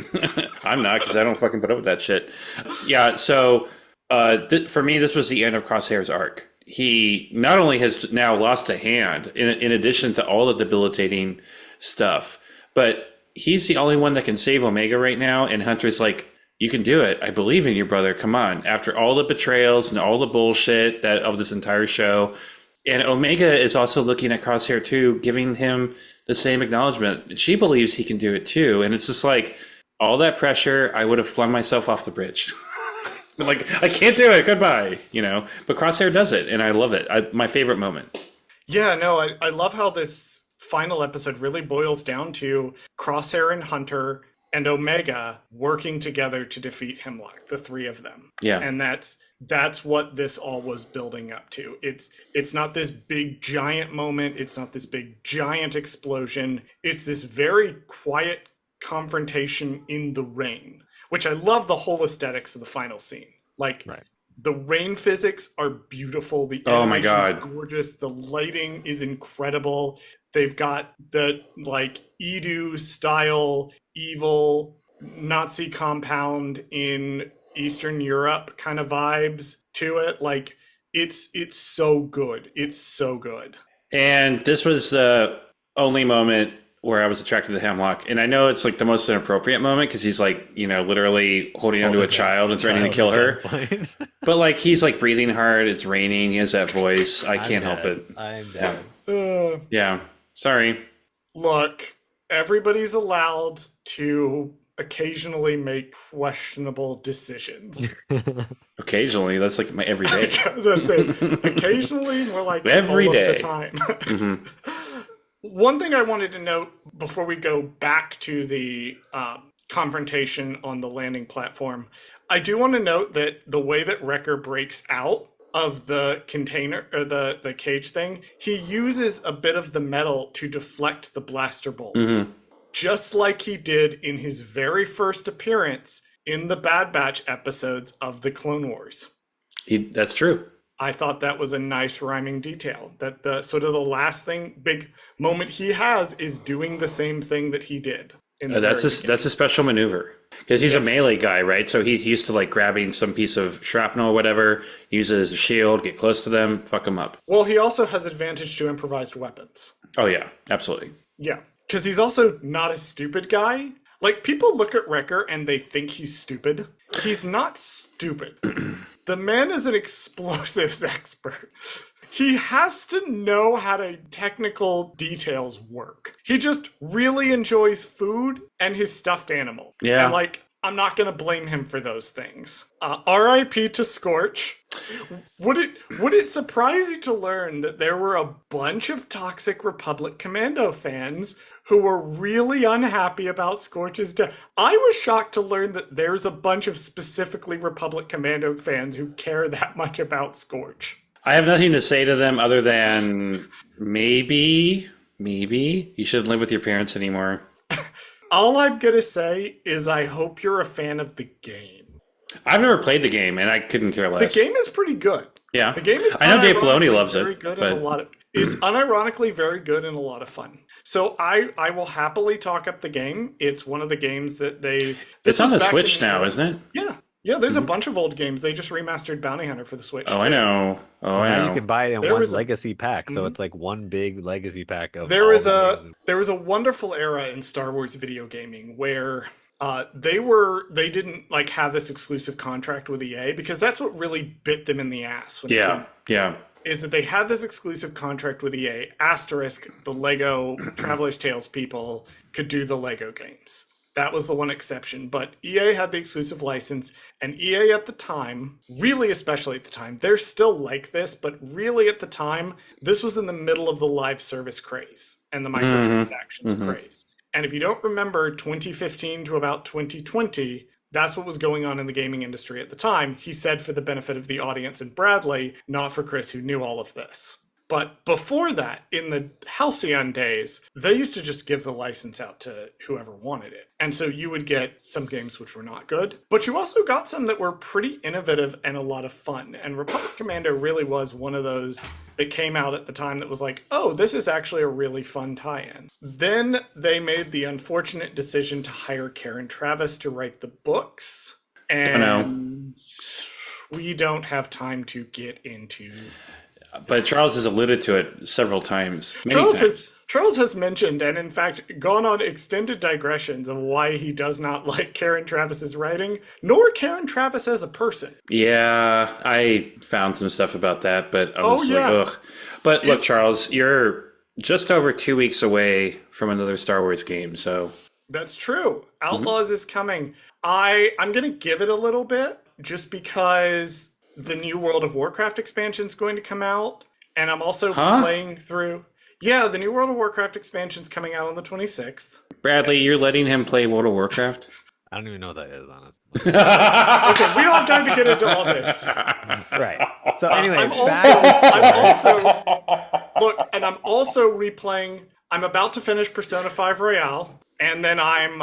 I'm not, because I don't fucking put up with that shit. Yeah, so for me, this was the end of Crosshair's arc. He not only has now lost a hand, in addition to all the debilitating stuff, but he's the only one that can save Omega right now, and Hunter's like, you can do it. I believe in you, brother. Come on. After all the betrayals and all the bullshit of this entire show. And Omega is also looking at Crosshair too, giving him the same acknowledgement. She believes he can do it too. And it's just like, all that pressure, I would have flung myself off the bridge. Like, I can't do it. Goodbye. But Crosshair does it. And I love it. My favorite moment. Yeah, no, I love how this final episode really boils down to Crosshair and Hunter and Omega working together to defeat Hemlock, the three of them. Yeah. And that's what this all was building up to. It's not this big giant moment, it's not this big giant explosion. It's this very quiet confrontation in the rain, which I love the whole aesthetics of the final scene. Like Right. the rain physics are beautiful, the Oh my animation's God. gorgeous, the lighting is incredible. They've got the like Edu style evil Nazi compound in Eastern Europe kind of vibes to it. Like it's so good. It's so good. And this was the only moment where I was attracted to Hemlock. And I know it's like the most inappropriate moment because he's like, literally holding onto a child and threatening to kill her. But like, he's like breathing hard. It's raining. He has that voice. I can't help it. I'm dead. Yeah. Sorry. Look, everybody's allowed to occasionally make questionable decisions. Occasionally. That's like my everyday. As I say, occasionally, more like Every all day. of the time. One thing I wanted to note before we go back to the confrontation on the landing platform, I do want to note that the way that Wrecker breaks out of the container or the cage thing, he uses a bit of the metal to deflect the blaster bolts. Just like he did in his very first appearance in the Bad Batch episodes of the Clone Wars. That's true. I thought that was a nice rhyming detail. That the sort of the last big moment he has is doing the same thing that he did. That's a special maneuver because he's a melee guy, right? So he's used to like grabbing some piece of shrapnel or whatever, use it as a shield, get close to them, fuck them up. Well, he also has advantage to improvised weapons. Oh yeah, absolutely. Yeah, because he's also not a stupid guy. Like, people look at Wrecker and they think he's stupid. He's not stupid. The man is an explosives expert. He has to know how the technical details work. He just really enjoys food and his stuffed animal. Yeah. And, like, I'm not going to blame him for those things. R.I.P. to Scorch. Would it surprise you to learn that there were a bunch of Toxic Republic Commando fans who were really unhappy about Scorch's death? I was shocked to learn that there's a bunch of specifically Republic Commando fans who care that much about Scorch. I have nothing to say to them other than maybe you shouldn't live with your parents anymore. All I'm going to say is I hope you're a fan of the game. I've never played the game, and I couldn't care less. The game is pretty good. Yeah. The game is I know Dave Filoni unironically loves very it. good But... and it's unironically very good and a lot of fun. So I will happily talk up the game. It's one of the games that It's on the Switch now, isn't it? Yeah. Yeah, there's a bunch of old games. They just remastered Bounty Hunter for the Switch. Oh, too. I know. Now you can buy it in one was a- legacy pack, so it's like one big legacy pack of. There all was the games. there was a wonderful era in Star Wars video gaming where they didn't like have this exclusive contract with EA because that's what really bit them in the ass. When it came Yeah. is that they had this exclusive contract with EA, asterisk, the Lego Traveler's Tales people could do the Lego games. That was the one exception. But EA had the exclusive license, and EA at the time, really especially at the time, they're still like this, but really at the time, this was in the middle of the live service craze and the microtransactions craze. And if you don't remember 2015 to about 2020, That's what was going on in the gaming industry at the time. He said for the benefit of the audience and Bradley, not for Chris, who knew all of this. But before that, in the Halcyon days, they used to just give the license out to whoever wanted it. And so you would get some games which were not good, but you also got some that were pretty innovative and a lot of fun. And Republic Commando really was one of those that came out at the time that was like, oh, this is actually a really fun tie-in. Then they made the unfortunate decision to hire Karen Travis to write the books. And we don't have time to get into... But Charles has alluded to it several times. Charles has mentioned, and in fact gone on extended digressions of why he does not like Karen Travis's writing, nor Karen Travis as a person. Yeah, I found some stuff about that, but I was like, ugh. But look, Charles, you're just over 2 weeks away from another Star Wars game, so... That's true. Outlaws is coming. I'm going to give it a little bit, just because... the new World of Warcraft expansion is going to come out, and I'm also playing through... Yeah, the new World of Warcraft expansion is coming out on the 26th. Bradley, you're letting him play World of Warcraft? I don't even know what that is, honestly. Okay, we don't have time to get into all this. Right. So anyway, I'm also replaying... I'm about to finish Persona 5 Royale, and then I'm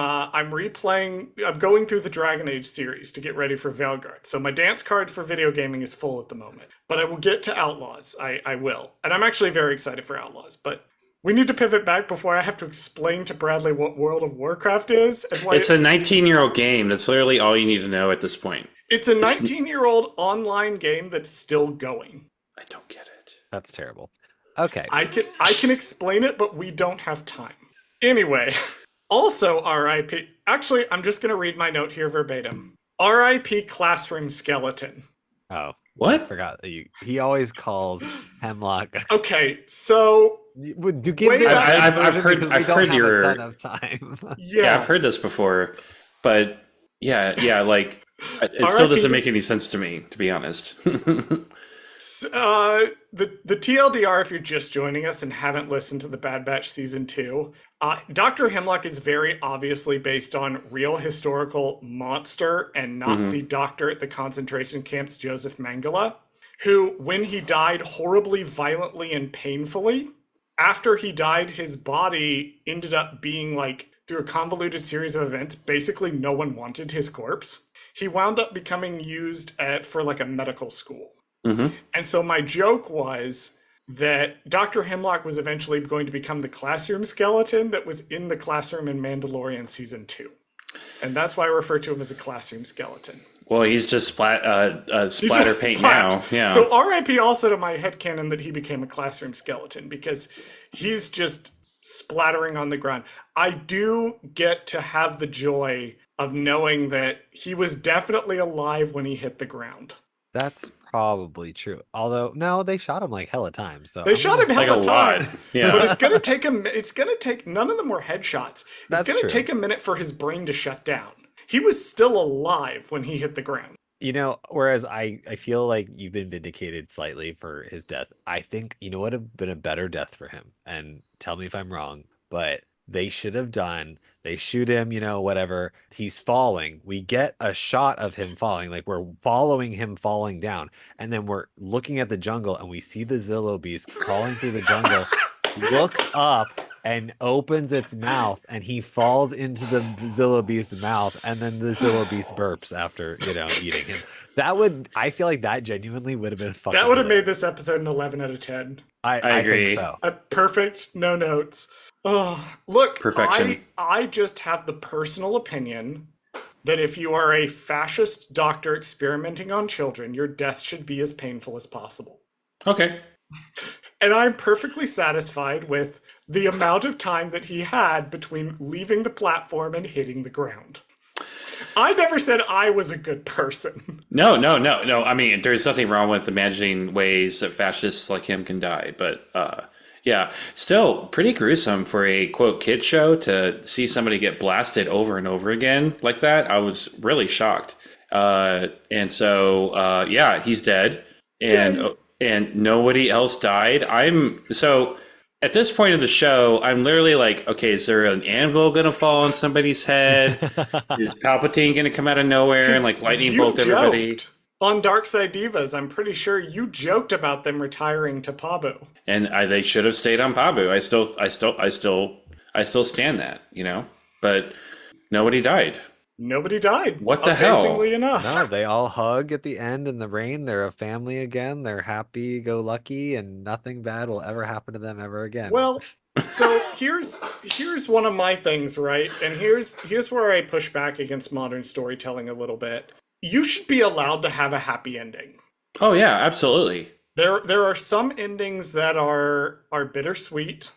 going through the Dragon Age series to get ready for Veilguard. So my dance card for video gaming is full at the moment. But I will get to Outlaws. I will. And I'm actually very excited for Outlaws. But we need to pivot back before I have to explain to Bradley what World of Warcraft is and why it's a 19-year-old game. That's literally all you need to know at this point. It's a 19-year-old online game that's still going. I don't get it. That's terrible. Okay. I can explain it, but we don't have time. Anyway... Also, R.I.P. Actually, I'm just going to read my note here verbatim. R.I.P. Classroom Skeleton. Oh. What? I forgot. He always calls Hemlock. Okay, so... I've heard your... a ton of time. Yeah, I've heard this before. But, yeah, like... It still doesn't make any sense to me, to be honest. The TLDR, if you're just joining us and haven't listened to the Bad Batch Season 2, Dr. Hemlock is very obviously based on real historical monster and Nazi doctor at the concentration camps, Joseph Mengele, who, when he died horribly, violently, and painfully, after he died, his body ended up being, like, through a convoluted series of events, basically no one wanted his corpse. He wound up becoming used for, like, a medical school. Mm-hmm. And so my joke was that Dr. Hemlock was eventually going to become the classroom skeleton that was in the classroom in Mandalorian Season 2. And that's why I refer to him as a classroom skeleton. Well, he's just splatter paint now. Yeah. So RIP also to my headcanon that he became a classroom skeleton, because he's just splattering on the ground. I do get to have the joy of knowing that he was definitely alive when he hit the ground. That's probably true. Although, no, they shot him like hella times. So they shot him hella times. Yeah. But it's gonna take none of them were headshots. It's gonna take a minute for his brain to shut down. He was still alive when he hit the ground. You know, whereas I feel like you've been vindicated slightly for his death. I think, you know what would have been a better death for him? And tell me if I'm wrong, but they should have they shoot him, you know, whatever. He's falling. We get a shot of him falling. Like, we're following him falling down. And then we're looking at the jungle and we see the Zillo beast crawling through the jungle, looks up and opens its mouth, and he falls into the Zillo beast's mouth, and then the Zillo beast burps after, you know, eating him. I feel like that genuinely would have been fucking... That would have made this episode an 11 out of 10. I agree. Think so. Perfect, no notes. Oh, look, perfection. I just have the personal opinion that if you are a fascist doctor experimenting on children, your death should be as painful as possible. Okay. And I'm perfectly satisfied with the amount of time that he had between leaving the platform and hitting the ground. I never said I was a good person. No. I mean, there's nothing wrong with imagining ways that fascists like him can die, but yeah, still pretty gruesome for a quote kid show to see somebody get blasted over and over again like that. I was really shocked. And so yeah, he's dead, and nobody else died. at this point of the show, I'm literally like, okay, is there an anvil going to fall on somebody's head? Is Palpatine going to come out of nowhere and Because like lightning you bolt everybody? joked on Dark Side Divas. I'm pretty sure you joked about them retiring to Pabu. And they should have stayed on Pabu. I still stand that, you know. But nobody died. Nobody died. What the hell? Amazingly enough. No, they all hug at the end in the rain. They're a family again. They're happy go lucky, and nothing bad will ever happen to them ever again. Well, so here's one of my things, right? And here's where I push back against modern storytelling a little bit. You should be allowed to have a happy ending. Oh yeah, absolutely. There are some endings that are bittersweet,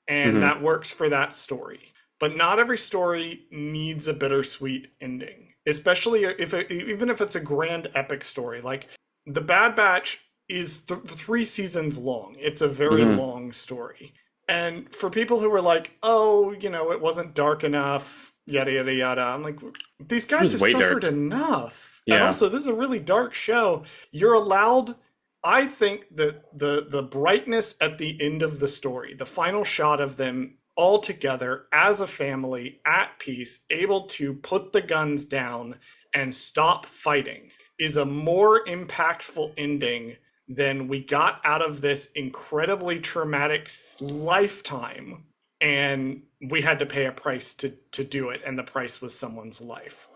and that works for that story. But not every story needs a bittersweet ending, especially even if it's a grand epic story. Like The Bad Batch is 3 seasons long. It's a very long story. And for people who were like, oh, it wasn't dark enough, yada, yada, yada, I'm like, these guys have suffered enough. Yeah. And also, this is a really dark show. You're allowed, I think that the brightness at the end of the story, the final shot of them all together as a family, at peace, able to put the guns down and stop fighting, is a more impactful ending than we got out of this incredibly traumatic lifetime, and we had to pay a price to do it, and the price was someone's life.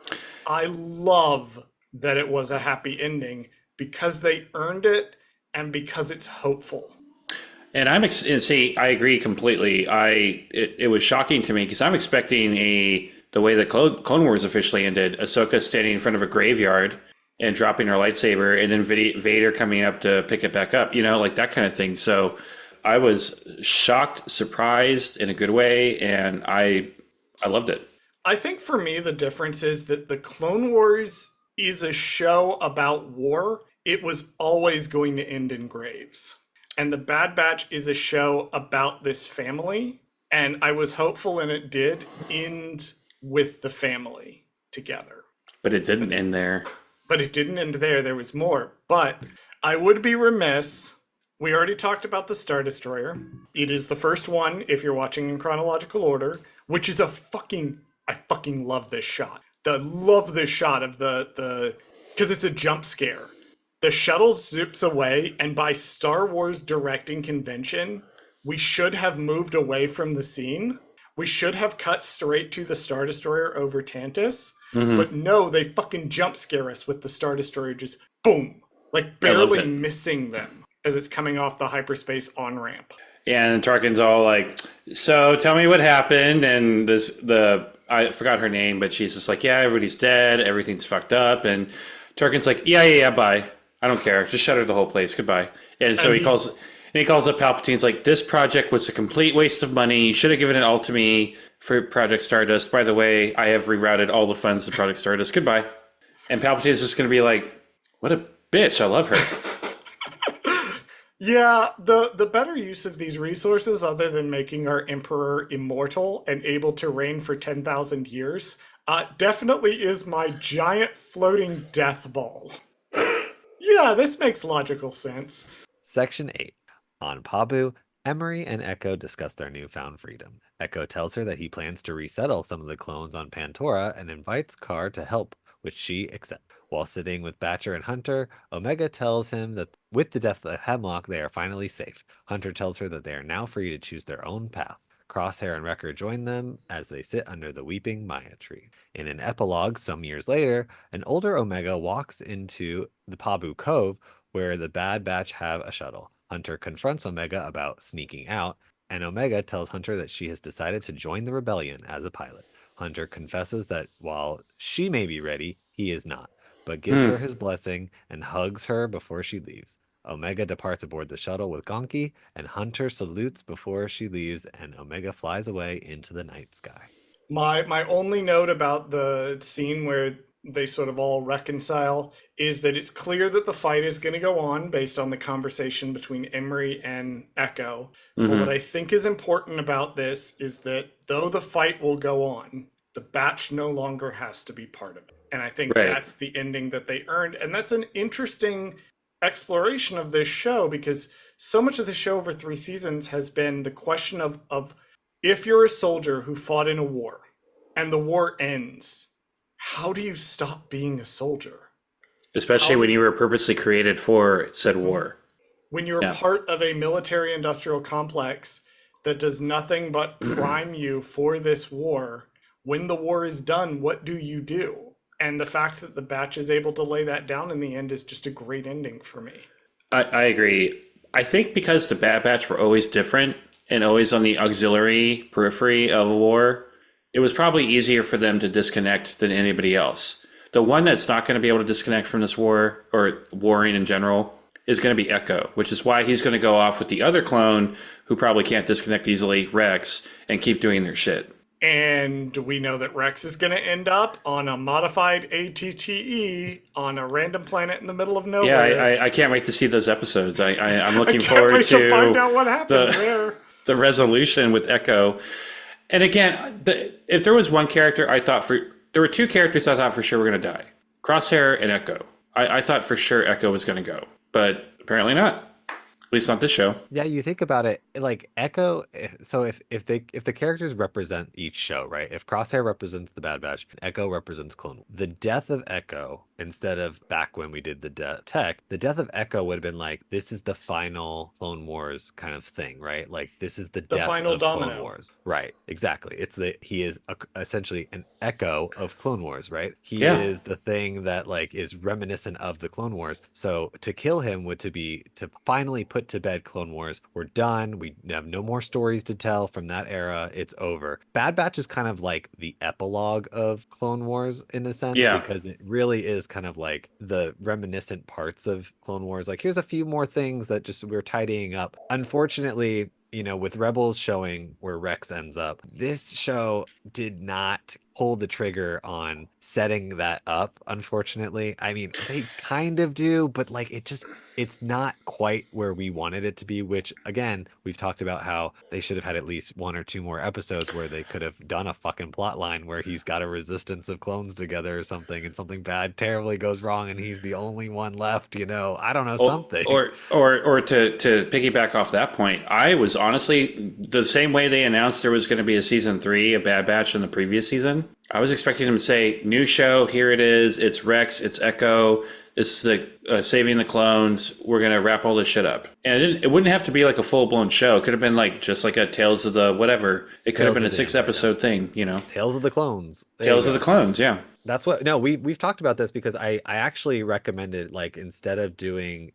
I love that it was a happy ending because they earned it and because it's hopeful. And I agree completely. It was shocking to me because I'm expecting the way the Clone Wars officially ended, Ahsoka standing in front of a graveyard and dropping her lightsaber, and then Vader coming up to pick it back up, like that kind of thing. So I was shocked, surprised in a good way, and I loved it. I think for me, the difference is that the Clone Wars is a show about war. It was always going to end in graves. And The Bad Batch is a show about this family. And I was hopeful, and it did end with the family together. But it didn't end there. But it didn't end there. There was more. But I would be remiss. We already talked about the Star Destroyer. It is the first one, if you're watching in chronological order, which is I fucking love this shot. Love this shot of the because it's a jump scare. The shuttle zips away, and by Star Wars directing convention, we should have moved away from the scene. We should have cut straight to the Star Destroyer over Tantus. But no, they fucking jump scare us with the Star Destroyer just boom, like barely missing them as it's coming off the hyperspace on-ramp. Yeah, and Tarkin's all like, so tell me what happened. And I forgot her name, but she's just like, yeah, everybody's dead. Everything's fucked up. And Tarkin's like, yeah, bye. I don't care. Just shutter the whole place. Goodbye. And so he calls up Palpatine's like, this project was a complete waste of money. You should have given it all to me for Project Stardust. By the way, I have rerouted all the funds to Project Stardust. Goodbye. And Palpatine's just going to be like, what a bitch. I love her. Yeah, the better use of these resources, other than making our Emperor immortal and able to reign for 10,000 years, definitely is my giant floating death ball. Yeah, this makes logical sense. Section 8. On Pabu, Emery and Echo discuss their newfound freedom. Echo tells her that he plans to resettle some of the clones on Pantora and invites Carr to help, which she accepts. While sitting with Batcher and Hunter, Omega tells him that with the death of Hemlock, they are finally safe. Hunter tells her that they are now free to choose their own path. Crosshair and Wrecker join them as they sit under the weeping Maya tree. In an epilogue some years later, an older Omega walks into the Pabu Cove where the Bad Batch have a shuttle. Hunter confronts Omega about sneaking out, and Omega tells Hunter that she has decided to join the rebellion as a pilot. Hunter confesses that while she may be ready, he is not, but gives her his blessing and hugs her before she leaves. Omega departs aboard the shuttle with Gonki, and Hunter salutes before she leaves, and Omega flies away into the night sky. My only note about the scene where they sort of all reconcile is that it's clear that the fight is going to go on based on the conversation between Emery and Echo. But what I think is important about this is that though the fight will go on, the Batch no longer has to be part of it. And I think that's the ending that they earned. And that's an interesting exploration of this show, because so much of the show over 3 seasons has been the question of if you're a soldier who fought in a war and the war ends, how do you stop being a soldier? Especially when you were purposely created for said war. When you're part of a military industrial complex that does nothing but prime you for this war, when the war is done, what do you do? And the fact that the Batch is able to lay that down in the end is just a great ending for me. I agree. I think because the Bad Batch were always different and always on the auxiliary periphery of a war, it was probably easier for them to disconnect than anybody else. The one that's not going to be able to disconnect from this war, or warring in general, is going to be Echo, which is why he's going to go off with the other clone who probably can't disconnect easily, Rex, and keep doing their shit. And we know that Rex is going to end up on a modified ATTE on a random planet in the middle of nowhere. Yeah, I can't wait to see those episodes. I'm looking I can't forward wait to find out what happened there. The resolution with Echo. And again, if there was one character there were two characters I thought for sure were going to die. Crosshair and Echo. I thought for sure Echo was going to go, but apparently not. At least not this show. Yeah, you think about it, like Echo. So if the characters represent each show, right? If Crosshair represents the Bad Batch, Echo represents Clone Wars. The death of Echo, instead of back when we did the death of Echo would have been like, this is the final Clone Wars kind of thing, right? Like this is the death final of domino. Clone Wars, right? Exactly. He is essentially an echo of Clone Wars, right? He is the thing that like is reminiscent of the Clone Wars. So to kill him would to finally put to bed Clone Wars. We're done. We have no more stories to tell from that era. It's over. Bad Batch is kind of like the epilogue of Clone Wars in a sense, because it really is kind of like the reminiscent parts of Clone Wars. Like, here's a few more things that just we're tidying up. Unfortunately, with Rebels showing where Rex ends up, this show did not pull the trigger on setting that up, unfortunately. I mean, they kind of do, but like it's not quite where we wanted it to be, which again, we've talked about how they should have had at least 1 or 2 more episodes where they could have done a fucking plot line where he's got a resistance of clones together or something, and something bad terribly goes wrong and he's the only one left, I don't know, something. Or to piggyback off that point, I was honestly, the same way they announced there was going to be a season 3, a Bad Batch in the previous season, I was expecting them to say, new show, here it is, it's Rex, it's Echo, it's the saving the clones, we're going to wrap all this shit up. And it wouldn't have to be like a full-blown show. It could have been like just like a Tales of the whatever. It could have been a 6-episode thing, Tales of the Clones. Tales of the Clones, yeah. That's what, no, we've talked about this because I actually recommended, like, instead of doing,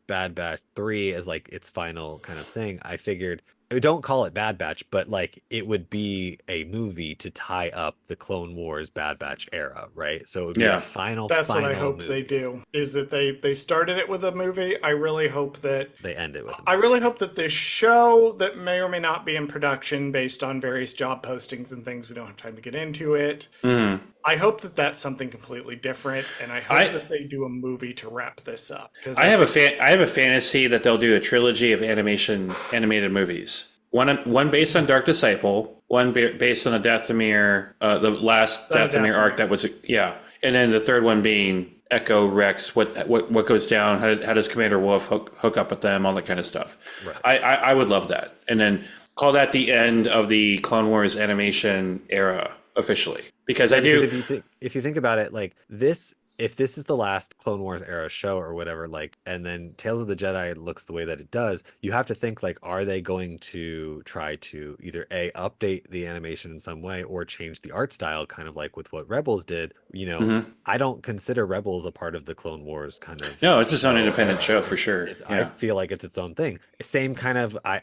Bad Batch 3 as like its final kind of thing, I figured, don't call it Bad Batch, but like it would be a movie to tie up the Clone Wars Bad Batch era, right? So it would be a final. That's what I hope they do. Is that they started it with a movie. I really hope that they end it with. I really hope that this show that may or may not be in production based on various job postings and things, we don't have time to get into it. Mm-hmm. I hope that that's something completely different, and I hope that they do a movie to wrap this up. I have a fantasy that they'll do a trilogy of animated movies. One based on Dark Disciple, one based on the Dathomir, the last Dathomir arc that was, and then the third one being Echo, Rex, what goes down, how does Commander Wolf hook up with them, all that kind of stuff. Right. I would love that, and then call that the end of the Clone Wars animation era officially, because if you think about it, like this, if this is the last Clone Wars era show or whatever, like, and then Tales of the Jedi looks the way that it does, you have to think, like, are they going to try to either update the animation in some way or change the art style, kind of like with what Rebels did? Mm-hmm. I don't consider Rebels a part of the Clone Wars kind of. No, it's its own independent show for sure. I feel like it's its own thing. Same kind of, I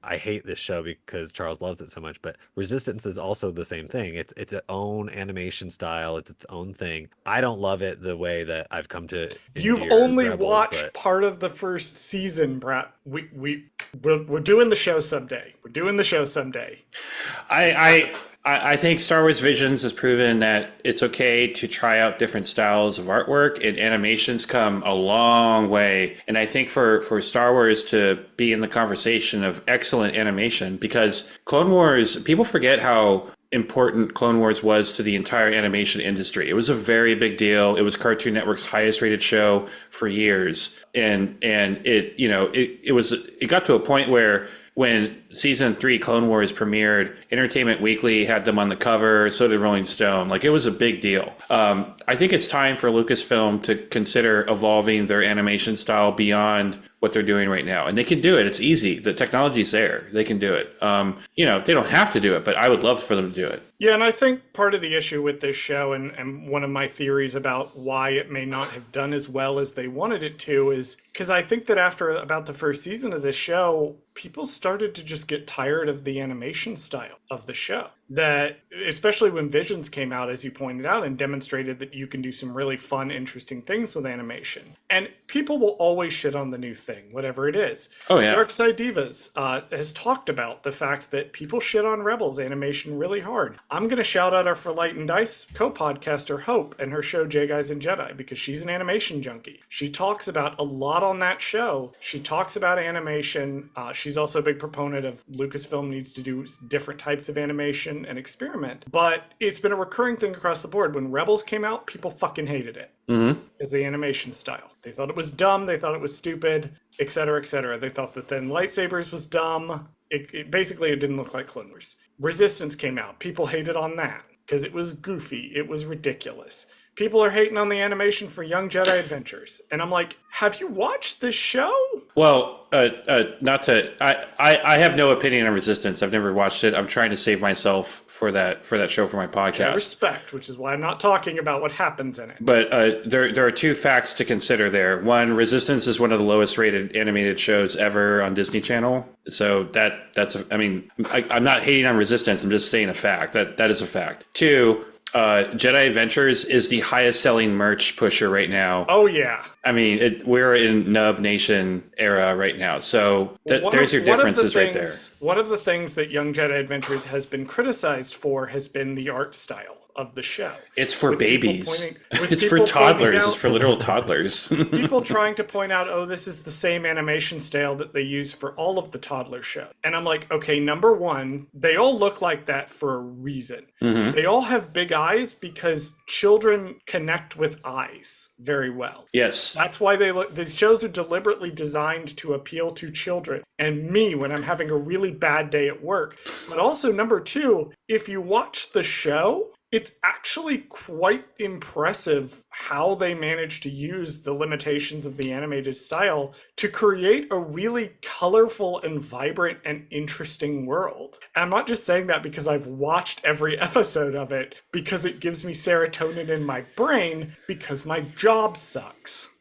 hate this show because Charles loves it so much, but Resistance is also the same thing. It's its own animation style. It's its own thing. I don't love it the way that I've come to. You've only watched part of the first season, Brett. We're doing the show someday. We're doing the show someday. I think Star Wars Visions has proven that it's okay to try out different styles of artwork, and animations come a long way. And I think for Star Wars to be in the conversation of excellent animation, because Clone Wars, people forget how important Clone Wars was to the entire animation industry. It was a very big deal. It was Cartoon Network's highest rated show for years. And it got to a point where when season 3 Clone Wars premiered, Entertainment Weekly had them on the cover, so did Rolling Stone. Like, it was a big deal. I think it's time for Lucasfilm to consider evolving their animation style beyond what they're doing right now. And they can do it. It's easy. The technology's there. They can do it. They don't have to do it, but I would love for them to do it. Yeah, and I think part of the issue with this show, and one of my theories about why it may not have done as well as they wanted it to, is because I think that after about the first season of this show, people started to just get tired of the animation style of the show. That, especially when Visions came out, as you pointed out, and demonstrated that you can do some really fun, interesting things with animation. And people will always shit on the new thing, whatever it is. Oh, yeah. Dark Side Divas has talked about the fact that people shit on Rebels animation really hard. I'm going to shout out our For Light and Dice co-podcaster, Hope, and her show J Guys and Jedi, because she's an animation junkie. She talks about a lot on that show. She talks about animation. She's also a big proponent of Lucasfilm needs to do different types of animation and experiment. But it's been a recurring thing across the board. When Rebels came out, people fucking hated it. Is the animation style. They thought it was dumb. They thought it was stupid, etc., etc. They thought that then lightsabers was dumb. It basically, it didn't look like Clone Wars. Resistance came out. People hated on that because it was goofy. It was ridiculous. People are hating on the animation for Young Jedi Adventures. And I'm like, have you watched this show? Well, I have no opinion on Resistance. I've never watched it. I'm trying to save myself for that show for my podcast. I respect, which is why I'm not talking about what happens in it. But there are two facts to consider there. One, Resistance is one of the lowest rated animated shows ever on Disney Channel. So I'm not hating on Resistance. I'm just saying a fact. That is a fact. Two, Jedi Adventures is the highest selling merch pusher right now. Oh, yeah. I mean, we're in Nub Nation era right now. So there's your differences right there. One of the things that Young Jedi Adventures has been criticized for has been the art style of the show. It's for babies. It's for toddlers. It's for literal toddlers. People trying to point out, oh, this is the same animation style that they use for all of the toddler show. And I'm like, okay, number one, they all look like that for a reason. Mm-hmm. They all have big eyes because children connect with eyes very well. Yes. That's why these shows are deliberately designed to appeal to children and me when I'm having a really bad day at work. But also, number two, if you watch the show, it's actually quite impressive how they managed to use the limitations of the animated style to create a really colorful and vibrant and interesting world. And I'm not just saying that because I've watched every episode of it, because it gives me serotonin in my brain, because my job sucks.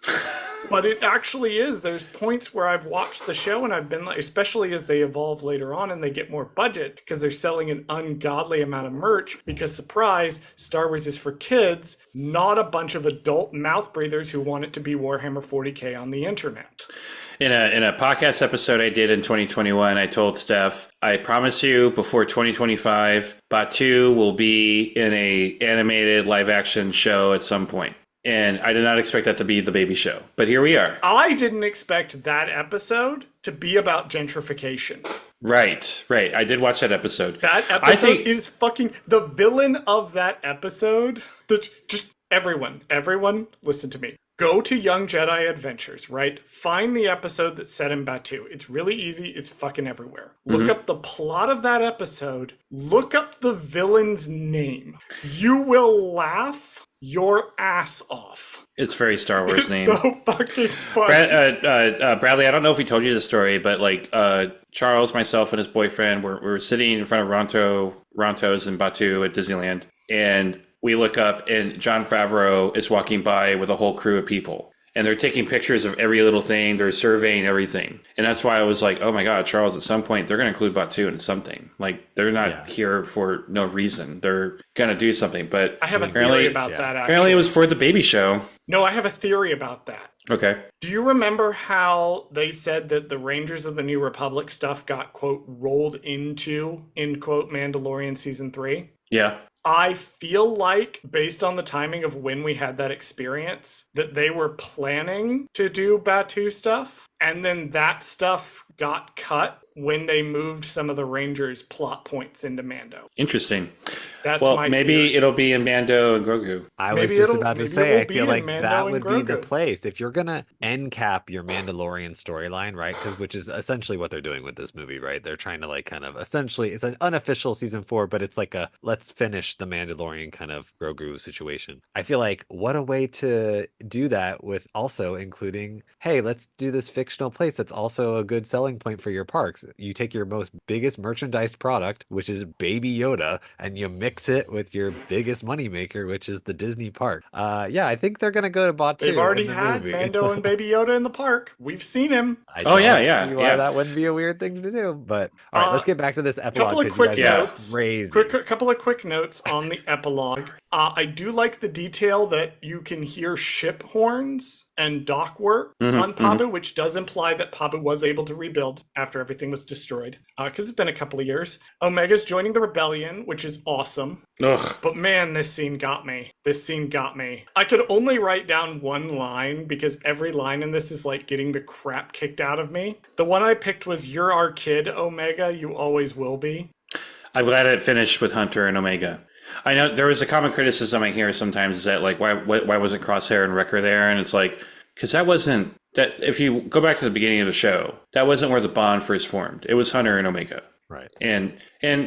But it actually is. There's points where I've watched the show and I've been like, especially as they evolve later on and they get more budget because they're selling an ungodly amount of merch because, surprise, Star Wars is for kids, not a bunch of adult mouth breathers who want it to be Warhammer 40K on the internet. In a podcast episode I did in 2021, I told Steph, I promise you before 2025, Batu will be in a animated live action show at some point. And I did not expect that to be the baby show. But here we are. I didn't expect that episode to be about gentrification. Right. I did watch that episode. That episode is fucking... The villain of that episode... Just everyone, listen to me. Go to Young Jedi Adventures, right? Find the episode that's set in Batu. It's really easy. It's fucking everywhere. Look up the plot of that episode. Look up the villain's name. You will laugh your ass off. It's very Star Wars it's name. So fucking funny. Bradley, I don't know if he told you the story, but like Charles, myself, and his boyfriend were sitting in front of Ronto's in Batu at Disneyland, and we look up and Jon Favreau is walking by with a whole crew of people. And they're taking pictures of every little thing. They're surveying everything. And that's why I was like, oh my God, Charles, at some point, they're going to include Batu in something. Like, they're not here for no reason. They're going to do something. But I have a theory about that, actually. Apparently it was for the baby show. No, I have a theory about that. Okay. Do you remember how they said that the Rangers of the New Republic stuff got, quote, rolled into, end quote, Mandalorian Season 3? Yeah. I feel like, based on the timing of when we had that experience, that they were planning to do Batu stuff. And then that stuff got cut when they moved some of the Rangers' plot points into Mando. Interesting. That's Well, my maybe theory. it'll be in Mando and Grogu. I was Maybe just it'll- about to maybe it say, will I be feel in like Mando that and would be the Grogu. place if you're gonna end cap your Mandalorian storyline, right? Which is essentially what they're doing with this movie, right? They're trying to like kind of essentially it's an unofficial season 4, but it's like a let's finish the Mandalorian kind of Grogu situation. I feel like what a way to do that with also including, hey, let's do this fictional place that's also a good selling point for your parks. You take your most biggest merchandised product, which is Baby Yoda, and you mix it with your biggest moneymaker, which is the Disney park. Yeah, I think they're gonna go to They've Batu already in the had movie. Mando and Baby Yoda in the park. We've seen him. I Oh, yeah, don't yeah, see why yeah. that wouldn't be a weird thing to do. But all right, let's get back to this epilogue Couple of because you quick guys Yeah. are notes. crazy. Couple of quick notes on the epilogue. I do like the detail that you can hear ship horns and dock work on Pabu, which does imply that Pabu was able to rebuild after everything was destroyed. Because it's been a couple of years. Omega's joining the rebellion, which is awesome. Ugh. But man, this scene got me. This scene got me. I could only write down one line because every line in this is like getting the crap kicked out of me. The one I picked was, "You're our kid, Omega. You always will be." I'm glad it finished with Hunter and Omega. I know there was a common criticism I hear sometimes is that like why wasn't Crosshair and Wrecker there? And it's like because that wasn't that. If you go back to the beginning of the show, that wasn't where the bond first formed. It was Hunter and Omega. Right. And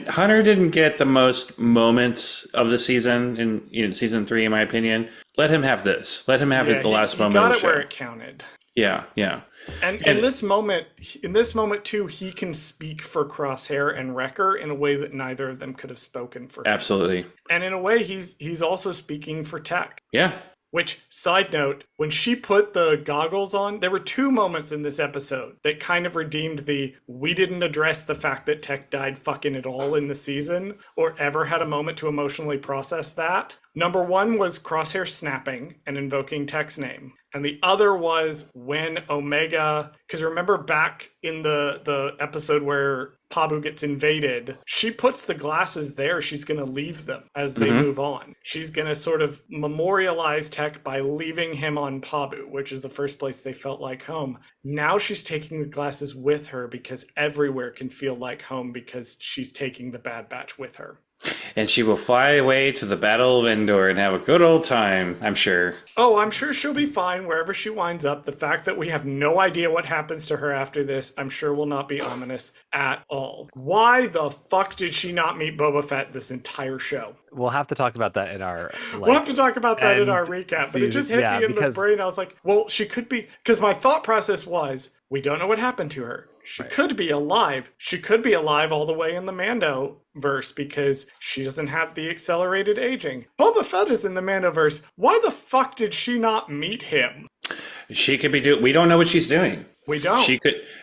Hunter didn't get the most moments of the season in season 3, in my opinion. Let him have this. Let him have it the last moment got of the it show. where it counted. Yeah, yeah. And in this moment too, he can speak for Crosshair and Wrecker in a way that neither of them could have spoken for him. Absolutely. And in a way, he's also speaking for Tech. Yeah. Which, side note, when she put the goggles on, there were 2 moments in this episode that kind of redeemed we didn't address the fact that Tech died fucking at all in the season, or ever had a moment to emotionally process that. Number 1 was Crosshair snapping and invoking Tech's name. And the other was when Omega, because remember back in the episode where Pabu gets invaded, she puts the glasses there. She's going to leave them as they move on. She's going to sort of memorialize Tech by leaving him on Pabu, which is the first place they felt like home. Now she's taking the glasses with her because everywhere can feel like home because she's taking the Bad Batch with her. And she will fly away to the Battle of Endor and have a good old time, I'm sure. Oh, I'm sure she'll be fine wherever she winds up. The fact that we have no idea what happens to her after this, I'm sure will not be ominous at all. Why the fuck did she not meet Boba Fett this entire show? We'll have to talk about that in our. We'll have to talk about that in end our recap, but it just season- hit me in the because- brain. I was like, well, she could be, because my thought process was, we don't know what happened to her. She could be alive. She could be alive all the way in the Mando verse because she doesn't have the accelerated aging. Boba Fett is in the Mando verse. Why the fuck did she not meet him? She could be we don't know what she's doing. We don't.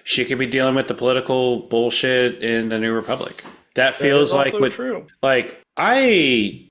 She could be dealing with the political bullshit in the New Republic. That feels That is like also what true. like I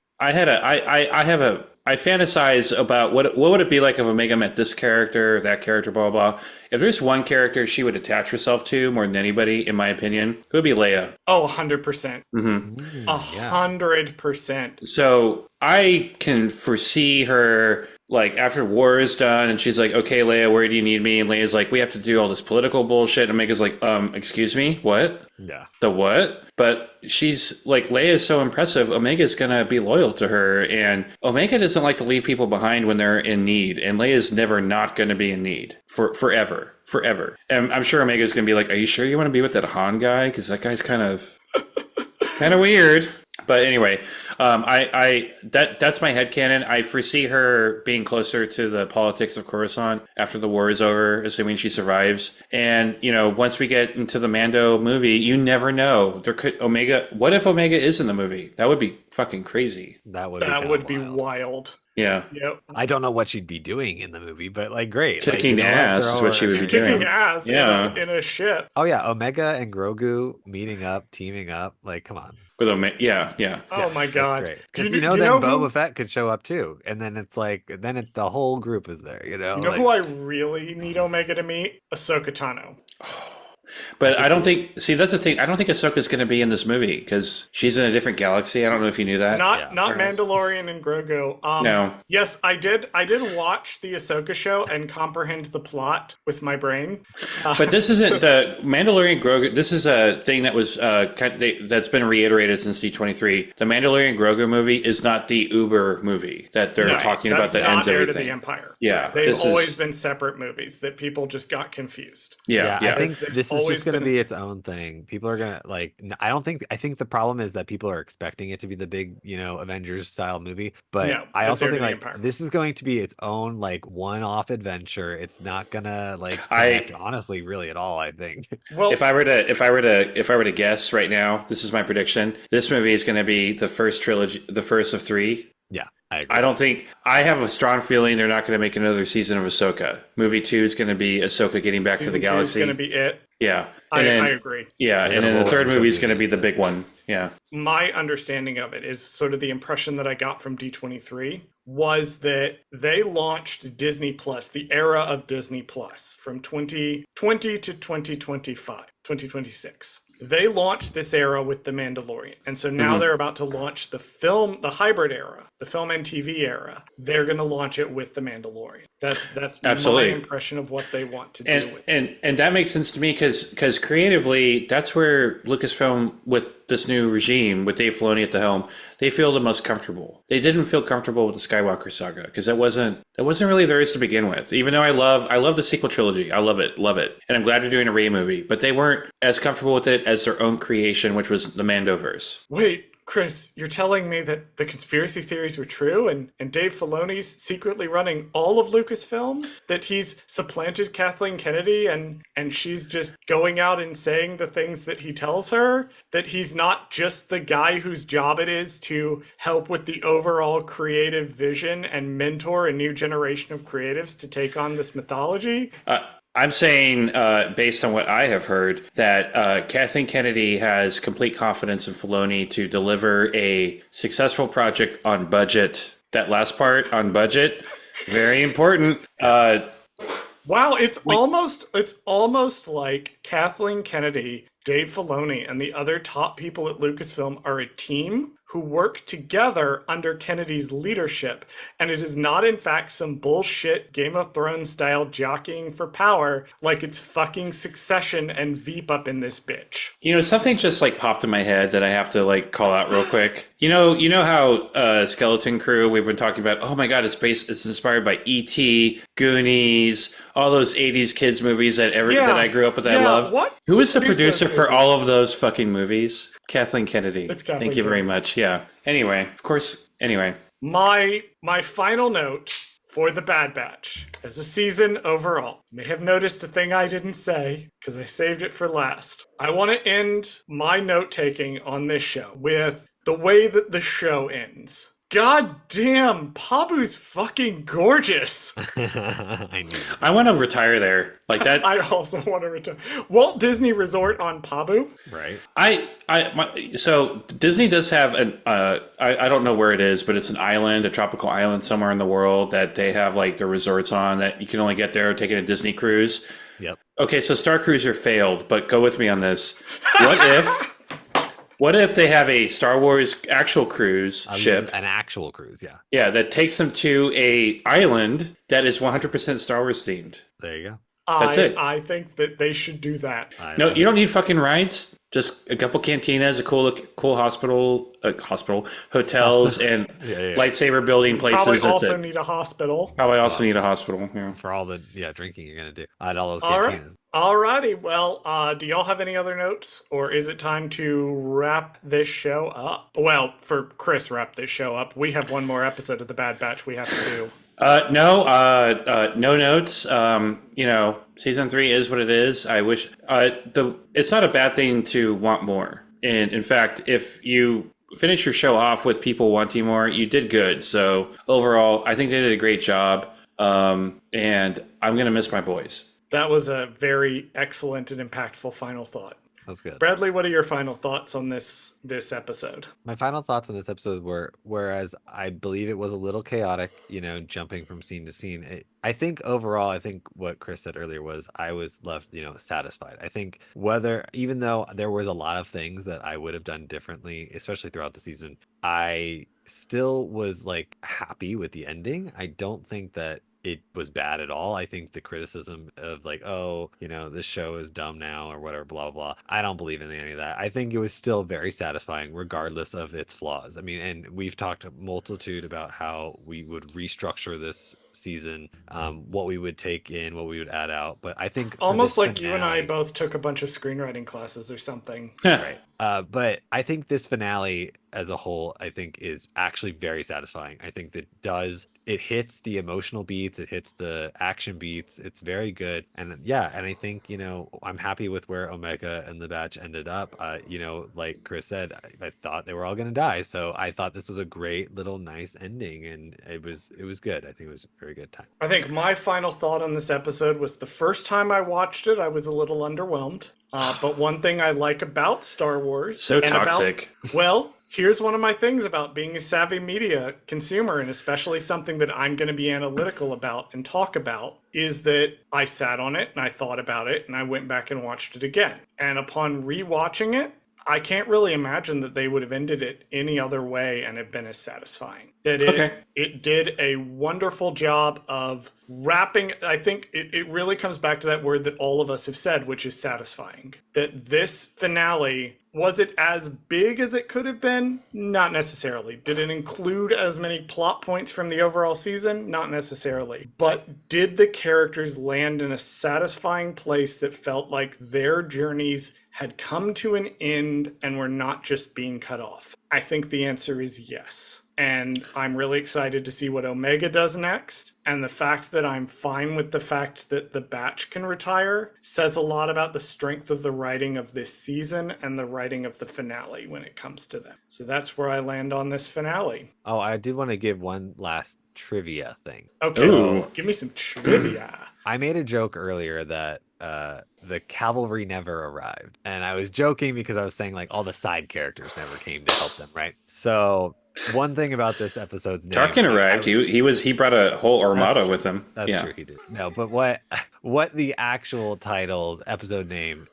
fantasize about what would it be like if Omega met this character, that character, blah, blah, blah. If there's one character she would attach herself to more than anybody, in my opinion, it would be Leia. Oh, 100%. Mm-hmm. 100%. So I can foresee her, like, after war is done, and she's like, okay, Leia, where do you need me? And Leia's like, we have to do all this political bullshit. And Omega's like, excuse me, what? Yeah. The what? But she's like, Leia is so impressive. Omega's going to be loyal to her. And Omega doesn't like to leave people behind when they're in need. And Leia's never not going to be in need forever. And I'm sure Omega's going to be like, are you sure you want to be with that Han guy? Because that guy's kind of weird. But anyway, that's my headcanon. I foresee her being closer to the politics of Coruscant after the war is over, assuming she survives. And, once we get into the Mando movie, you never know. What if Omega is in the movie? That would be fucking crazy. That would be wild. Yeah. Yep. I don't know what she'd be doing in the movie, but like great. Kicking ass is what she would be doing. Kicking ass in a ship. Oh yeah, Omega and Grogu meeting up, teaming up. Like, come on. With yeah. Oh my god. Great. Do Because you then know Boba Fett could show up too, and then it's like, the whole group is there. You know who I really need Omega to meet? Ahsoka Tano. But I don't think. See, that's the thing. I don't think Ahsoka's going to be in this movie because she's in a different galaxy. I don't know if you knew that. Not Perhaps. Mandalorian and Grogu. No. Yes, I did. I did watch the Ahsoka show and comprehend the plot with my brain. But this isn't the Mandalorian Grogu. This is a thing that was that's been reiterated since D23. The Mandalorian Grogu movie is not the Uber movie that they're talking about that ends Heir everything. to the Empire. Yeah, they've always been separate movies that people just got confused. Yeah. I think There's this is always just going to been be a- its own thing. People are gonna I think the problem is that people are expecting it to be the big, Avengers style movie. But No, I that's also Heir to think the like Empire. this is going to be its own like one-off adventure. It's not gonna like I- connect, honestly, really at all. I think. Well, If I were to guess right now, this is my prediction. This movie is going to be the first trilogy, the first of 3. Yeah, I agree. I don't think I have a strong feeling they're not going to make another season of Ahsoka. Movie 2 is going to be Ahsoka getting back to the season 2 is galaxy. going to be it. Yeah, I and then, agree. Yeah, They're and gonna then the roll third it movie is into going to be the it. big one. Yeah. My understanding of it is sort of the impression that I got from D23 was that they launched Disney Plus, the era of Disney Plus, from 2020 to 2026. They launched this era with The Mandalorian. And so now they're about to launch the hybrid era, the film and TV era. They're going to launch it with The Mandalorian. That's Absolutely. my impression of what they want to do with it. And that makes sense to me because creatively, that's where Lucasfilm with this new regime with Dave Filoni at the helm, they feel the most comfortable. They didn't feel comfortable with the Skywalker saga because that wasn't really theirs to begin with. Even though I love the sequel trilogy, I love it, and I'm glad they're doing a Rey movie. But they weren't as comfortable with it as their own creation, which was the Mandoverse. Wait, Chris, you're telling me that the conspiracy theories were true and Dave Filoni's secretly running all of Lucasfilm? That he's supplanted Kathleen Kennedy and she's just going out and saying the things that he tells her? That he's not just the guy whose job it is to help with the overall creative vision and mentor a new generation of creatives to take on this mythology? I'm saying, based on what I have heard, that Kathleen Kennedy has complete confidence in Filoni to deliver a successful project on budget. That last part, on budget, very important. Wow, it's almost like Kathleen Kennedy, Dave Filoni, and the other top people at Lucasfilm are a team who work together under Kennedy's leadership, and it is not in fact some bullshit Game of Thrones style jockeying for power like it's fucking Succession and Veep up in this bitch. Something just like popped in my head that I have to like call out real quick. You know how Skeleton Crew, we've been talking about, oh my god, it's inspired by E.T., Goonies, all those 80s kids movies that I grew up with, I love. What? Who is the Produce producer those for movies. all of those fucking movies? Kathleen Kennedy. It's Kathleen Thank you very Kennedy. much. Yeah. Anyway, of course. Anyway. My final note for the Bad Batch as a season overall. You may have noticed a thing I didn't say because I saved it for last. I want to end my note taking on this show with the way that the show ends. God damn, Pabu's fucking gorgeous. I knew. I want to retire there. Like that. I also want to return. Walt Disney Resort on Pabu. Right. So Disney does have an, I don't know where it is, but it's an island, a tropical island somewhere in the world that they have like their resorts on that you can only get there taking a Disney cruise. Yep. Okay, so Star Cruiser failed, but go with me on this. What if they have a Star Wars actual cruise ship? An actual cruise, yeah. Yeah, that takes them to a island that is 100% Star Wars themed. There you go. That's it. I think that they should do that. No, you don't need fucking rides. Just a couple cantinas, a cool hospital, hotels, and lightsaber building places. Probably That's also it. need a hospital. Probably also need a hospital. Yeah. For all the drinking you're gonna do at all those All right. cantinas. Alrighty, well, do y'all have any other notes, or is it time to wrap this show up? Well, for Chris, wrap this show up. We have one more episode of the Bad Batch we have to do. No notes. Season 3 is what it is. I wish it's not a bad thing to want more. And in fact, if you finish your show off with people wanting more, you did good. So overall, I think they did a great job. And I'm gonna miss my boys. That was a very excellent and impactful final thought. That's good. Bradley, what are your final thoughts on this episode? My final thoughts on this episode were, whereas I believe it was a little chaotic, jumping from scene to scene. I think overall, I think what Chris said earlier was I was left, satisfied. I think even though there was a lot of things that I would have done differently, especially throughout the season, I still was like happy with the ending. I don't think that it was bad at all. I think the criticism of like, oh, this show is dumb now or whatever, blah, blah, blah. I don't believe in any of that. I think it was still very satisfying regardless of its flaws. I mean, and we've talked a multitude about how we would restructure this season, what we would take in, what we would add out. But I think almost like you and I both took a bunch of screenwriting classes or something. Right. But I think this finale as a whole, I think is actually very satisfying. I think that it hits the emotional beats, it hits the action beats. It's very good. And yeah, and I think, I'm happy with where Omega and the batch ended up. Like Chris said, I thought they were all going to die. So I thought this was a great little nice ending, and it was good. I think it was a very good time. I think my final thought on this episode was the first time I watched it, I was a little underwhelmed. But one thing I like about Star Wars... So toxic. Here's one of my things about being a savvy media consumer, and especially something that I'm going to be analytical about and talk about, is that I sat on it and I thought about it and I went back and watched it again. And upon rewatching it, I can't really imagine that they would have ended it any other way and have been as satisfying. That it did a wonderful job of wrapping. I think it really comes back to that word that all of us have said, which is satisfying. That this finale, was it as big as it could have been? Not necessarily. Did it include as many plot points from the overall season? Not necessarily. But did the characters land in a satisfying place that felt like their journeys had come to an end and were not just being cut off? I think the answer is yes. And I'm really excited to see what Omega does next. And the fact that I'm fine with the fact that the batch can retire says a lot about the strength of the writing of this season and the writing of the finale when it comes to them. So that's where I land on this finale. Oh, I did want to give one last trivia thing. Okay, give me some trivia. I made a joke earlier that the cavalry never arrived, and I was joking because I was saying like all the side characters never came to help them, right? So one thing about this episode's name, Tarkin arrived. He brought a whole armada with him. That's true, he did. No, but what the actual title episode name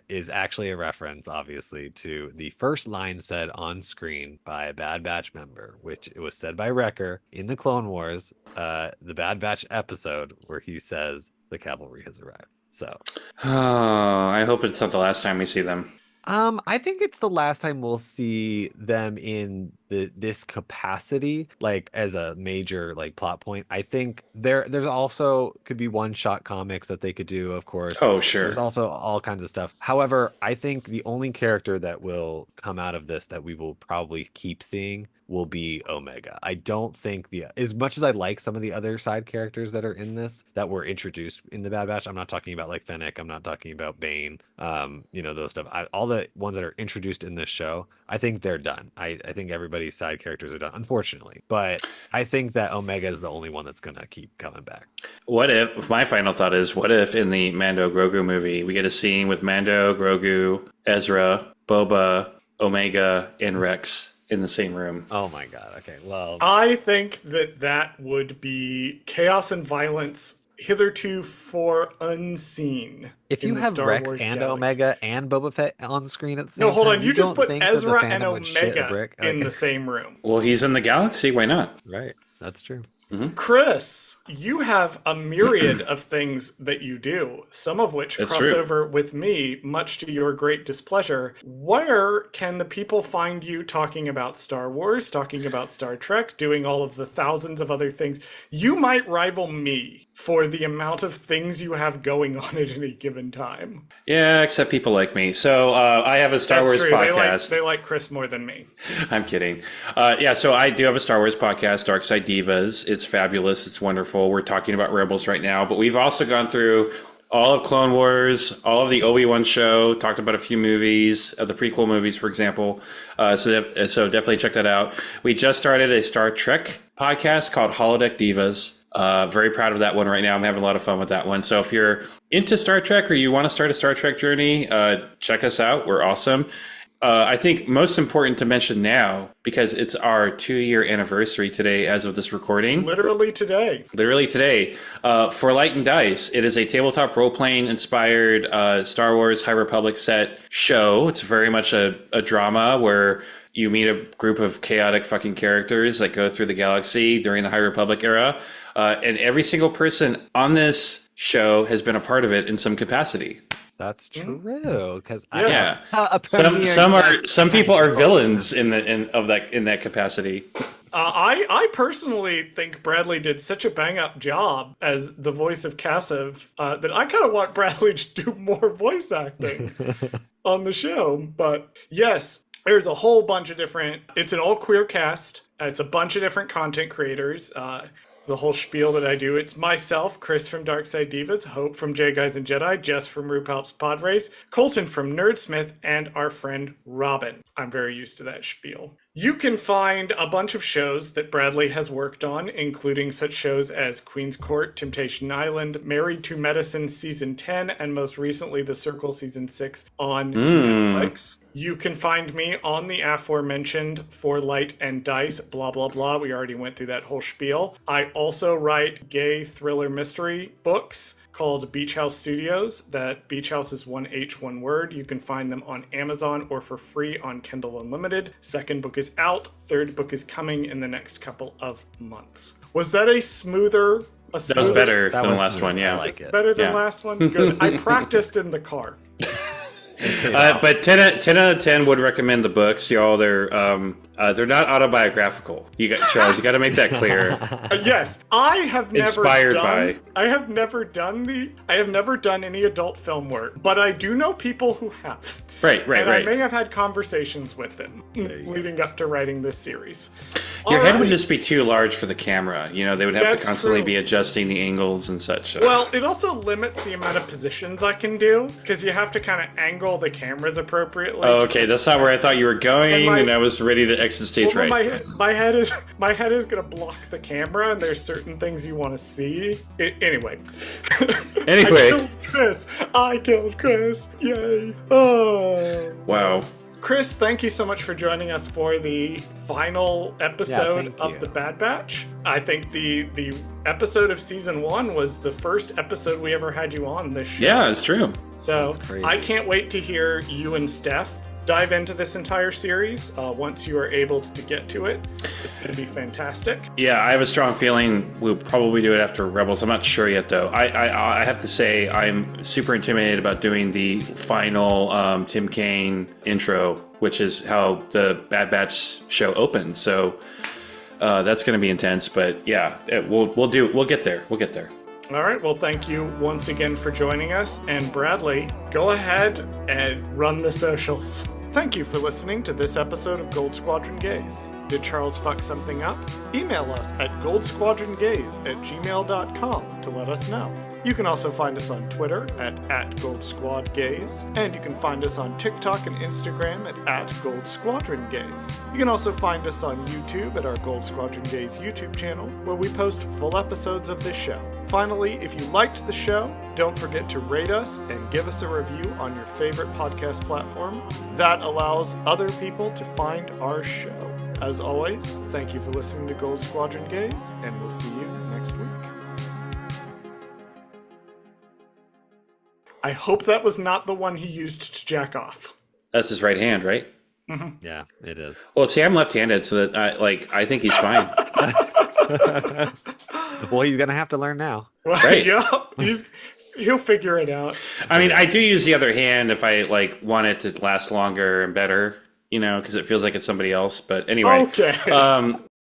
is actually a reference, obviously, to the first line said on screen by a Bad Batch member, which it was said by Wrecker in the Clone Wars, the Bad Batch episode where he says the cavalry has arrived. So, I hope it's not the last time we see them. I think it's the last time we'll see them in this capacity, like as a major like plot point. I think there's also could be one-shot comics that they could do, of course. Oh, sure. There's also all kinds of stuff. However, I think the only character that will come out of this that we will probably keep seeing will be Omega. I don't think as much as I like some of the other side characters that are in this that were introduced in the Bad Batch. I'm not talking about like Fennec. I'm not talking about Bane. Those stuff. All the ones that are introduced in this show, I think they're done. I think everybody's side characters are done, unfortunately. But I think that Omega is the only one that's gonna keep coming back. My final thought is, what if in the Mando Grogu movie we get a scene with Mando, Grogu, Ezra, Boba, Omega, and Rex in the same room? Oh my god. Okay, well, I think that would be chaos and violence hitherto unseen. If you have Star Rex Wars and galaxy. Omega and Boba Fett on screen at the same time, No, hold on. You just don't put think that the Ezra and fandom would shit a Omega brick? in Okay. the same room. Well, he's in the galaxy. Why not? Right. That's true. Chris, you have a myriad of things that you do, some of which That's cross true. over with me, much to your great displeasure. Where can the people find you talking about Star Wars, talking about Star Trek, doing all of the thousands of other things? You might rival me for the amount of things you have going on at any given time. Yeah, except people like me. So I have a Star That's Wars true. podcast. They like Chris more than me. I'm kidding. So I do have a Star Wars podcast, Dark Side Divas. It's fabulous. It's wonderful. We're talking about Rebels right now, but we've also gone through all of Clone Wars, all of the Obi-Wan show, talked about a few movies, the prequel movies, for example. So definitely check that out. We just started a Star Trek podcast called Holodeck Divas. Very proud of that one right now. I'm having a lot of fun with that one. So if you're into Star Trek or you want to start a Star Trek journey, check us out. We're awesome. I think most important to mention now, because it's our 2-year anniversary today as of this recording. Literally today. For Light and Dice, it is a tabletop role-playing inspired Star Wars High Republic set show. It's very much a drama where you meet a group of chaotic fucking characters that go through the galaxy during the High Republic era. And every single person on this show has been a part of it in some capacity. That's true. Because Yes. Some people are villains in that capacity. I personally think Bradley did such a bang-up job as the voice of Kassav that I kind of want Bradley to do more voice acting on the show. But yes, there's a whole bunch of different... It's an all-queer cast. It's a bunch of different content creators. The whole spiel that I do. It's myself, Chris from Darkside Divas, Hope from J Guys and Jedi, Jess from RuPaul's Pod Race, Colton from Nerdsmith, and our friend Robin. I'm very used to that spiel. You can find a bunch of shows that Bradley has worked on, including such shows as Queen's Court, Temptation Island, Married to Medicine Season 10, and most recently The Circle Season 6 on Netflix. You can find me on the aforementioned For Light and Dice, blah, blah, blah. We already went through that whole spiel. I also write gay thriller mystery books called Beach House Studios. That Beach House is 1H, one word. You can find them on Amazon or for free on Kindle Unlimited. Second book is out. Third book is coming in the next couple of months. Was that a smoother... That was better than the last one, yeah. I like it. Better than last one? Good. I practiced in the car. But 10 out of 10 would recommend the books, y'all. They're not autobiographical. Charles, you got to make that clear. Yes, I have never Inspired by. I have never done any adult film work, but I do know people who have. Right. I may have had conversations with them leading up to writing this series. Your head would just be too large for the camera. You know, they would have That's to constantly true. be adjusting the angles and such. So. Well, it also limits the amount of positions I can do because you have to kind of angle the cameras appropriately. Oh, okay, that's not where I thought you were going, and I was ready to exit stage right. My head is gonna block the camera, and there's certain things you want to see. Anyway. I killed Chris. Yay! Oh. Wow. Chris, thank you so much for joining us for the final episode of The Bad Batch. I think the episode of season 1 was the first episode we ever had you on this show. Yeah, it's true. So I can't wait to hear you and Steph dive into this entire series once you are able to get to it. It's going to be fantastic. Yeah, I have a strong feeling we'll probably do it after Rebels. I'm not sure yet, though. I have to say I'm super intimidated about doing the final Tim Kaine intro, which is how the Bad Batch show opens. So that's going to be intense. But yeah, we'll get there. We'll get there. All right, well, thank you once again for joining us. And Bradley, go ahead and run the socials. Thank you for listening to this episode of Gold Squadron Gaze. Did Charles fuck something up? Email us at goldsquadrongaze@gmail.com to let us know. You can also find us on Twitter at @GoldSquadGaze, and you can find us on TikTok and Instagram at @GoldSquadronGaze. You can also find us on YouTube at our Gold Squadron Gaze YouTube channel, where we post full episodes of this show. Finally, if you liked the show, don't forget to rate us and give us a review on your favorite podcast platform. That allows other people to find our show. As always, thank you for listening to Gold Squadron Gaze, and we'll see you next week. I hope that was not the one he used to jack off. That's his right hand, right? Mm-hmm. Yeah, it is. Well, see, I'm left-handed, so that I think he's fine. Well, he's gonna have to learn now. Right. Yeah, he'll figure it out. I mean, I do use the other hand if I want it to last longer and better, because it feels like it's somebody else. But anyway, Okay.